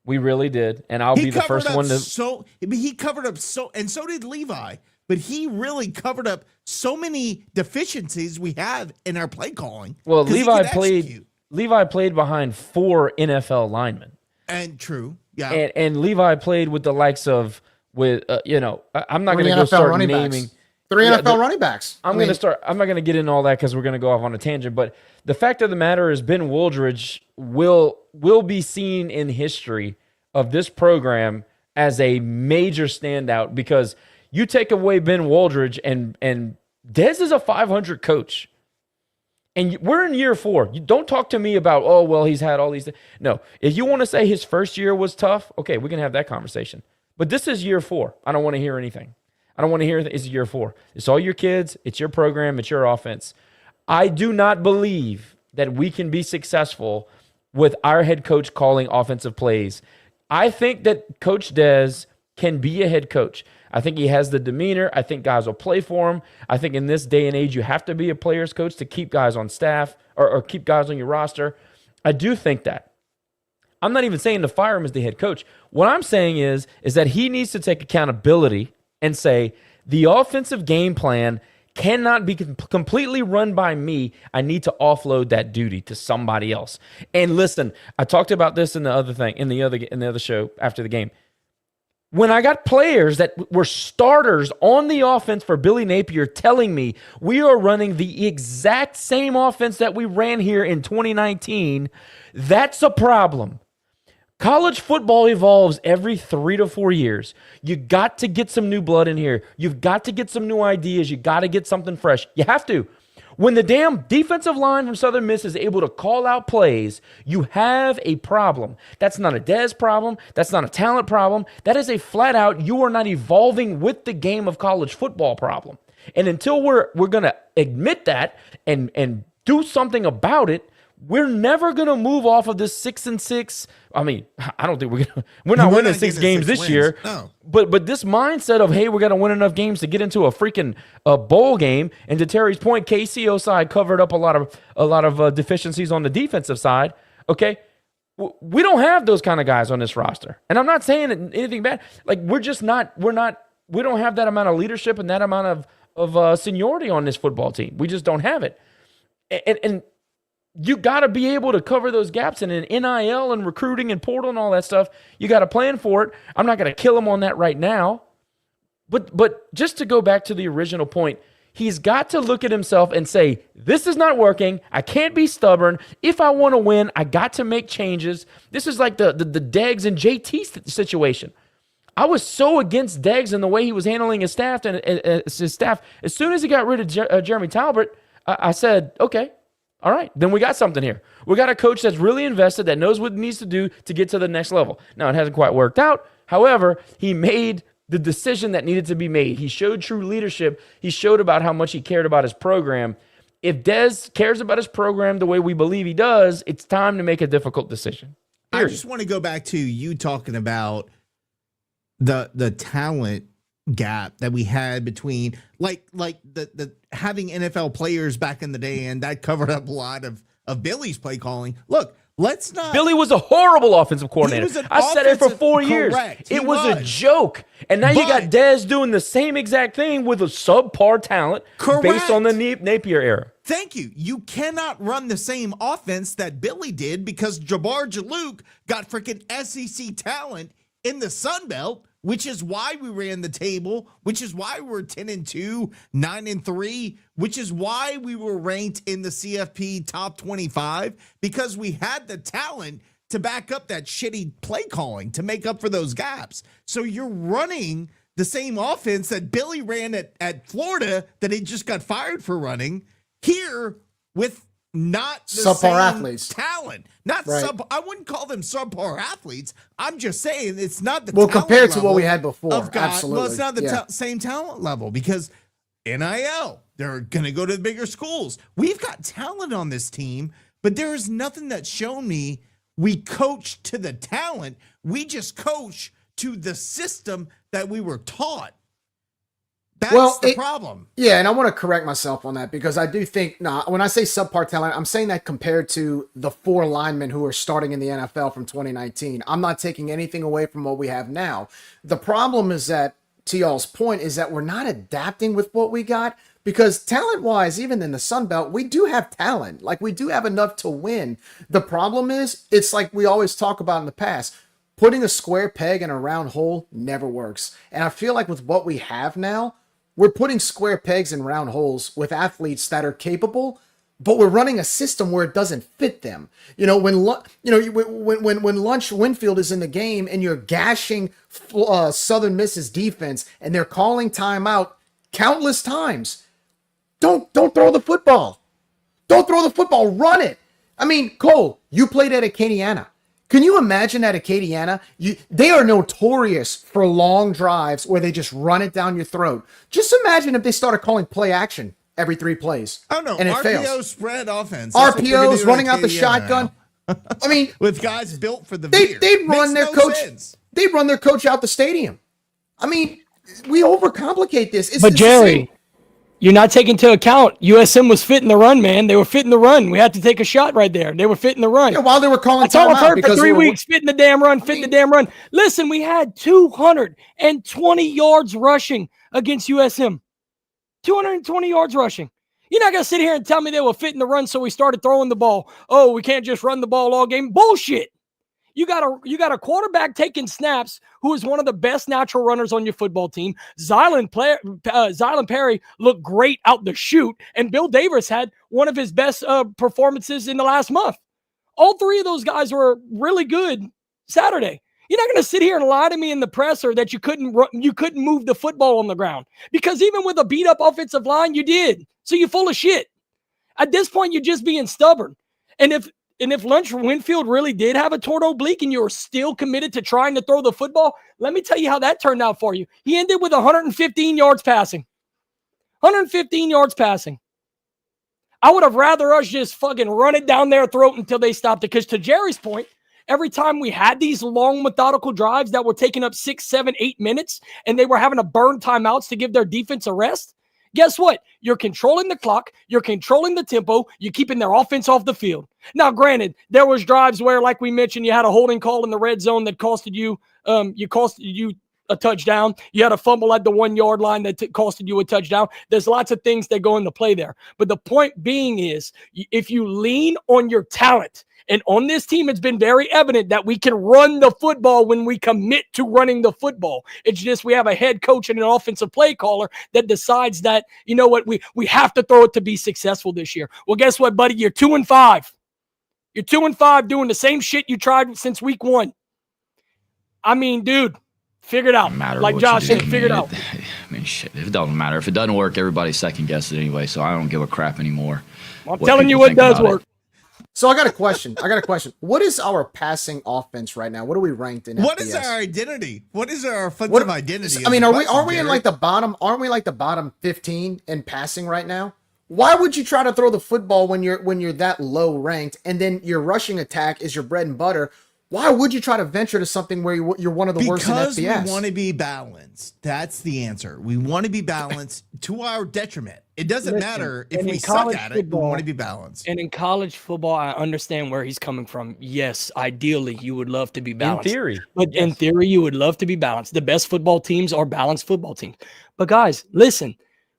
We really did, and I'll be the first one to. He covered up and so did Levi. But he really covered up so many deficiencies we have in our play calling. Well, Levi played behind 4 NFL linemen. And true, yeah. And Levi played with the likes of I'm not going to go start naming 3 NFL running backs. I'm not going to get into all that because we're going to go off on a tangent. But the fact of the matter is, Ben Woldridge will be seen in history of this program as a major standout because. You take away Ben Woldridge and Dez is a 500 coach. And we're in year 4. You don't talk to me about, he's had all these things. No, if you want to say his first year was tough, okay, we can have that conversation. But this is year 4. I don't want to hear anything. I don't want to hear it's year 4. It's all your kids. It's your program. It's your offense. I do not believe that we can be successful with our head coach calling offensive plays. I think that Coach Dez can be a head coach. I think he has the demeanor. I think guys will play for him. I think in this day and age, you have to be a player's coach to keep guys on staff or keep guys on your roster. I do think that. I'm not even saying to fire him as the head coach. What I'm saying is that he needs to take accountability and say, the offensive game plan cannot be completely run by me. I need to offload that duty to somebody else. And listen, I talked about this in the other show after the game. When I got players that were starters on the offense for Billy Napier telling me we are running the exact same offense that we ran here in 2019, that's a problem. College football evolves every 3 to 4 years. You got to get some new blood in here. You've got to get some new ideas. You got to get something fresh. You have to. When the damn defensive line from Southern Miss is able to call out plays, you have a problem. That's not a Dez problem. That's not a talent problem. That is a flat out, you are not evolving with the game of college football problem. And until we're going to admit that and do something about it, we're never going to move off of this 6-6. I mean, I don't think we're not winning 6 games this year. No. But this mindset of, hey, we're going to win enough games to get into a freaking bowl game. And to Terry's point, KCO side covered up a lot of deficiencies on the defensive side. Okay, we don't have those kind of guys on this roster. And I'm not saying anything bad. Like we don't have that amount of leadership and that amount of seniority on this football team. We just don't have it. And you got to be able to cover those gaps, and in NIL and recruiting and portal and all that stuff, you got to plan for it. I'm not going to kill him on that right now. But just to go back to the original point, he's got to look at himself and say, this is not working. I can't be stubborn. If I want to win, I got to make changes. This is like the Deggs and JT situation. I was so against Deggs and the way he was handling his staff. As soon as he got rid of Jeremy Talbot, I said, okay, all right, then we got something here. We got a coach that's really invested, that knows what he needs to do to get to the next level. Now, it hasn't quite worked out. However, he made the decision that needed to be made. He showed true leadership. He showed about how much he cared about his program. If Dez cares about his program the way we believe he does, it's time to make a difficult decision. Period. I just want to go back to you talking about the talent gap that we had between like the having NFL players back in the day, and that covered up a lot of Billy's play calling. Look, let's not. Billy was a horrible offensive coordinator. I said it for 4 years. Correct, it was a joke. And now you got Dez doing the same exact thing with a subpar talent based on the Napier era. Thank you. You cannot run the same offense that Billy did because Jabbar Jalouk got freaking SEC talent in the Sun Belt, which is why we ran the table, which is why we're 10-2, 9-3, which is why we were ranked in the CFP top 25, because we had the talent to back up that shitty play calling to make up for those gaps. So you're running the same offense that Billy ran at Florida that he just got fired for running here with not the subpar same athletes. Talent. Not right. I wouldn't call them subpar athletes. I'm just saying it's not the well talent compared to level what we had before. Absolutely. Well, it's not the yeah. Same talent level because NIL, they're going to go to the bigger schools. We've got talent on this team, but there is nothing that's shown me we coach to the talent. We just coach to the system that we were taught. That's the problem. Yeah, and I want to correct myself on that because I do think, when I say subpar talent, I'm saying that compared to the 4 linemen who are starting in the NFL from 2019. I'm not taking anything away from what we have now. The problem is that, to y'all's point, is that we're not adapting with what we got because talent-wise, even in the Sun Belt, we do have talent. Like, we do have enough to win. The problem is, it's like we always talk about in the past, putting a square peg in a round hole never works. And I feel like with what we have now, we're putting square pegs in round holes with athletes that are capable, but we're running a system where it doesn't fit them. You know, when Lunch Winfield is in the game and you're gashing Southern Miss's defense and they're calling timeout countless times, don't throw the football. Don't throw the football. Run it. I mean, Cole, you played at Acadiana. Can you imagine at Acadiana? They are notorious for long drives where they just run it down your throat. Just imagine if they started calling play action every 3 plays. Oh, no. And it RPO fails. spread offense. RPOs running out the shotgun. I mean, with guys built for the they'd run their coach. They'd run their coach out the stadium. I mean, we overcomplicate this. But Jerry, you're not taking into account USM was fitting the run, man. They were fitting the run. We had to take a shot right there. They were fitting the run. Yeah, while they were calling That's all I've heard for 3 weeks. Fitting the damn run, the damn run. Listen, we had 220 yards rushing against USM. 220 yards rushing. You're not going to sit here and tell me they were fitting the run, so we started throwing the ball. Oh, we can't just run the ball all game. Bullshit. You got a quarterback taking snaps who is one of the best natural runners on your football team. Zylan Perry looked great out the chute, and Bill Davis had one of his best performances in the last month. All 3 of those guys were really good Saturday. You're not going to sit here and lie to me in the presser that you couldn't move the football on the ground, because even with a beat up offensive line, you did. So you're full of shit. At this point, you're just being stubborn. And if Lunch Winfield really did have a torn oblique and you're still committed to trying to throw the football, let me tell you how that turned out for you. He ended with 115 yards passing. 115 yards passing. I would have rather us just fucking run it down their throat until they stopped it. Because to Jerry's point, every time we had these long methodical drives that were taking up 6, 7, 8 minutes and they were having to burn timeouts to give their defense a rest, guess what? You're controlling the clock. You're controlling the tempo. You're keeping their offense off the field. Now, granted, there was drives where, like we mentioned, you had a holding call in the red zone that costed you a touchdown. You had a fumble at the 1 yard line that costed you a touchdown. There's lots of things that go into play there. But the point being is, if you lean on your talent, and on this team, it's been very evident that we can run the football when we commit to running the football. It's just we have a head coach and an offensive play caller that decides that, you know what, we have to throw it to be successful this year. Well, guess what, buddy? You're 2-5. You're 2-5 doing the same shit you tried since week 1. I mean, dude, figure it out. Like Josh said, figure it out. I mean, shit, it doesn't matter. If it doesn't work, everybody second guesses it anyway, so I don't give a crap anymore. I'm telling you what does work. So I got a question. What is our passing offense right now? What are we ranked in? What FBS? is our identity? What is our offensive identity? I mean, are we in like the bottom? Aren't we like the bottom 15 in passing right now? Why would you try to throw the football when you're that low ranked, and then your rushing attack is your bread and butter? Why would you try to venture to something where you're one of the worst in FBS? Because we want to be balanced. That's the answer. We want to be balanced to our detriment. It doesn't matter if we suck at it. We want to be balanced. And in college football, I understand where he's coming from. Yes, ideally, you would love to be balanced. In theory. But in theory, you would love to be balanced. The best football teams are balanced football teams. But guys, listen.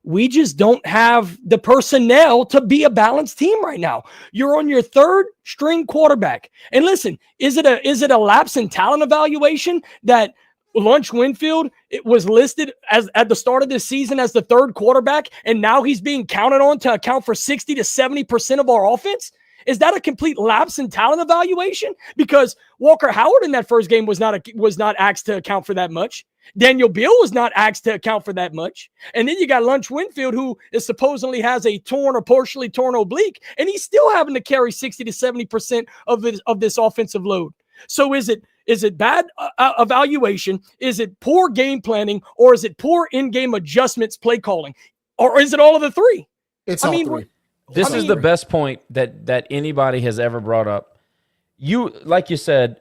We just don't have the personnel to be a balanced team right now. You're on your third string quarterback. And listen, is it a lapse in talent evaluation that Lunch Winfield was listed as at the start of this season as the third quarterback, and now he's being counted on to account for 60 to 70% of our offense? Is that a complete lapse in talent evaluation? Because Walker Howard in that first game was not asked to account for that much. Daniel Beal was not asked to account for that much. And then you got Lunch Winfield, who is supposedly has a torn or partially torn oblique, and he's still having to carry 60 to 70% of this offensive load. So is it bad evaluation? Is it poor game planning? Or is it poor in-game adjustments, play calling? Or is it all of the three? It's all three. This is the best point that anybody has ever brought up. You, like you said,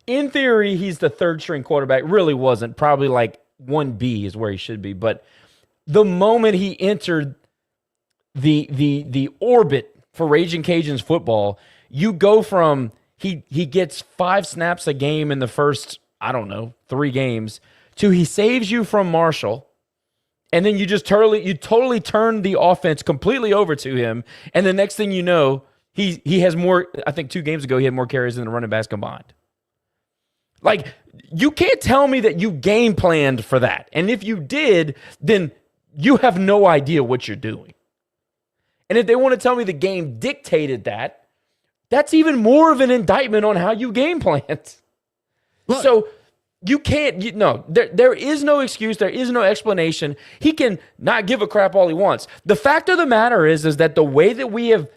in theory, he's the third string quarterback. Really wasn't. Probably like 1B is where he should be. But the moment he entered the orbit for Raging Cajuns football, you go from he gets 5 snaps a game in the first, 3 games, to he saves you from Marshall. And then you totally turn the offense completely over to him. And the next thing you know, he has more. I think 2 games ago he had more carries than the running backs combined. Like, you can't tell me that you game planned for that. And if you did, then you have no idea what you're doing. And if they want to tell me the game dictated that, that's even more of an indictment on how you game planned. Look. So you can't, there is no excuse. There is no explanation. He can not give a crap all he wants. The fact of the matter is that the way that we have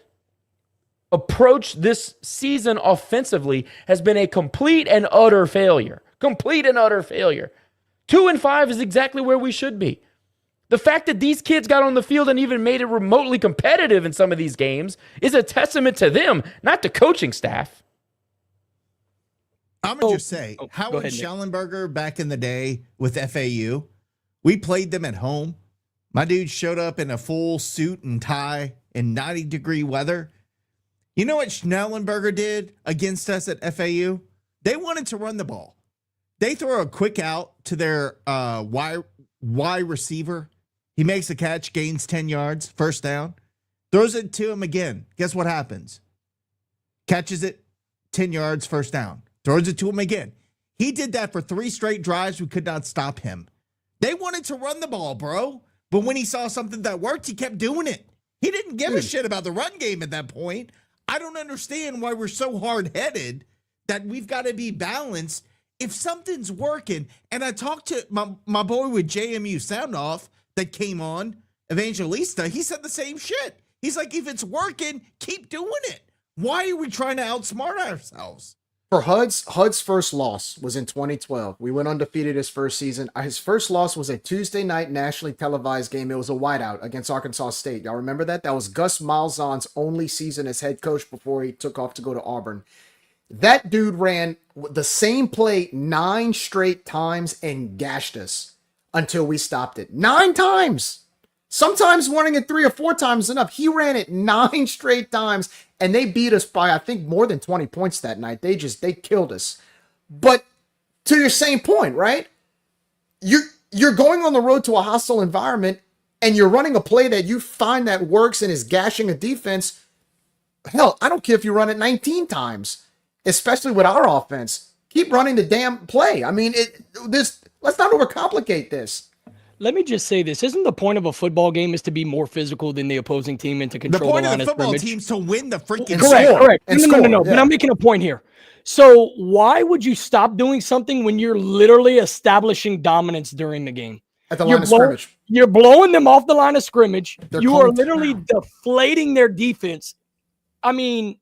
approached this season offensively has been a complete and utter failure. 2-5 is exactly where we should be. The fact that these kids got on the field and even made it remotely competitive in some of these games is a testament to them, not the coaching staff. I'm going to just say, Howard Schellenberger back in the day with FAU, we played them at home. My dude showed up in a full suit and tie in 90-degree weather. You know what Schnellenberger did against us at FAU? They wanted to run the ball. They throw a quick out to their Y receiver. He makes a catch, gains 10 yards, first down. Throws it to him again. Guess what happens? Catches it, 10 yards, first down. Throws it to him again. He did that for 3 straight drives. We could not stop him. They wanted to run the ball, bro. But when he saw something that worked, he kept doing it. He didn't give a shit about the run game at that point. I don't understand why we're so hard-headed that we've got to be balanced. If something's working, and I talked to my boy with JMU Sound Off that came on, Evangelista, he said the same shit. He's like, if it's working, keep doing it. Why are we trying to outsmart ourselves? For HUD's first loss was in 2012. We went undefeated his first season. His first loss was a Tuesday night nationally televised game. It was a whiteout against Arkansas State. Y'all remember that? That was Gus Malzahn's only season as head coach before he took off to go to Auburn. That dude ran the same play 9 straight times and gashed us until we stopped it. 9 times. Sometimes running it 3 or 4 times is enough. He ran it 9 straight times, and they beat us by, I think, more than 20 points that night. They killed us. But to your same point, right? You're going on the road to a hostile environment, and you're running a play that you find that works and is gashing a defense. Hell, I don't care if you run it 19 times, especially with our offense. Keep running the damn play. I mean, let's not overcomplicate this. Let me just say this. Isn't the point of a football game is to be more physical than the opposing team and to control the line of scrimmage? The point of the football team is to win the freaking Correct. No. Yeah. But I'm making a point here. So why would you stop doing something when you're literally establishing dominance during the game? At the line of scrimmage. You're blowing them off the line of scrimmage. You are calling literally deflating their defense. I mean,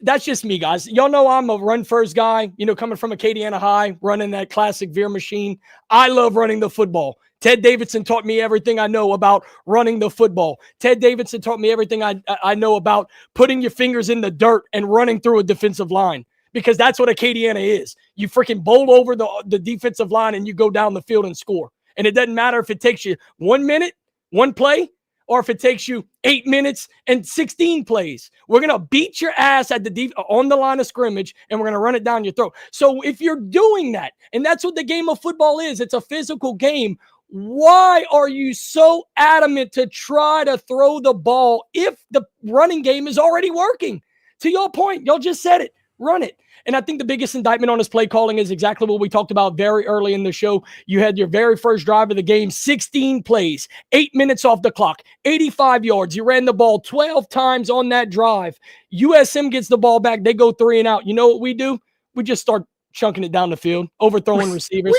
that's just me, guys. Y'all know I'm a run-first guy, coming from Acadiana High, running that classic veer machine. I love running the football. Ted Davidson taught me everything I know about running the football. Ted Davidson taught me everything I know about putting your fingers in the dirt and running through a defensive line, because that's what Acadiana is. You freaking bowl over the defensive line and you go down the field and score. And it doesn't matter if it takes you 1 minute, 1 play, or if it takes you 8 minutes and 16 plays. We're going to beat your ass at on the line of scrimmage, and we're going to run it down your throat. So if you're doing that, and that's what the game of football is, it's a physical game, why are you so adamant to try to throw the ball if the running game is already working? To your point, y'all just said it. Run it. And I think the biggest indictment on his play calling is exactly what we talked about very early in the show. You had your very first drive of the game, 16 plays, 8 minutes off the clock, 85 yards. You ran the ball 12 times on that drive. USM gets the ball back. They go 3 and out. You know what we do? We just start chunking it down the field, overthrowing receivers.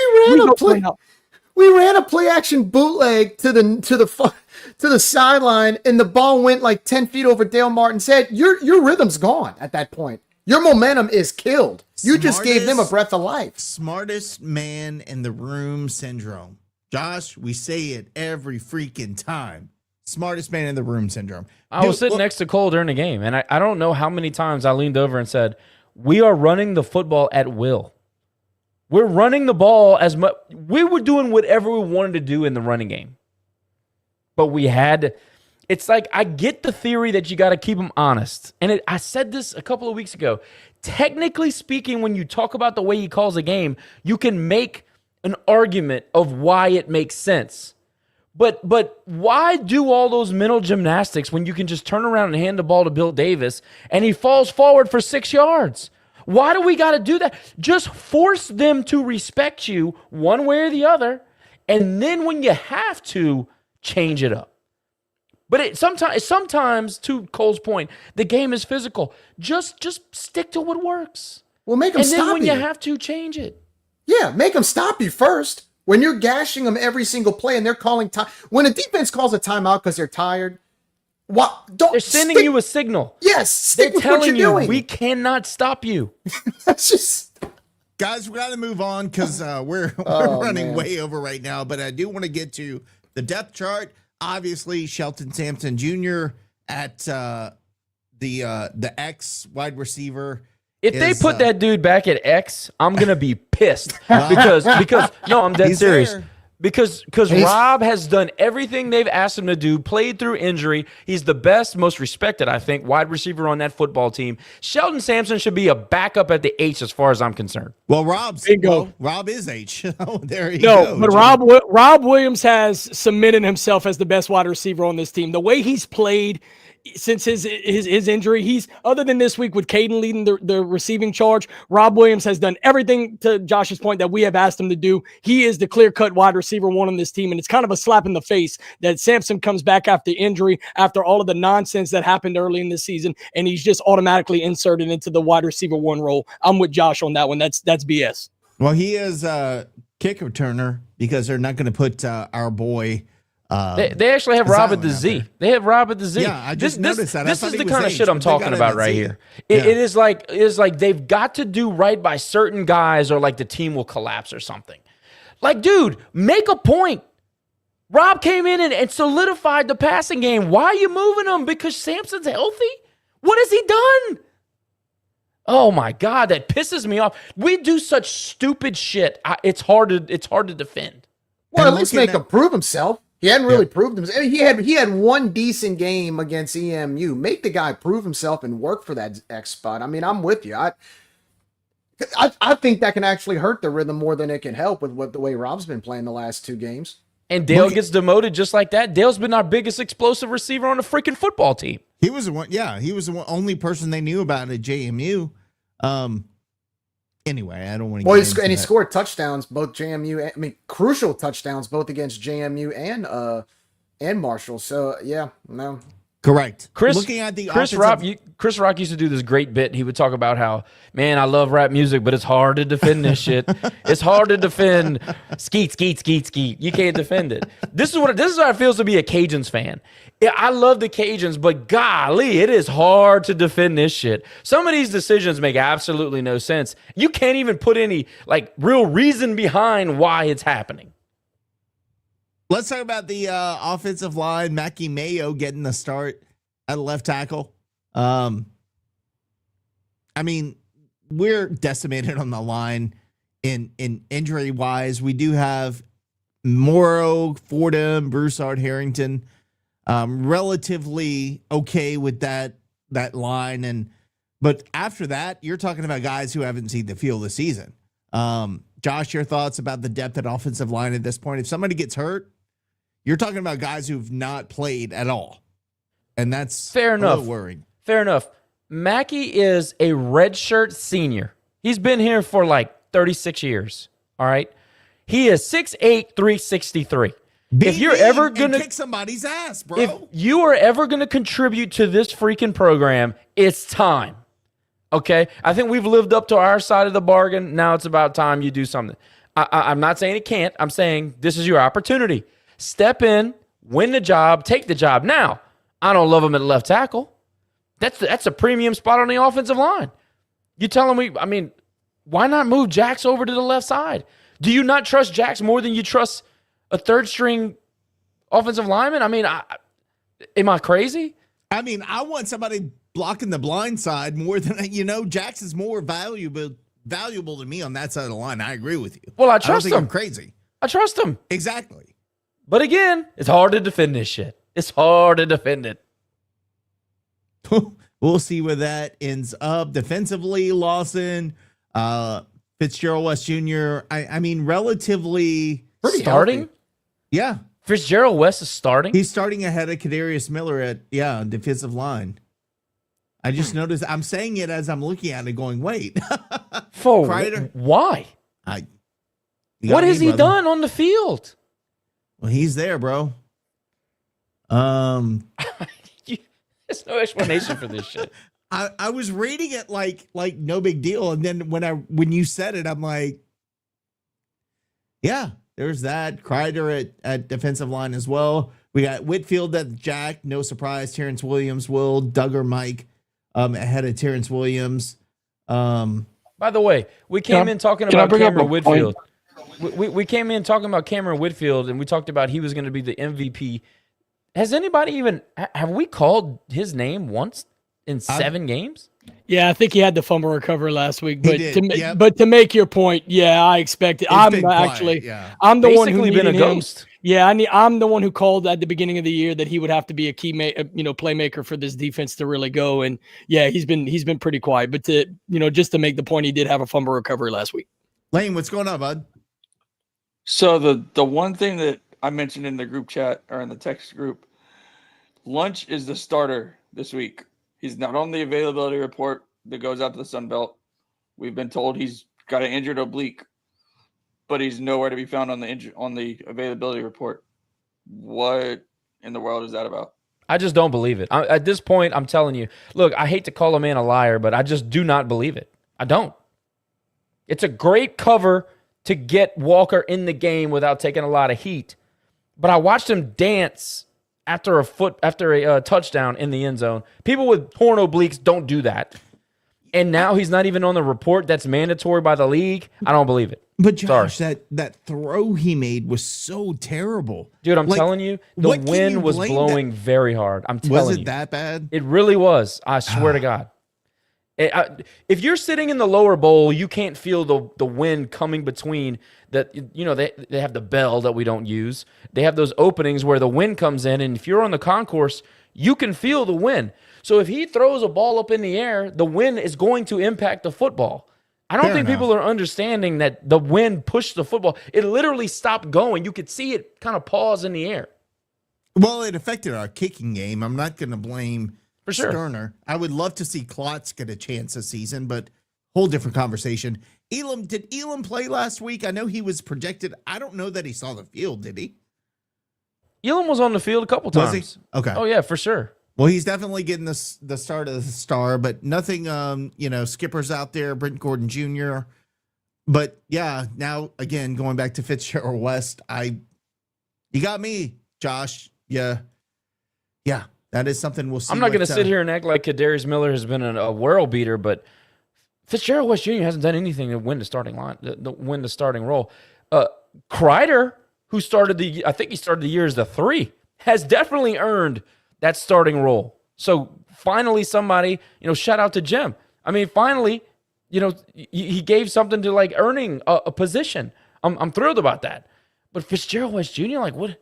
We ran a play action bootleg to the sideline, and the ball went like 10 feet over Dale Martin's head. Your rhythm's gone at that point. Your momentum is killed. You just gave them a breath of life. Smartest man in the room syndrome. Josh, we say it every freaking time. Smartest man in the room syndrome. I was sitting next to Cole during the game, and I don't know how many times I leaned over and said, we are running the football at will. We're running the ball as much. We were doing whatever we wanted to do in the running game. But we had to. It's like, I get the theory that you got to keep them honest. And I said this a couple of weeks ago. Technically speaking, when you talk about the way he calls a game, you can make an argument of why it makes sense. But why do all those mental gymnastics when you can just turn around and hand the ball to Bill Davis and he falls forward for 6 yards? Why do we got to do that? Just force them to respect you one way or the other, and then when you have to, change it up. But sometimes, to Cole's point, the game is physical. Just stick to what works. Well, make them stop you. And then when you have to, change it. Yeah, make them stop you first. When you're gashing them every single play and they're calling time. When a defense calls a timeout because they're tired, they're sending you a signal. Yes, stick they're with telling what you're you, doing. we cannot stop you. That's just... Guys, we got to move on because we're running way over right now. But I do want to get to the depth chart. Obviously, Shelton Sampson Jr. at the X wide receiver. If they put that dude back at X, I'm gonna be pissed because no, I'm dead serious. There. Because Rob has done everything they've asked him to do, played through injury. He's the best, most respected, I think, wide receiver on that football team. Sheldon Sampson should be a backup at the H as far as I'm concerned. Well, Rob is H. There you go. No, but Rob Williams has cemented himself as the best wide receiver on this team. The way he's played, since his injury, he's other than this week with Caden leading the receiving charge, Rob Williams has done everything, to Josh's point, that we have asked him to do. He is the clear-cut wide receiver one on this team, and it's kind of a slap in the face that Sampson comes back after injury, after all of the nonsense that happened early in the season, and he's just automatically inserted into the wide receiver one role. I'm with Josh on that one. That's BS. Well, he is a kick returner because they're not going to put our boy. They actually have Rob at the Z. They have Rob at the Z. Yeah, I just noticed that. This is the kind of shit I'm talking about right here. It is like they've got to do right by certain guys, or like the team will collapse or something. Like, dude, make a point. Rob came in and solidified the passing game. Why are you moving him? Because Sampson's healthy? What has he done? Oh my God, that pisses me off. We do such stupid shit. It's hard to defend. Well, at least make him prove himself. He hadn't really proved himself. I mean, he had one decent game against EMU. Make the guy prove himself and work for that X spot. I mean, I'm with you. I think that can actually hurt the rhythm more than it can help with the way Rob's been playing the last 2 games. And Dale gets demoted just like that. Dale's been our biggest explosive receiver on the freaking football team. He was the one. Yeah, he was the only person they knew about at JMU. Anyway, I don't want to. Well, he scored touchdowns, both JMU. I mean, crucial touchdowns, both against JMU and Marshall. So yeah, no. Correct. Looking at the Chris Rock used to do this great bit. He would talk about how, man, I love rap music, but it's hard to defend this shit. It's hard to defend skeet, skeet, skeet, skeet. You can't defend it. This is how it feels to be a Cajuns fan. Yeah, I love the Cajuns, but golly, it is hard to defend this shit. Some of these decisions make absolutely no sense. You can't even put any real reason behind why it's happening. Let's talk about the offensive line. Mackie Mayo getting the start at left tackle. I mean, we're decimated on the line in injury wise. We do have Morrow, Fordham, Broussard, Harrington. Relatively okay with that line, but after that, you're talking about guys who haven't seen the field this season. Josh, your thoughts about the depth at offensive line at this point? If somebody gets hurt, you're talking about guys who've not played at all, and that's fair enough. A little worrying. Fair enough. Mackey is a redshirt senior. He's been here for 36 years. All right, he is 6'8", 363. If you're ever gonna kick somebody's ass, bro. If you are ever gonna contribute to this freaking program, it's time. Okay? I think we've lived up to our side of the bargain. Now it's about time you do something. I'm not saying it can't. I'm saying this is your opportunity. Step in, win the job, take the job. Now, I don't love him at left tackle. That's a premium spot on the offensive line. You telling me, why not move Jax over to the left side? Do you not trust Jax more than you trust a third string offensive lineman? Am I crazy? I want somebody blocking the blind side more than, Jax is more valuable to me on that side of the line. I agree with you. Well, I trust him. I'm crazy. I trust him. Exactly. But again, it's hard to defend this shit. It's hard to defend it. We'll see where that ends up. Defensively, Lawson, Fitzgerald West Jr., relatively pretty starting. Healthy. Yeah. Fitzgerald West is starting? He's starting ahead of Kadarius Miller at defensive line. I just noticed. I'm saying it as I'm looking at it going, wait. For why? What has he done on the field? Well, he's there, bro. There's no explanation for this shit. I was reading it like no big deal, and then when you said it, I'm like, yeah, there's that. Kreider at defensive line as well. We got Whitfield at Jack, no surprise. Terrence Williams, Will, Duggar, Mike, ahead of Terrence Williams. By the way, we came in talking about Cameron Whitfield. We came in talking about Cameron Whitfield, and we talked about he was going to be the MVP. Has anybody have we called his name once in 7 games? Yeah, I think he had the fumble recovery last week. But but to make your point, yeah, I expect it. I'm the basically one who been a ghost. Yeah, I'm the one who called at the beginning of the year that he would have to be a key playmaker for this defense to really go. And yeah, he's been pretty quiet. But just to make the point, he did have a fumble recovery last week. Lane, what's going on, bud? So the one thing that I mentioned in the group chat or in the text group, Lunch is the starter this week. He's not on the availability report that goes out to the Sun Belt. We've been told he's got an injured oblique, but he's nowhere to be found on the availability report. What in the world is that about? I just don't believe it. At this point, I'm telling you, look, I hate to call a man a liar, but I just do not believe it. I don't. It's a great cover to get Walker in the game without taking a lot of heat. But I watched him dance after a touchdown in the end zone. People with torn obliques don't do that. And now he's not even on the report that's mandatory by the league. I don't believe it. But Josh, that throw he made was so terrible. Dude, I'm telling you, the wind was blowing very hard. I'm telling you. Was it that bad? It really was. I swear to God. If you're sitting in the lower bowl, you can't feel the wind coming between that. You know, they have the bell that we don't use. They have those openings where the wind comes in, and if you're on the concourse, you can feel the wind. So if he throws a ball up in the air, the wind is going to impact the football. I don't think people are understanding that the wind pushed the football. It literally stopped going. You could see it kind of pause in the air. Well, it affected our kicking game. I'm not going to blame For sure. Sterner. I would love to see Klotz get a chance this season, but whole different conversation. Did Elam play last week? I know he was projected. I don't know that he saw the field, did he? Elam was on the field a couple times. Was he? Okay. Oh, yeah, for sure. Well, he's definitely getting the start of the star, but nothing, Skipper's out there, Brent Gordon Jr. But, yeah, now, again, going back to Fitzgerald West, you got me, Josh. Yeah, that is something we'll see. I'm not going to sit here and act like Kadarius Miller has been a world beater, but Fitzgerald West Jr. hasn't done anything to win the starting line, win the starting role. Kreider, who started I think he started the year as the 3, has definitely earned that starting role. So finally somebody, shout out to Jim. I mean, finally, he gave something to like earning a position. I'm thrilled about that. But Fitzgerald West Jr., like what?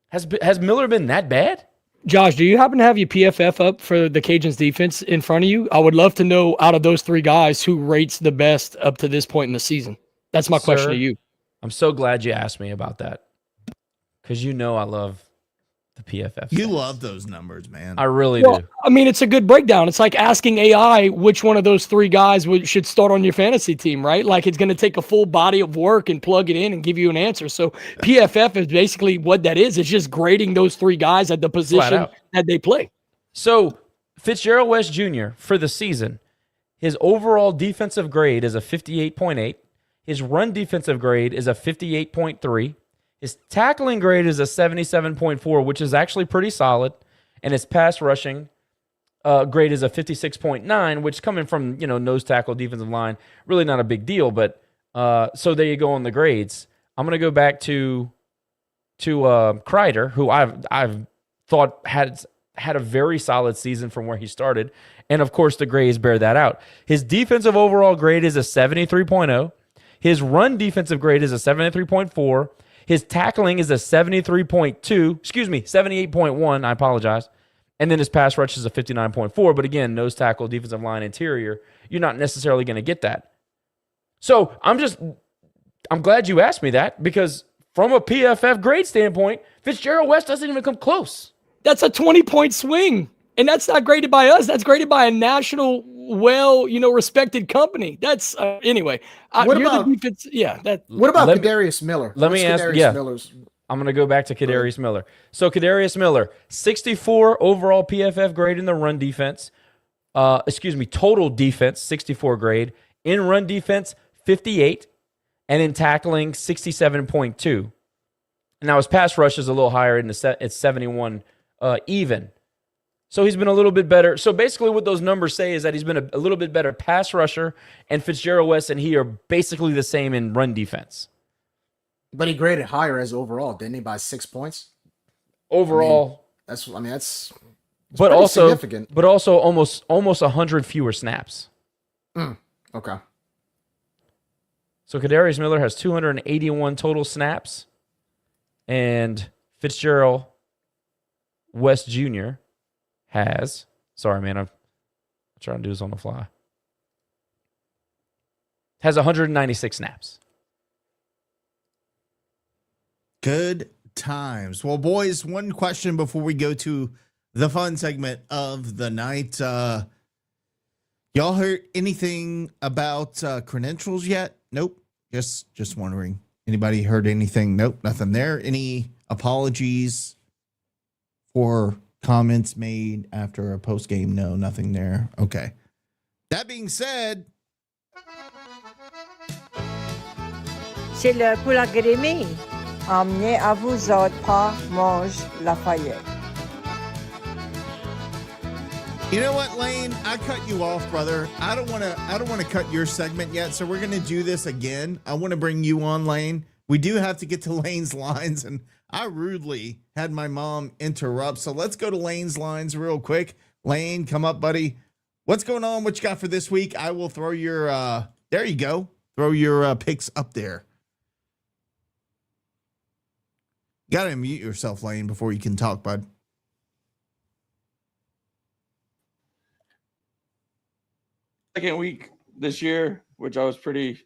Has Miller been that bad? Josh, do you happen to have your PFF up for the Cajuns defense in front of you? I would love to know out of those 3 guys who rates the best up to this point in the season. That's my question to you. I'm so glad you asked me about that because I love the PFF. You love those numbers, man. I really do. I mean, it's a good breakdown. It's like asking AI which one of those 3 guys should start on your fantasy team, right? Like it's going to take a full body of work and plug it in and give you an answer. So PFF is basically what that is. It's just grading those 3 guys at the position that they play. So Fitzgerald West Jr. for the season, his overall defensive grade is a 58.8. His run defensive grade is a 58.3. His tackling grade is a 77.4, which is actually pretty solid. And his pass rushing grade is a 56.9, which coming from, nose tackle, defensive line, really not a big deal. But so there you go on the grades. I'm going to go back to Kreider, who I've thought had a very solid season from where he started. And, of course, the grades bear that out. His defensive overall grade is a 73.0. His run defensive grade is a 73.4. His tackling is a 78.1. I apologize. And then his pass rush is a 59.4. But again, nose tackle, defensive line, interior, you're not necessarily going to get that. So I'm glad you asked me that because from a PFF grade standpoint, Fitzgerald West doesn't even come close. That's a 20-point swing. And that's not graded by us. That's graded by a national, respected company. That's anyway. What about defense? Yeah. What about Kadarius Miller? Let me ask. Yeah, Miller's? I'm going to go back to Kadarius Miller. So Kadarius Miller, 64 overall PFF grade in the run defense. Total defense, 64 grade. In run defense, 58, and in tackling, 67.2. Now his pass rush is a little higher in it's 71 even. So he's been a little bit better. So basically what those numbers say is that he's been a little bit better pass rusher, and Fitzgerald West and he are basically the same in run defense. But he graded higher as overall, didn't he, by 6 points? Overall. That's but also significant. But also almost 100 fewer snaps. Okay. So Kadarius Miller has 281 total snaps, and Fitzgerald West Jr. has, sorry, man, I'm trying to do this on the fly, has 196 snaps. Good times. Well, boys, one question before we go to the fun segment of the night. Y'all heard anything about credentials yet? Nope. Just wondering. Anybody heard anything? Nope, nothing there. Any apologies for comments made after a post game? No, nothing there. Okay. That being said, C'est l'heure pour la grémie. Emmenez à vous autres pas mange Lafayette. you know what, Lane? I cut you off, brother. I don't want to cut your segment yet, so we're going to do this again. I want to bring you on, Lane. We do have to get to Lane's lines, and I rudely had my mom interrupt. So let's go to Lane's lines real quick. Lane, come up, buddy. What's going on? What you got for this week? I will throw your there you go. Throw your picks up there. Got to mute yourself, Lane, before you can talk, bud. Second week this year, which I was pretty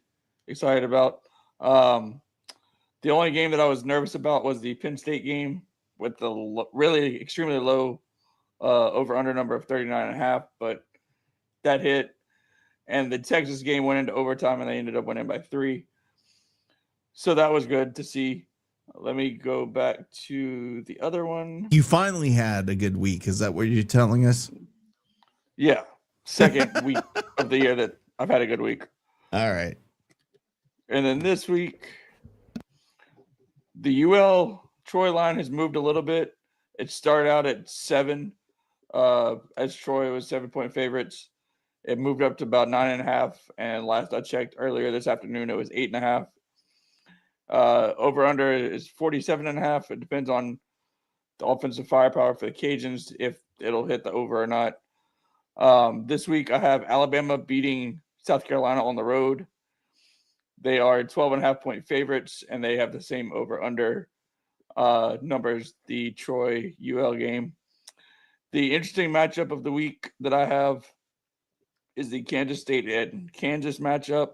excited about. The only game that I was nervous about was the Penn State game with the really extremely low over-under number of 39.5, but that hit. And the Texas game went into overtime, and they ended up winning by 3. So that was good to see. Let me go back to the other one. You finally had a good week. Is that what you're telling us? Yeah. Second week of the year that I've had a good week. All right. And then this week, the UL Troy line has moved a little bit. It started out at 7, as Troy was 7-point favorites. It moved up to about 9.5. And last I checked earlier this afternoon, it was 8.5. Over under is 47.5. It depends on the offensive firepower for the Cajuns, if it'll hit the over or not. This week I have Alabama beating South Carolina on the road. They are 12.5-point favorites, and they have the same over-under numbers, the Troy UL game. The interesting matchup of the week that I have is the Kansas State and Kansas matchup,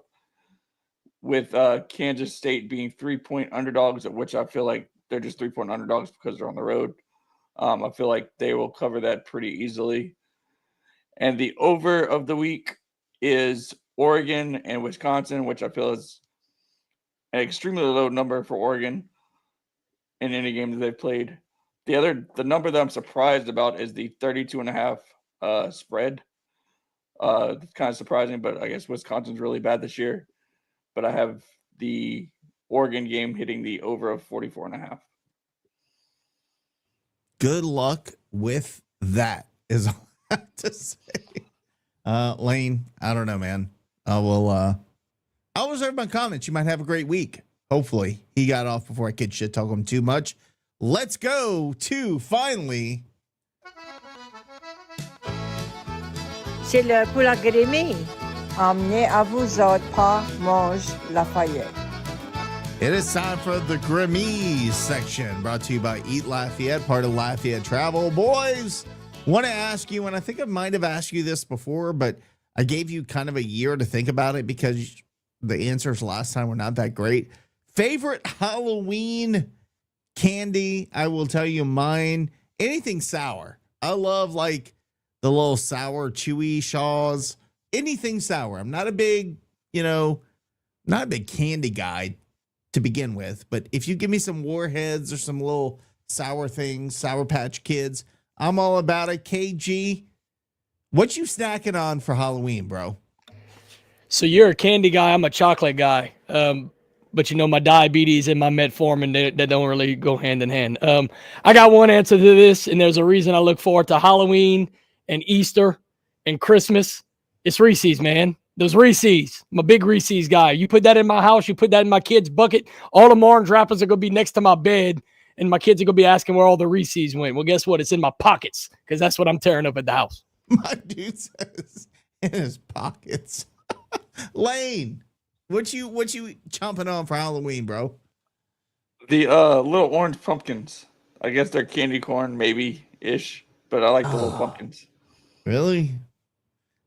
with Kansas State being 3-point underdogs, at which I feel like they're just 3-point underdogs because they're on the road. I feel like they will cover that pretty easily. And the over of the week is Oregon and Wisconsin, which I feel is an extremely low number for Oregon in any game that they've played. The number that I'm surprised about is the 32.5 spread. It's kind of surprising, but I guess Wisconsin's really bad this year. But I have the Oregon game hitting the over of 44.5. Good luck with that, is all I have to say. Lane, I don't know, man. I'll reserve my comments. You might have a great week. Hopefully. He got off before I could shit talk him too much. Let's go to finally. C'est l'heure pour la grémie. Emmenez à vous autres pas mange Lafayette. It is time for the Grimmies section, brought to you by Eat Lafayette, part of Lafayette Travel. Boys, want to ask you, and I think I might have asked you this before, but I gave you kind of a year to think about it because the answers last time were not that great. Favorite Halloween candy? I will tell you mine. Anything sour. I love like the little sour chewy Shaws. Anything sour. I'm not a big, not a big candy guy to begin with, but if you give me some Warheads or some little sour things, Sour Patch Kids, I'm all about it. KG, what you snacking on for Halloween, bro? So you're a candy guy. I'm a chocolate guy. But my diabetes and my metformin, they don't really go hand in hand. I got one answer to this, and there's a reason I look forward to Halloween and Easter and Christmas. It's Reese's, man. Those Reese's. I'm a big Reese's guy. You put that in my house, you put that in my kid's bucket, all the orange wrappers are going to be next to my bed, and my kids are going to be asking where all the Reese's went. Well, guess what? It's in my pockets, because that's what I'm tearing up at the house. My dude says in his pockets. Lane, what you chomping on for Halloween, bro? The little orange pumpkins. I guess they're candy corn, maybe-ish, but I like the little pumpkins. Really?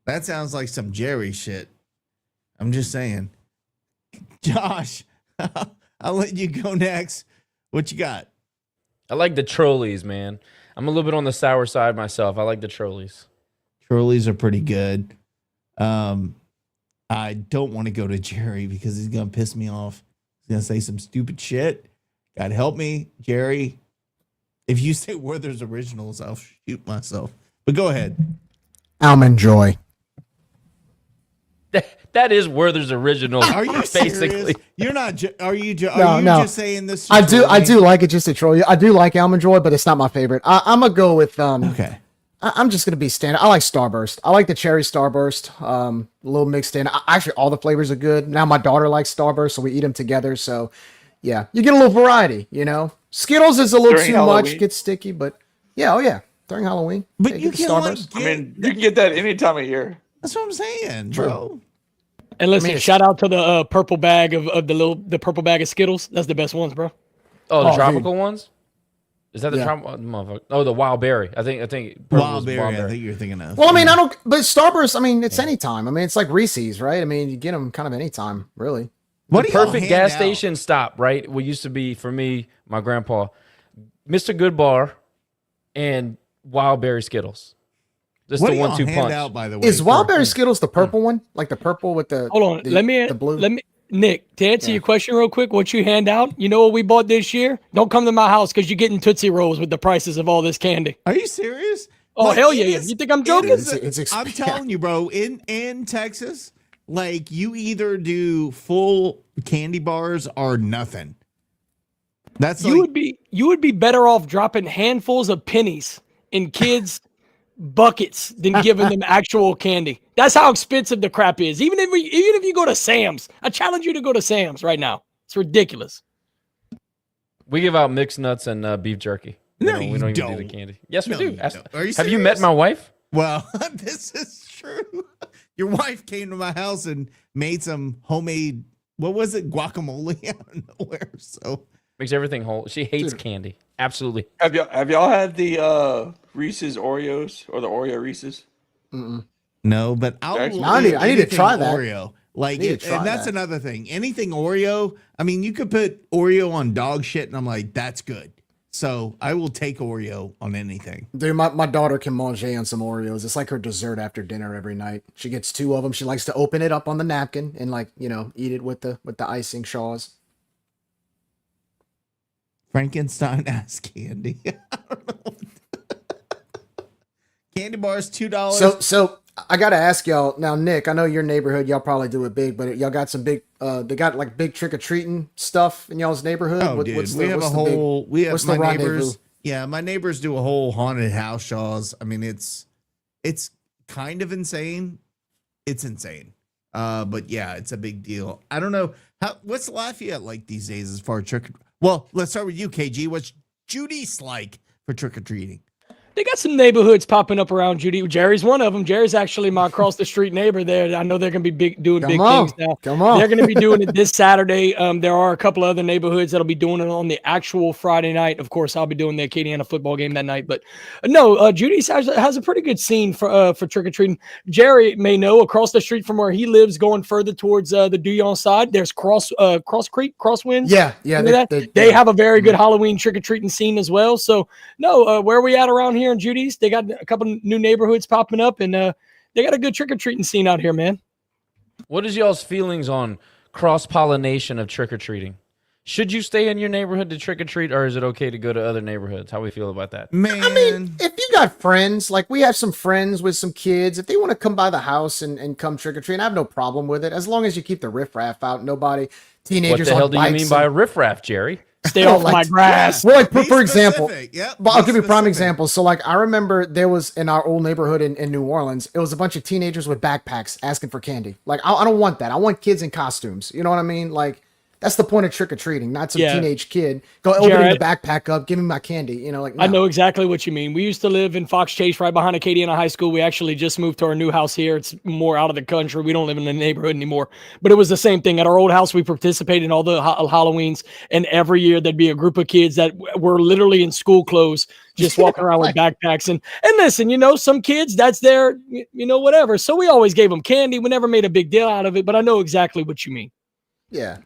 That sounds like some Jerry shit. I'm just saying. Josh, I'll let you go next. What you got? I like the Trolleys, man. I'm a little bit on the sour side myself. I like the Trolleys. Trolleys are pretty good. I don't want to go to Jerry because he's gonna piss me off. He's gonna say some stupid shit. God help me, Jerry. If you say Werther's Originals, I'll shoot myself. But go ahead. Almond Joy. That is Werther's Original. Are you basically? serious? You're not. Are you? No. Just saying this? I do like it just to troll you. I do like Almond Joy, but it's not my favorite. I'm gonna go with Okay. I'm just gonna be standard. I like Starburst. I like the cherry Starburst. A little mixed in. Actually, all the flavors are good. Now my daughter likes Starburst, so we eat them together. So, yeah, you get a little variety. You know, Skittles is a little During too Halloween. much, gets sticky, but yeah, during Halloween. But Yeah, you get the can like Starburst. I mean, you can get that any time of year. That's what I'm saying, bro. And listen, it's- shout out to the purple bag of the purple bag of Skittles. That's the best ones, bro. Oh, the Oh, tropical ones? Is that the Yeah. tropical motherfucker? Oh, the wild berry. I think purple was Wild berry. I think you're thinking of. Well, I mean, I don't. But Starburst, I mean, it's anytime. I mean, it's like Reese's, right? I mean, you get them kind of anytime, really. What The do y'all perfect hand gas out? station stop, right? What used to be for me, my grandpa, Mr. Good Bar, and wild berry Skittles. Just What the do y'all 1-2 hand punch. out, by the way? Is for- Wildberry Skittles the purple one? Like the purple with the Hold on, the blue? Nick, to answer Yeah. your question real quick, what you hand out, you know what we bought this year? Don't come to my house because you're getting Tootsie Rolls with the prices of all this candy. Are you serious? Oh, Like, hell it yeah. is- You think I'm it joking? is It's I'm telling you, bro. In Texas, like you either do full candy bars or nothing. That's You would be better off dropping handfuls of pennies in kids' buckets than giving them actual candy. That's how expensive the crap is. Even if you go to Sam's, I challenge you to go to Sam's right now. It's ridiculous. We give out mixed nuts and beef jerky. We No, don't, you we don't even do don't. the candy. Yes, we No, do. you Ask- don't. Are you have you met serious? my wife? Well, this is true. Your wife came to my house and made some homemade, what was it, guacamole out of nowhere. So Makes everything whole. She hates candy. Absolutely. Have y'all had the Reese's Oreos or the Oreo Reese's? no, but That's- I need to anything try that. Oreo. Like, Need to try and that's that. another thing. Anything Oreo. I mean, you could put Oreo on dog shit, and I'm like, that's good. So I will take Oreo on anything. Dude, my daughter can manger on some Oreos. It's like her dessert after dinner every night. She gets 2 of them. She likes to open it up on the napkin and eat it with the icing shaws. Frankenstein ass candy. I don't know. Candy bars, $2. So I gotta ask y'all now, Nick. I know your neighborhood, y'all probably do it big, but y'all got some big. They got like big trick or treating stuff in y'all's neighborhood. Oh, dude, what's we have a what's the big- whole. We have what's the my rendezvous? neighbors. Yeah, my neighbors do a whole haunted house shows. I mean, it's kind of insane. It's insane. But yeah, it's a big deal. I don't know what's Lafayette like these days as far as trick. Well, let's start with you, KG. What's Judy's like for trick or treating? They got some neighborhoods popping up around Judy. Jerry's one of them. Jerry's actually my across the street neighbor there. I know they're going to be doing Come big on. things now. Come on. They're going to be doing it this Saturday. There are a couple other neighborhoods that'll be doing it on the actual Friday night. Of course, I'll be doing the Acadiana football game that night. But no, Judy's has a pretty good scene for trick or treating. Jerry may know across the street from where he lives, going further towards the Duyon side. There's Cross Creek, Crosswinds. Yeah. Remember that? They have a very good Halloween trick or treating scene as well. So no, where are we at around here in Judy's? They got a couple new neighborhoods popping up, and they got a good trick or treating scene out here, man. What is y'all's feelings on cross pollination of trick or treating? Should you stay in your neighborhood to trick or treat, or is it okay to go to other neighborhoods? How we feel about that? Man, I mean, if you got friends, like we have some friends with some kids, if they want to come by the house and come trick or treating, I have no problem with it, as long as you keep the riffraff out. Nobody, What teenagers. the hell on do you bikes mean by and- riffraff, Jerry? Stay Oh, off like- my grass. Well, like Be for example, specific. Yep, but I'll be give you a prime specific. example. So, like, I remember there was in our old neighborhood in New Orleans, it was a bunch of teenagers with backpacks asking for candy. Like, I don't want that. I want kids in costumes. You know what I mean? Like, that's the point of trick or treating, not some Yeah. teenage kid go opening the Jared, backpack up, give me my candy. You know, like I no. know exactly what you mean. We used to live in Fox Chase, right behind Acadiana High School. We actually just moved to our new house here. It's more out of the country. We don't live in the neighborhood anymore. But it was the same thing. At our old house, we participated in all the Halloweens, and every year there'd be a group of kids that were literally in school clothes, just walking around with backpacks. And listen, some kids, that's their, whatever. So we always gave them candy. We never made a big deal out of it, but I know exactly what you mean. Yeah.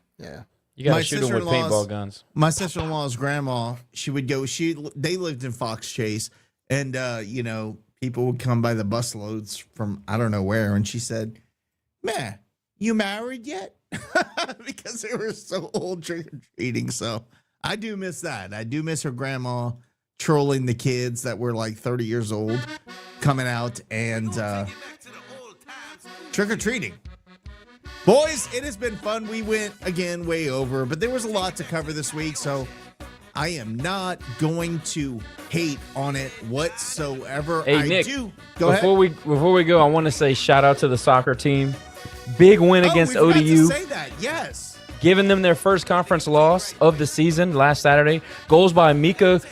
You got My to shoot them with sister-in-law's- paintball guns. My sister-in-law's grandma, she would go. They lived in Fox Chase, and people would come by the busloads from I don't know where, and she said, "Man, you married yet?" Because they were so old trick or treating. So I do miss that. I do miss her grandma trolling the kids that were like 30 years old, coming out and trick or treating. Boys, it has been fun. We went again way over, but there was a lot to cover this week, so I am not going to hate on it whatsoever. Hey, Nick, Go ahead. Before we go, I want to say shout out to the soccer team. Big win against we forgot ODU. to say that. Yes. Giving them their first conference loss of the season last Saturday. Goals by Mika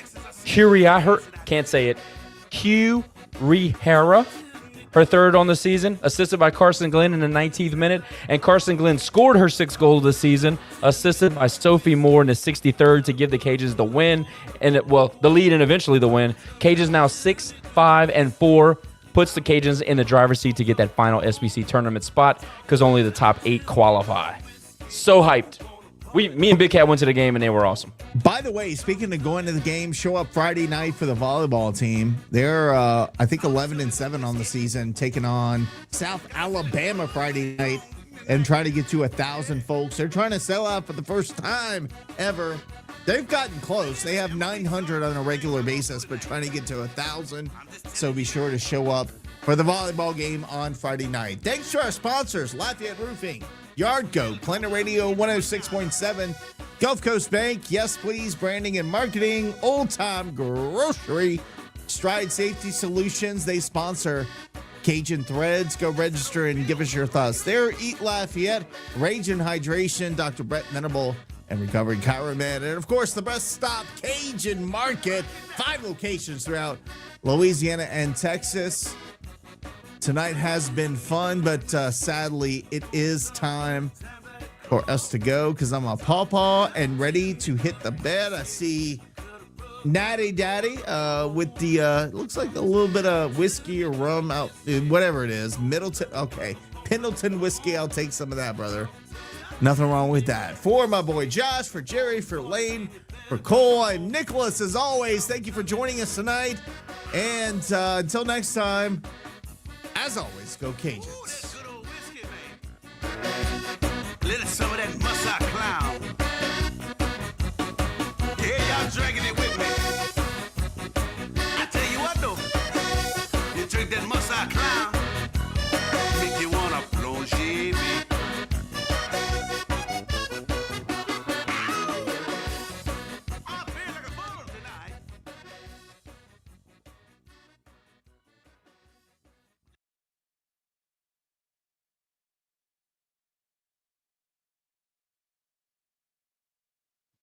Hurihara, can't say it, Hurihara, her third on the season, assisted by Carson Glenn in the 19th minute. And Carson Glenn scored her sixth goal of the season, assisted by Sophie Moore in the 63rd to give the Cajuns the win, the lead and eventually the win. Cajuns now 6-5-4, puts the Cajuns in the driver's seat to get that final SBC tournament spot because only the top 8 qualify. So hyped. Me and Big Cat went to the game and they were awesome. By the way, speaking of going to the game, show up Friday night for the volleyball team. They're, I think, 11-7 on the season, taking on South Alabama Friday night and trying to get to 1,000 folks. They're trying to sell out for the first time ever. They've gotten close. They have 900 on a regular basis, but trying to get to 1,000. So be sure to show up for the volleyball game on Friday night. Thanks to our sponsors, Lafayette Roofing, Yard Goat, Planet Radio 106.7, Gulf Coast Bank, Yes Please, Branding and Marketing, Old Time Grocery, Stride Safety Solutions. They sponsor Cajun Threads. Go register and give us your thoughts there. Eat Lafayette, Rage and Hydration, Dr. Brett Venable, and Recovering Chiromed. And of course, the best stop, Cajun Market. 5 locations throughout Louisiana and Texas. Tonight has been fun, but sadly, it is time for us to go because I'm a pawpaw and ready to hit the bed. I see Natty Daddy with the, looks like a little bit of whiskey or rum out, whatever it is. Middleton, okay. Pendleton whiskey, I'll take some of that, brother. Nothing wrong with that. For my boy Josh, for Jerry, for Lane, for Cole, I'm Nicholas. As always, thank you for joining us tonight. And until next time, as always, go Cajuns. Little some of that Musa clown. Yeah, y'all dragging it with me. I tell you what though, you drink that Musa clown.